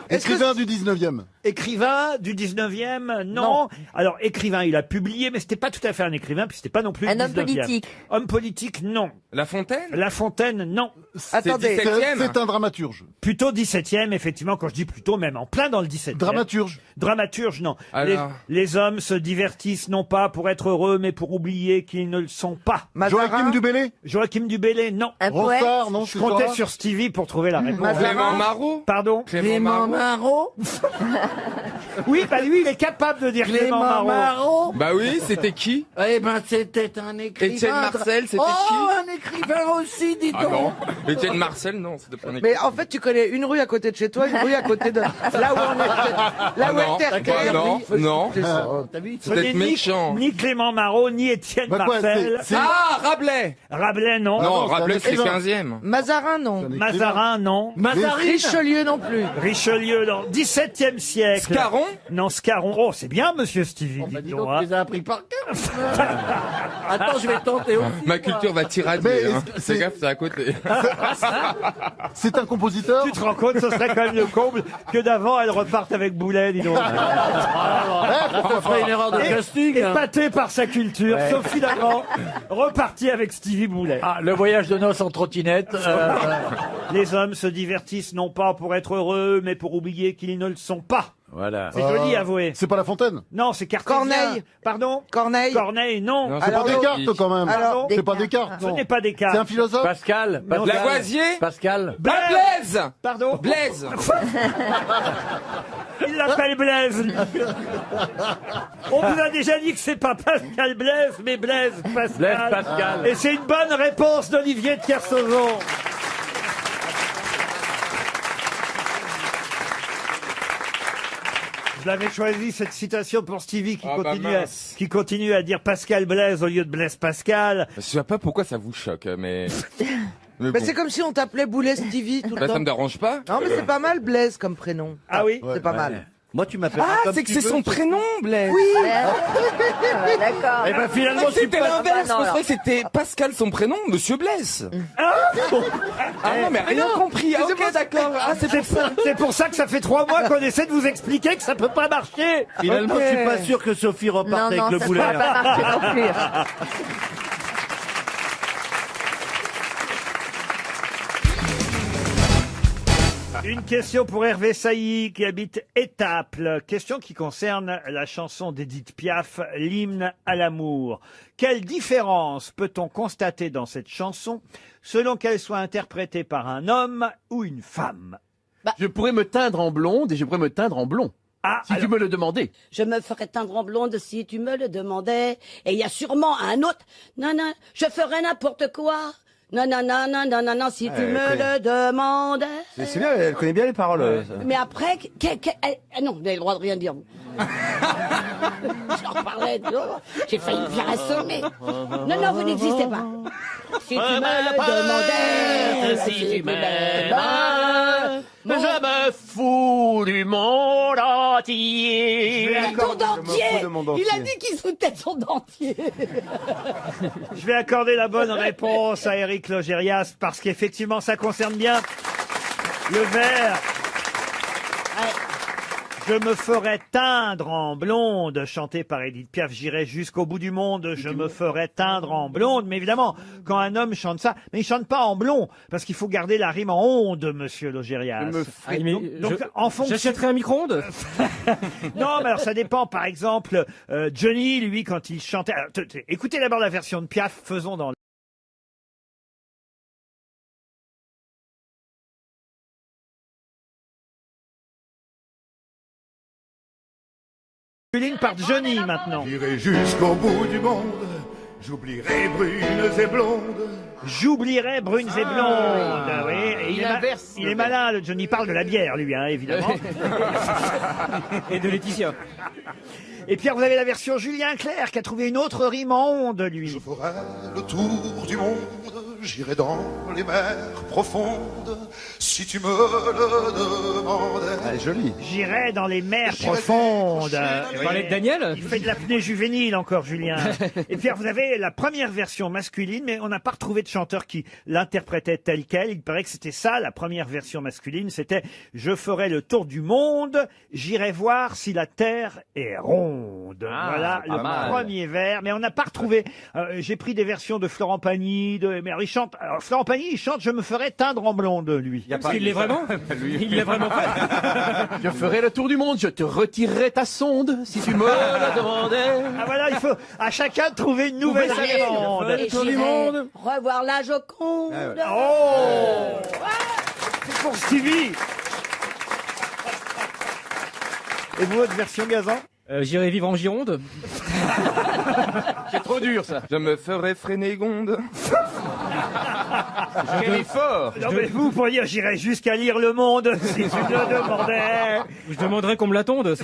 Écrivain du 19e. Écrivain du 19e, non. Alors, écrivain, il a publié, mais c'était pas tout à fait un écrivain, puis c'était pas non plus Un le homme 19e. politique. Homme politique, non. La Fontaine? La Fontaine, non. Attendez, 17e. c'est un dramaturge. Plutôt 17e, effectivement, quand je dis plutôt, même en plein dans le 17e. Dramaturge. Dramaturge, non. Alors. Les hommes se divertissent non pas pour être heureux, mais pour oublier qu'ils ne le sont pas. Joachim du Bellay. Joachim du Bellay, non. Un poète. Ronsard, non, Je c'est comptais ça. sur Stevie pour trouver la réponse. Clément Marot? Pardon? Clément Marot. Oui, bah lui, il est capable de dire Clément Marot. Bah oui, c'était qui? Eh ben, c'était un écrivain. Étienne Marcel, c'était Oh, un écrivain aussi, dis donc. Ah non. Étienne Marcel, non, c'était pas un Mais en fait, tu connais une rue à côté de chez toi, une rue à côté de là où on est. Là où non, était RTL. non, non. T'as vu? Ce n'est méchant. ni Clément Marot, ni Étienne Bah quoi, Marcel. Ah, Rabelais! Rabelais, non. Non, Rabelais, c'est écrivain. 15e. Mazarin, non. Mazarin, non. Richelieu non plus. Richelieu, non. 17e siècle. Scarron? Non, Scarron. Oh, c'est bien, monsieur Stevie, dites Dis donc, donc, hein. tu les as appris par cœur. Attends, je vais tenter aussi. Ma culture va tirader. Mais Hein. c'est- Fais gaffe, c'est à côté. C'est un compositeur. Tu te rends compte, ce serait quand même le comble que d'avant, elle reparte avec Boulet, dis donc. Ça ferait une erreur de casting. hein. Épatée par sa culture, Sophie Davant, repartie avec Stevie Boulet. Ah, le voyage de noces en trottinette. Les hommes se divertissent non pas pour être heureux, mais pour oublier qu'ils ne le sont pas. Voilà. C'est joli, avoué. C'est pas La Fontaine. Non, c'est Cartésien. Corneille. Pardon? Corneille. Corneille, non. Non, C'est pas Alors, Descartes quand même. Alors, C'est pas Descartes. Ce non. n'est pas Descartes. C'est un philosophe. Pascal. Non, Pascal. Lavoisier? Pascal. Blaise! Pardon? Blaise! Il l'appelle Blaise. On vous a déjà dit que c'est pas Pascal Blaise, mais Blaise Pascal. Blaise Pascal. Et c'est une bonne réponse d'Olivier de Kersauzon. Je l'avais choisi, cette citation, pour Stevie Ah, bah mince. qui continue à dire Pascal Blaise au lieu de Blaise Pascal. Je sais pas pourquoi ça vous choque, mais. Mais Mais bon. c'est comme si on t'appelait Boulet Stevie tout le Bah, temps. ça me dérange pas. Non, mais c'est pas mal Blaise comme prénom. Ah oui? C'est pas mal. Moi, tu m'appelles. Ah, c'est que c'est son prénom, Blaise. Oui. D'accord. Eh ben, finalement, Ah, c'était Ah, l'inverse. non, Je alors. croyais que c'était Pascal son prénom, Monsieur Blaise. Ah non, mais rien compris. Ah, ok, d'accord. Ah, c'est pour ça. C'est pour ça que ça fait 3 mois qu'on essaie de vous expliquer que ça peut pas marcher. Finalement, Ok. je suis pas sûr que Sophie reparte Non, avec non, le ça boulet. ne pas marcher non plus. Une question pour Hervé Sailly qui habite Étaples. Question qui concerne la chanson d'Édith Piaf, l'hymne à l'amour. Quelle différence peut-on constater dans cette chanson selon qu'elle soit interprétée par un homme ou une femme? Je pourrais me teindre en blonde et je pourrais me teindre en blond. Ah, Si tu me le demandais. Je me ferais teindre en blonde si tu me le demandais. Et il y a sûrement un autre. Non, non, je ferais n'importe quoi. Non, non, non, non, non, non, non, si tu me le demandais. C'est bien, elle connaît bien les paroles. Mais après, non, vous avez le droit de rien dire, vous. J'en parlais, j'ai failli me faire assommer. Non, non, vous n'existez pas. Si tu me le demandais, si tu m'aimais, je me fous du monde entier. Ton dentier. Il a dit qu'il se foutait de son dentier. Je vais accorder la bonne réponse à Éric Logérias parce qu'effectivement ça concerne bien le vers. Je me ferai teindre en blonde, chanté par Édith Piaf. J'irai jusqu'au bout du monde, je me ferai teindre en blonde. Mais évidemment, quand un homme chante ça, mais il chante pas en blond, parce qu'il faut garder la rime en onde, monsieur Logérias. Donc, en fonction... J'achèterai un micro-ondes. Non, mais alors ça dépend. Par exemple, Johnny, lui, quand il chantait... Alors, écoutez d'abord la version de Piaf, faisons dans... Ligne par Johnny maintenant. J'irai jusqu'au bout du monde, J'oublierai brunes et blondes. J'oublierai brunes et blondes. Oui. Et Il inverse. il est malin, le Johnny. Il parle de la bière, lui, hein, évidemment. Et de Laetitia. Et puis, vous avez la version Julien Clerc qui a trouvé une autre rime en onde, lui. Je ferai le tour du monde, j'irai dans les mers profondes, si tu me le demandais. Joli. J'irai dans les mers profondes. Tu parlais de Daniel? Il fait de l'apnée juvénile encore, Julien. Et puis, vous avez la première version masculine, mais on n'a pas retrouvé de chanteur qui l'interprétait tel quel. Il paraît que c'était ça, la première version masculine. C'était « Je ferai le tour du monde, j'irai voir si la terre est ronde ». Voilà le premier vers, mais on n'a pas retrouvé. J'ai pris des versions de Florent Pagny, mais alors, alors, Florent Pagny, il chante « Je me ferai teindre en blonde », lui. Parce qu'il l'est vraiment? Il l'a vraiment fait? Je ferai le tour du monde, je te retirerai ta sonde si tu me la demandais. Ah voilà, il faut à chacun trouver une nouvelle version. Et j'irai revoir la Joconde. Oh, c'est pour Stevie. Et vous, votre version Gazan? J'irai vivre en Gironde. C'est trop dur ça. Je me ferai Frénégonde. Quel effort. Non mais vous pourriez dire j'irai jusqu'à lire Le Monde si tu me le demandais. Je demanderais qu'on me la tonde.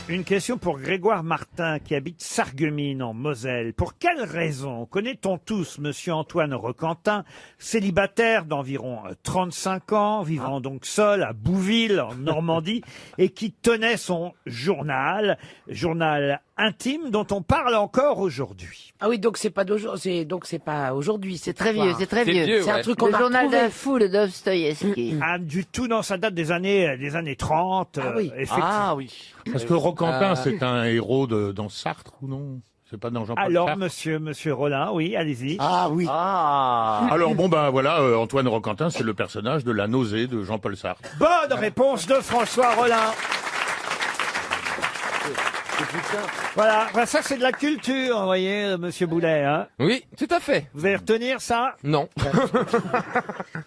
Une question pour Grégoire Martin qui habite Sarreguemines en Moselle. Pour quelle raison connaît-on tous Monsieur Antoine Roquentin, célibataire d'environ 35 ans, vivant donc seul à Bouville en Normandie et qui tenait son journal intime dont on parle encore aujourd'hui? Ah oui, donc c'est pas d'aujourd'hui, c'est pas aujourd'hui. C'est très vieux, c'est très vieux. C'est un truc qu'on Le a journal retrouvé. d'un fou de Dostoïevski. Ah, du tout, non, ça date des années 30. Ah oui. Effectivement. Ah oui. Est-ce que Roquentin, c'est un héros dans Sartre ou non? C'est pas dans Jean-Paul Alors, Sartre? monsieur Rollin, oui, allez-y. Ah oui. Alors bon ben voilà, Antoine Roquentin, c'est le personnage de la nausée de Jean-Paul Sartre. Bonne réponse de François Rollin. Voilà, ben ça c'est de la culture, vous voyez, monsieur Boulet. Hein. Oui, tout à fait. Vous allez retenir ça? Non.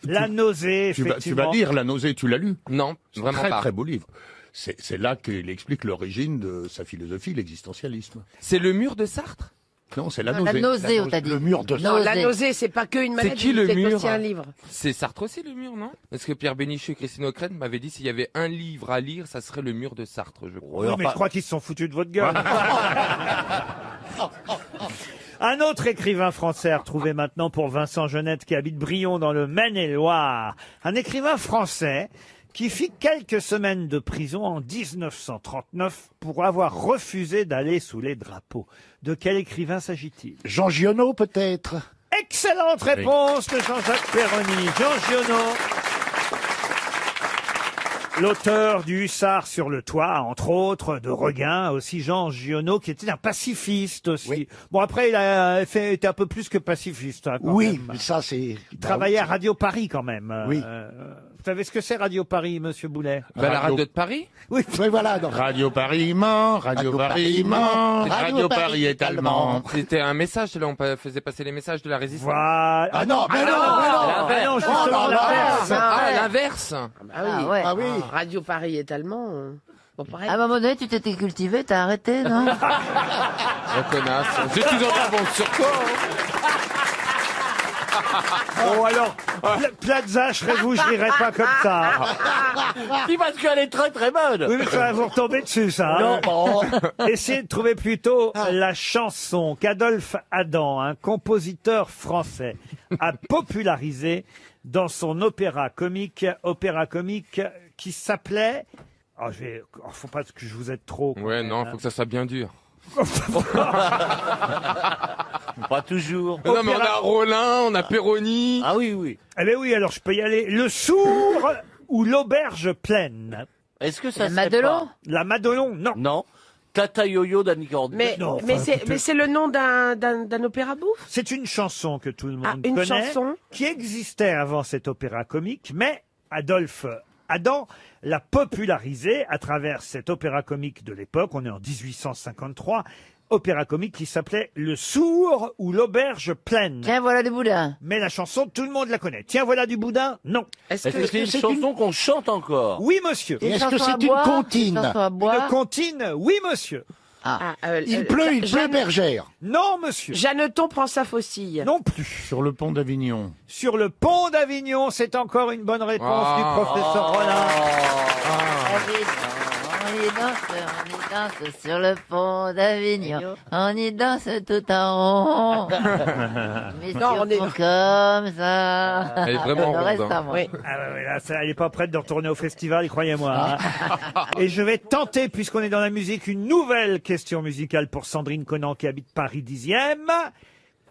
La nausée, Tu effectivement. vas lire La nausée, tu l'as lu? Non, vraiment Très pas. très beau livre. C'est là qu'il explique l'origine de sa philosophie, l'existentialisme. C'est le mur de Sartre? Non, c'est la La nausée. nausée, on t'a dit. Le mur de Non, Nausée. la nausée, c'est pas qu'une maladie. qui le mur aussi un livre. C'est Sartre aussi le mur, non? Parce que Pierre Bénichou et Christine O'Krent m'avaient dit s'il y avait un livre à lire, ça serait le mur de Sartre, je crois. Oui, mais je crois qu'ils se sont foutus de votre gueule. Un autre écrivain français à retrouver maintenant pour Vincent Genette qui habite Brion dans le Maine-et-Loire. Un écrivain français qui fit quelques semaines de prison en 1939 pour avoir refusé d'aller sous les drapeaux. De quel écrivain s'agit-il? Jean Giono, peut-être. Excellente réponse de Jean-Jacques Perroni. Jean Giono. L'auteur du Hussard sur le toit, entre autres, de Regain, aussi Jean Giono, qui était un pacifiste aussi. Oui. Bon, après, il a été un peu plus que pacifiste. Hein, quand Oui, même. ça c'est. Il travaillait à Radio Paris quand même. Oui. Vous savez ce que c'est Radio Paris, monsieur Boulet? La radio de Paris? Oui. Oui, voilà. donc. Radio Paris ment, Radio Paris ment, Radio Paris est allemand. C'était un message, là, on faisait passer les messages de la résistance. Voilà. Ah non, mais non, mais non. Ah non, justement, Oh là là. l'inverse. Ah, l'inverse. Ah ouais. Ah oui. Radio Paris est allemand. Bon, pareil. À un moment donné, tu t'étais cultivé, t'as arrêté, non? Oh, connasse. J'ai toujours pas bon sur toi. Oh alors, Plaza, vous, je dirais pas comme ça. Il parce qu'elle est très très bonne. Oui, mais ça va vous retomber dessus, ça. hein. Non, bon. Essayez de trouver plutôt la chanson qu'Adolphe Adam, un compositeur français, a popularisée dans son opéra comique qui s'appelait... faut pas que je vous aide trop. quand Ouais, même, non, hein. faut que ça soit bien dur. Pas toujours. Non, mais on a Rollin, on a Perroni. Ah oui, oui. Eh bien oui, alors je peux y aller. Le sourd ou l'auberge pleine? Est-ce que ça La serait Madelon? pas... La Madelon, non. Non. Tata Yo-Yo d'Annie Cordy. Mais, Non, mais enfin, c'est le nom d'un opéra bouffe? C'est une chanson que tout le monde Ah, une connaît, chanson qui existait avant cet opéra comique, mais Adolphe Adam l'a popularisée à travers cet opéra comique de l'époque. On est en 1853. opéra comique qui s'appelait Le Sourd ou l'Auberge pleine. Tiens, voilà du boudin. Mais la chanson, tout le monde la connaît. Tiens, voilà du boudin. Non. Est-ce que c'est une chanson qu'on chante encore? Oui, monsieur. Est-ce que c'est une comptine? Une comptine? Oui, monsieur. Il pleut, bergère. Non, monsieur. Jeanneton prend sa faucille. Non plus. Sur le pont d'Avignon. Sur le pont d'Avignon, c'est encore une bonne réponse du professeur Rollin. On y danse sur le pont d'Avignon. On y danse tout en rond. Mais Non, on est- comme ça. Elle est vraiment Le reste ronde, hein. à moi. Oui. Ah ouais, là, elle n'est pas prête de retourner au festival, croyez-moi. hein. Et je vais tenter, puisqu'on est dans la musique, une nouvelle question musicale pour Sandrine Conan qui habite Paris 10e.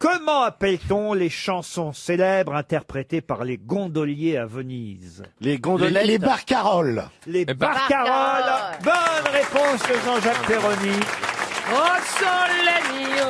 Comment appelle-t-on les chansons célèbres interprétées par les gondoliers à Venise? Les gondolettes. Les barcaroles. Les Barcaroles. barcaroles. Bonne réponse de Jean-Jacques Perroni. Oh, sole mio.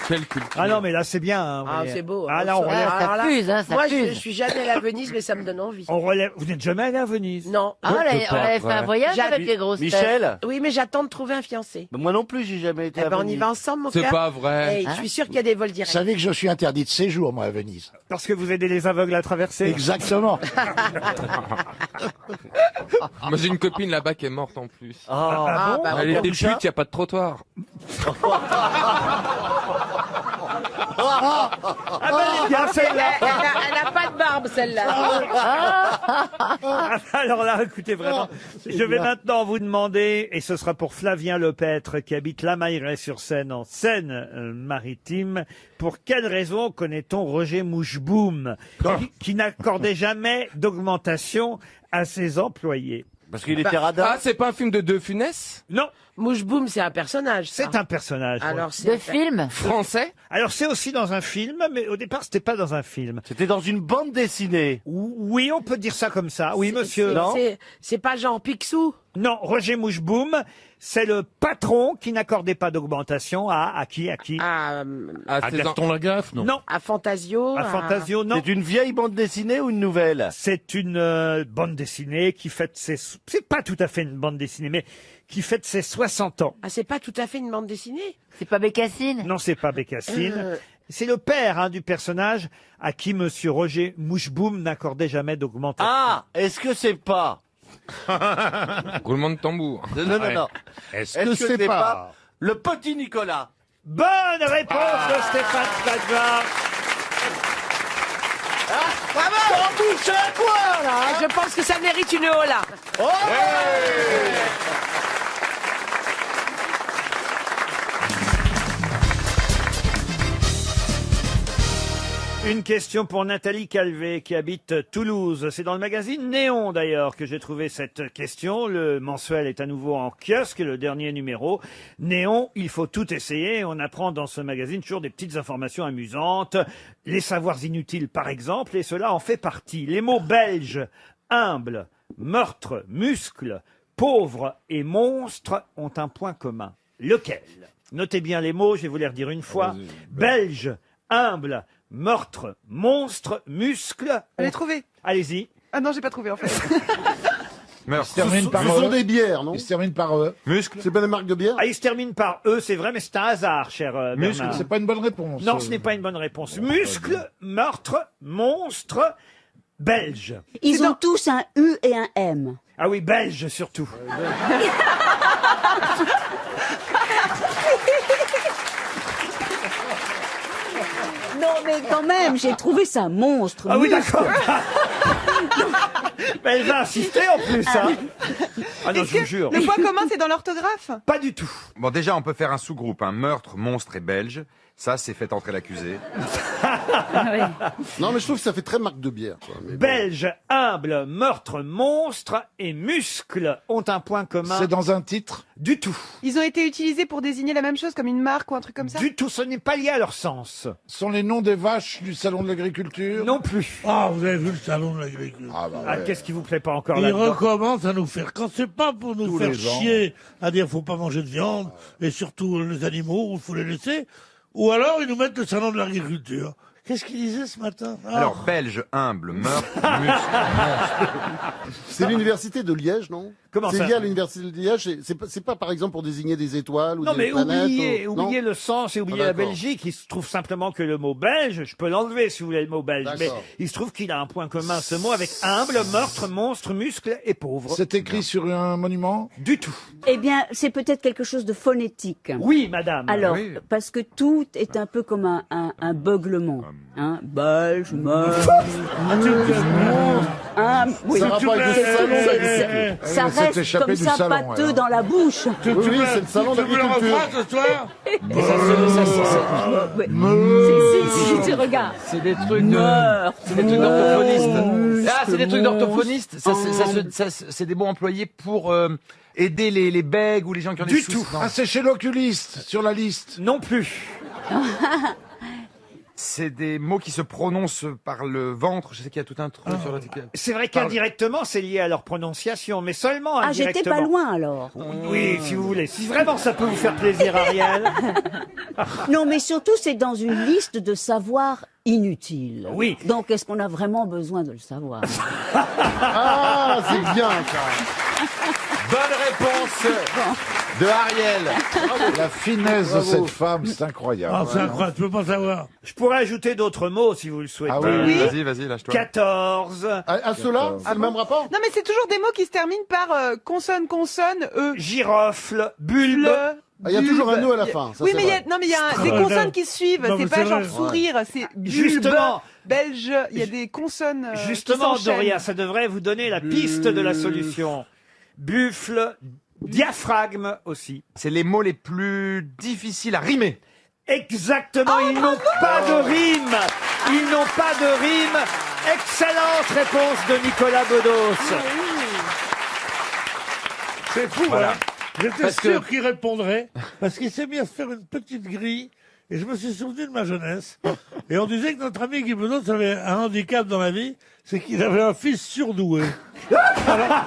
Quelle culture. Ah non, mais là, c'est bien. hein, vous Ah, voyez. c'est beau. Ah là, on relève. Ah, ça fuse, hein, ça Moi, fuse. je suis jamais allée à Venise, mais ça me donne envie. On relève. Vous n'êtes jamais allé à Venise? Non. Ah, on avait fait un voyage J'ai- avec les grosses têtes. Michel? Oui, mais j'attends de trouver un fiancé. Moi non plus, j'ai jamais été Eh à ben, on y Venise. va ensemble, mon C'est cœur. pas vrai. Hey, je suis sûr qu'il y a des vols directs. Vous savez que je suis interdit de séjour, moi, à Venise. Parce que vous aidez les aveugles à traverser. Exactement. Moi, j'ai une copine là-bas qui est morte en plus. Ah bon? bah, Elle était Bouchard. pute, il n'y a pas de trottoir. Ah ben, elle est bien celle-là. Elle a pas de barbe, celle-là. Ah, alors là, écoutez vraiment, je vais maintenant vous demander, et ce sera pour Flavien Lepêtre qui habite La Mailleraie-sur-Seine en Seine-Maritime, pour quelle raison connaît-on Roger Moucheboum, qui n'accordait jamais d'augmentation à ses employés? Parce qu'il était radin. Ah, c'est pas un film de De Funès? Non, Moucheboum, c'est un personnage. ça. c'est un personnage. Alors, c'est De film. Français? Alors c'est aussi dans un film, mais au départ c'était pas dans un film. C'était dans une bande dessinée. Oui, on peut dire ça comme ça. Oui, monsieur. C'est pas genre Picsou. Non, Roger Moucheboum, c'est le patron qui n'accordait pas d'augmentation à qui? À À Gaston Lagaffe, Non. À Fantasio. À Fantasio, non. C'est une vieille bande dessinée ou une nouvelle? C'est une bande dessinée qui fête ses... C'est pas tout à fait une bande dessinée, mais qui fête ses 60 ans. Ah, c'est pas tout à fait une bande dessinée. C'est pas Bécassine? Non, c'est pas Bécassine. C'est le père du personnage à qui monsieur Roger Moucheboum n'accordait jamais d'augmentation. Ah, est-ce que c'est pas? Roulement de tambour. Non. Est-ce que c'est pas le petit Nicolas? Bonne réponse de Stéphane Plaza. Bravo! On touche un point, là. Je pense que ça mérite une hola. Une question pour Nathalie Calvé qui habite Toulouse. C'est dans le magazine Néon d'ailleurs que j'ai trouvé cette question. Le mensuel est à nouveau en kiosque, le dernier numéro. Néon, il faut tout essayer. On apprend dans ce magazine toujours des petites informations amusantes. Les savoirs inutiles par exemple, et cela en fait partie. Les mots belges, humble, meurtre, muscle, pauvre et monstre ont un point commun. Lequel? Notez bien les mots, je vais vous les redire une fois. Belge, humble, meurtre, monstre, muscle. Je l'ai trouvé. Allez-y. Ah non, j'ai pas trouvé en fait. Il se termine par Ce sont E. des bières, non? Il se termine par E. Muscle. C'est pas des marques de bière? Ah, il se termine par E, c'est vrai, mais c'est un hasard, cher Muscle, Bernard. c'est pas une bonne réponse. Non, ce n'est pas une bonne réponse. Muscle, meurtre, monstre, belge. Ils ont tous un U et un M. Ah oui, belge surtout. Non, mais quand même, j'ai trouvé ça monstre. Ah oui, muscle. d'accord. Mais elle va insister en plus, hein. Ah non, Est-ce je vous que jure. le point commun, c'est dans l'orthographe? Pas du tout. Bon, déjà, on peut faire un sous-groupe, un meurtre, monstre et belge. Ça, c'est fait entrer l'accusé. Non, mais je trouve que ça fait très marque de bière. Quoi. Mais bon. Belge, humble, meurtre, monstre et muscle ont un point commun. C'est dans un titre? Du tout. Ils ont été utilisés pour désigner la même chose, comme une marque ou un truc comme ça? Du tout, ce n'est pas lié à leur sens. Ce sont les noms des vaches du salon de l'agriculture? Non plus. Ah, vous avez vu le salon de l'agriculture. Ah, bah Ah, ouais. qu'est-ce qui vous plaît pas encore Ils là-dedans? recommencent à nous faire, quand c'est pas pour nous Tous faire les ans. chier, à dire faut pas manger de viande, et surtout les animaux, il faut les laisser, ou alors ils nous mettent le salon de l'agriculture. Qu'est-ce qu'ils disaient ce matin? Ah. Alors, belge, humble, meurtre, muscle, monstre. C'est l'université de Liège, non? Comment C'est ça lié à l'universalité de l'IH, c'est pas par exemple pour désigner des étoiles ou Non, des mais planètes oubliez non oubliez le sens et oubliez Ah, la d'accord. Belgique. Il se trouve simplement que le mot belge, je peux l'enlever si vous voulez le mot belge, mais D'accord. il se trouve qu'il a un point commun, ce mot, avec humble, meurtre, monstre, muscle et pauvre. C'est écrit sur un monument? Du tout. Eh bien, c'est peut-être quelque chose de phonétique. Oui, madame. Alors, Oui. parce que tout est un peu comme un beuglement. Hein, belge, meurtre, hein, oui. Ça a rapport avec le salon Ça c'est reste échappé comme du ça salon, pâteux alors. dans la bouche. Oui, oui, c'est le salon Tu veux le d'agriculture. refrain ce soir? Si, regarde. C'est des trucs Meurtre, c'est des trucs d'orthophonistes. Ah, c'est des trucs d'orthophonistes. C'est des mots employés pour aider les bègues ou les gens qui ont des Du soucis. tout. Non. Ah, c'est chez l'oculiste, sur la liste. Non plus. C'est des mots qui se prononcent par le ventre. Je sais qu'il y a tout un truc sur la C'est vrai qu'indirectement, c'est lié à leur prononciation, mais seulement Ah, indirectement. j'étais pas loin alors. Oui, si vous voulez. Si vraiment ça peut vous faire plaisir, Ariel. Non, mais surtout, c'est dans une liste de savoirs inutiles. Oui. Donc, est-ce qu'on a vraiment besoin de le savoir? Ah, c'est bien ça. Bonne réponse de Ariel. La finesse de cette femme, c'est incroyable. Ah, c'est incroyable, tu peux pas savoir. Je pourrais ajouter d'autres mots si vous le souhaitez. Ah oui. Vas-y, lâche-toi. 14. À ceux-là, c'est le même rapport? Non, mais c'est toujours des mots qui se terminent par consonne, Girofle, bulbe. Il y a toujours un E à la fin. Ça, Oui, c'est mais vrai. il y a des consonnes qui se suivent. Non, mais C'est pas c'est genre vrai. sourire, c'est Justement. belge. Il y a des consonnes. Justement, qui s'enchaînent. Doria, ça devrait vous donner la piste de la solution. Buffle, diaphragme aussi. C'est les mots les plus difficiles à rimer. Exactement, ils n'ont pas de rime. Ils n'ont pas de rime. Excellente réponse de Nicolas Bedos. C'est fou, Voilà. voilà. J'étais Parce sûr que- qu'il répondrait, parce qu'il s'est mis à se faire une petite grille, et je me suis souvenu de ma jeunesse. Et on disait que notre ami Guy Bedos avait un handicap dans la vie, c'est qu'il avait un fils surdoué. Alors,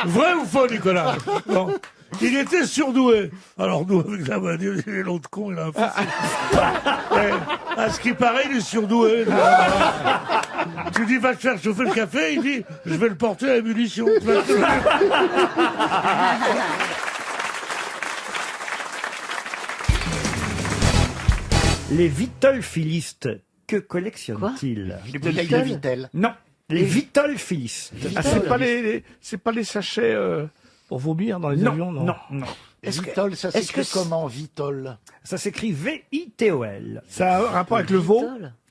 vrai ou faux, Nicolas? Non. Il était surdoué. Alors nous, avec la manière, l'autre con, il a un fils. Et, à ce qui paraît, il est surdoué. Tu dis, va te faire chauffer le café, il dit, je vais le porter à ébullition. Les vitolphilistes, que collectionnent-ils? Des bouteilles de Vitel. Non, les vitolphilistes. Ah, c'est pas les sachets pour vomir dans les avions, non? Non, non. Vitol, ça s'écrit comment, Vitol? Ça s'écrit V-I-T-O-L. Ça a un rapport avec le veau?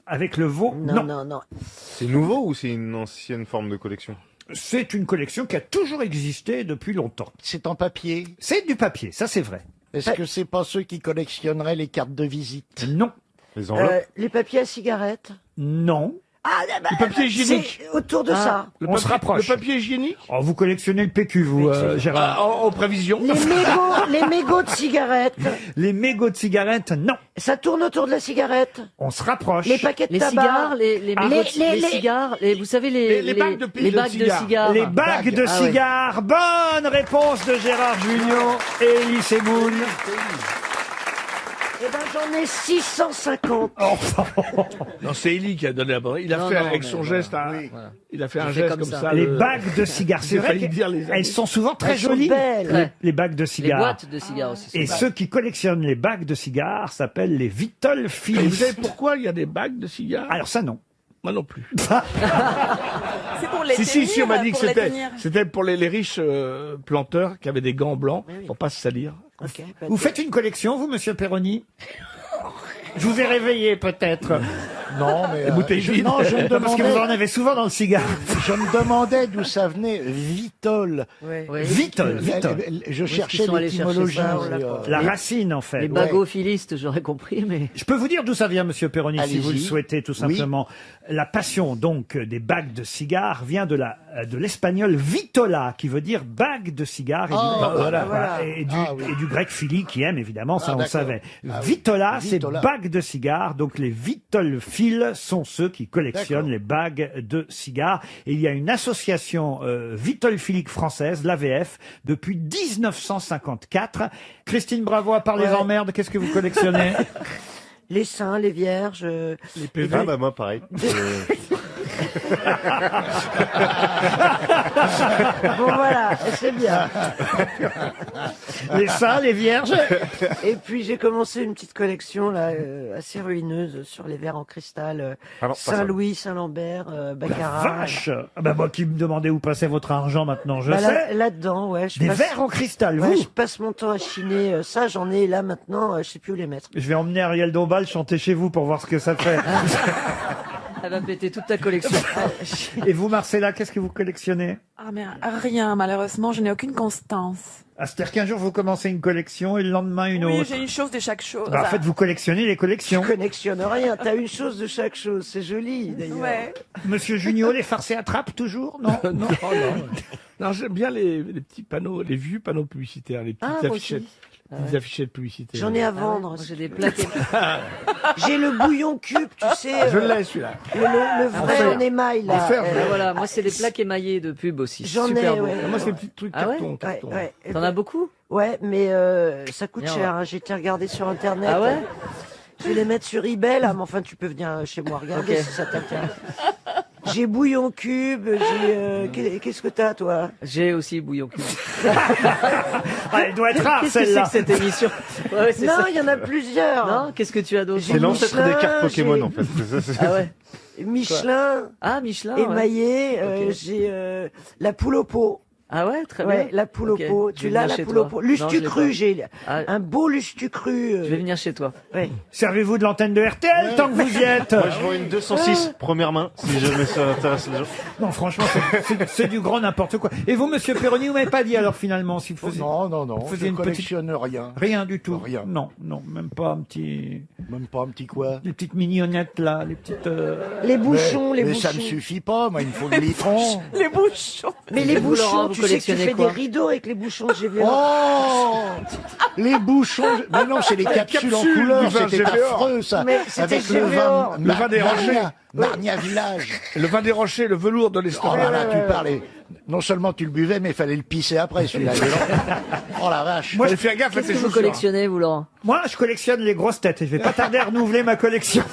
Avec le veau? Non. C'est nouveau ou c'est une ancienne forme de collection? C'est une collection qui a toujours existé depuis longtemps. C'est en papier. C'est du papier, ça c'est vrai. Est-ce que c'est pas ceux qui collectionneraient les cartes de visite? Non. Les enveloppes? Les papiers à cigarettes. Non. Ah, Le papier hygiénique. c'est autour de ça. On se rapproche. Le papier hygiénique? Oh, vous collectionnez le PQ, vous, Gérard. En prévision. Les mégots de cigarettes. Les mégots de cigarettes, non. Ça tourne autour de la cigarette. On se rapproche. Les paquets de Les tabac. cigares, les mégots de- les cigares, vous savez les bagues de pile les de bagues de cigares. cigares. Les bagues de Ah ouais. cigares. Bonne réponse de Gérard Junior et Elie Semoun. Eh ben, j'en ai 650. Non, c'est Élie qui a donné la bonne. Il a Non, fait non, avec mais son voilà. geste il a fait un J'ai fait geste comme comme ça. ça. Les bagues de cigares, c'est J'ai vrai failli dire les qu'elles sont souvent très Elles sont jolies. belles. Les bagues de Les cigares. boîtes de cigares aussi. sont Et belles. ceux qui collectionnent les bagues de cigares s'appellent les Et vous savez vitolphilistes. pourquoi il y a des bagues de cigares? Alors ça, non. Moi non plus. C'est pour les Si, on m'a dit que pour les c'était tenir. pour les riches planteurs qui avaient des gants blancs pour pas se salir. Ok, Vous faites une collection, vous, monsieur Perroni? Je vous ai réveillé, peut-être. Non, mais bouteilles vides. Non, je me Parce que vous en demandais, avez souvent dans le cigare. je me demandais d'où ça venait, Vitol. Ouais. Vitol. Je Où est-ce cherchais qu'ils sont allés l'étymologie. chercher ça, mais, La racine, en fait. Les bagophilistes, j'aurais compris, mais Je peux vous dire d'où ça vient, monsieur Perroni, si Allez-y. vous le souhaitez, tout simplement. La passion, donc, des bagues de cigares vient de l'espagnol vitola, qui veut dire bague de cigares, et, et du grec phili, qui aime, évidemment, ça on le d'accord. savait. Ah oui. Vitola, c'est Vitola. bague de cigares, donc les vitolphiles sont ceux qui collectionnent les bagues de cigares. Et il y a une association vitolphilique française, l'AVF, depuis 1954. Christine Bravo, à part les emmerdes, qu'est-ce que vous collectionnez? Les saints, les vierges. Les PV. Ah bah moi pareil. Bon voilà, c'est bien. Les saints, les vierges. Et puis j'ai commencé une petite collection là assez ruineuse sur les verres en cristal, Ah non, pas ça. Saint-Louis, Saint-Lambert, Baccarat. Vache. Ah ben moi qui me demandais où passait votre argent maintenant, je Bah, sais. là-dedans, ouais. Des verres en cristal, ouais, vous je passe mon temps à chiner. Ça, j'en ai là maintenant. Je sais plus où les mettre. Je vais emmener Ariel Dombal chanter chez vous pour voir ce que ça fait. Elle va péter toute ta collection. Et vous, Marcella, qu'est-ce que vous collectionnez? Ah mais rien, malheureusement, je n'ai aucune constance. Ah, c'est-à-dire qu'un jour vous commencez une collection et le lendemain une Oui, autre. j'ai une chose de chaque chose. Bah, en fait, vous collectionnez les collections. Je collectionne rien. T'as une chose de chaque chose. C'est joli d'ailleurs. Ouais. Monsieur Junio, les farcés attrapent toujours? Non, non. Non, j'aime bien les petits panneaux, les vieux panneaux publicitaires, les petites Ah, moi affichettes. aussi. Des affichettes publicitaires. J'en ai à vendre. J'ai des plaques. J'ai le bouillon cube, tu sais. Je l'ai, celui-là. Le vrai en émail là. Voilà, moi c'est les plaques émaillées de pub aussi. J'en Super ai, beau. ouais. Moi, c'est les petits trucs Ah ouais carton. Ouais. T'en as beaucoup? Ouais, mais ça coûte Bien, cher. Hein. J'ai été regarder sur internet. Ah ouais? Je vais les mettre sur eBay là, mais enfin tu peux venir chez moi regarder Ok. si ça t'intéresse. J'ai bouillon cube, qu'est-ce que t'as toi? J'ai aussi bouillon cube. Ah, elle doit être rare Qu'est-ce que c'est celle-là. que cette émission? Ouais, c'est Non, ça. il y en a plusieurs. Non, qu'est-ce que tu as d'autre? J'ai C'est l'ancêtre des cartes Michelin, Pokémon, j'ai- en fait. Ah ouais. Michelin, Ah, Michelin. ouais. émaillé, Ok. j'ai la poule au pot. Ah ouais, très bien. Ouais, la poule Ok. au pot. Je Tu vais l'as, venir la chez poule toi. au pot. Non, Lustu je l'ai cru, pas. j'ai Ah. un beau lustu cru. Je vais venir chez toi. Ouais. Servez-vous de l'antenne de RTL tant que vous y êtes. Moi, je vois une 206, première main, si jamais ça intéresse les gens. Non, franchement, c'est du grand n'importe quoi. Et vous, monsieur Perroni, vous m'avez pas dit alors finalement si vous faisiez... Non, Vous faisiez je une petite... collectionne rien. Rien du tout. Rien. Non, même pas un petit... Même pas un petit quoi. Les petites mignonnettes là, les petites... Les bouchons, les mais bouchons. ça me suffit pas, moi, il me faut le litron. Les bouchons. Mais les Et vous, Laurent, bouchons, vous tu sais que tu collectionnez fais quoi? des rideaux avec les bouchons, j'ai vu. Oh Les bouchons, mais non, c'est les capsules en capsules couleur, du vin c'était Gévéor. affreux ça. Mais c'était Avec le vin, Gévéor. Le vin des rochers. Marnia Village. Le vin des rochers, le velours de Oh l'estomac. là là, tu parlais. Non seulement tu le buvais, mais il fallait le pisser après, celui-là. Oh la vache. Moi, Fallait faire gaffe à Qu'est-ce tes que vous chaussures. collectionnez, vous, Laurent? Moi, je collectionne les grosses têtes et je vais pas tarder à renouveler ma collection.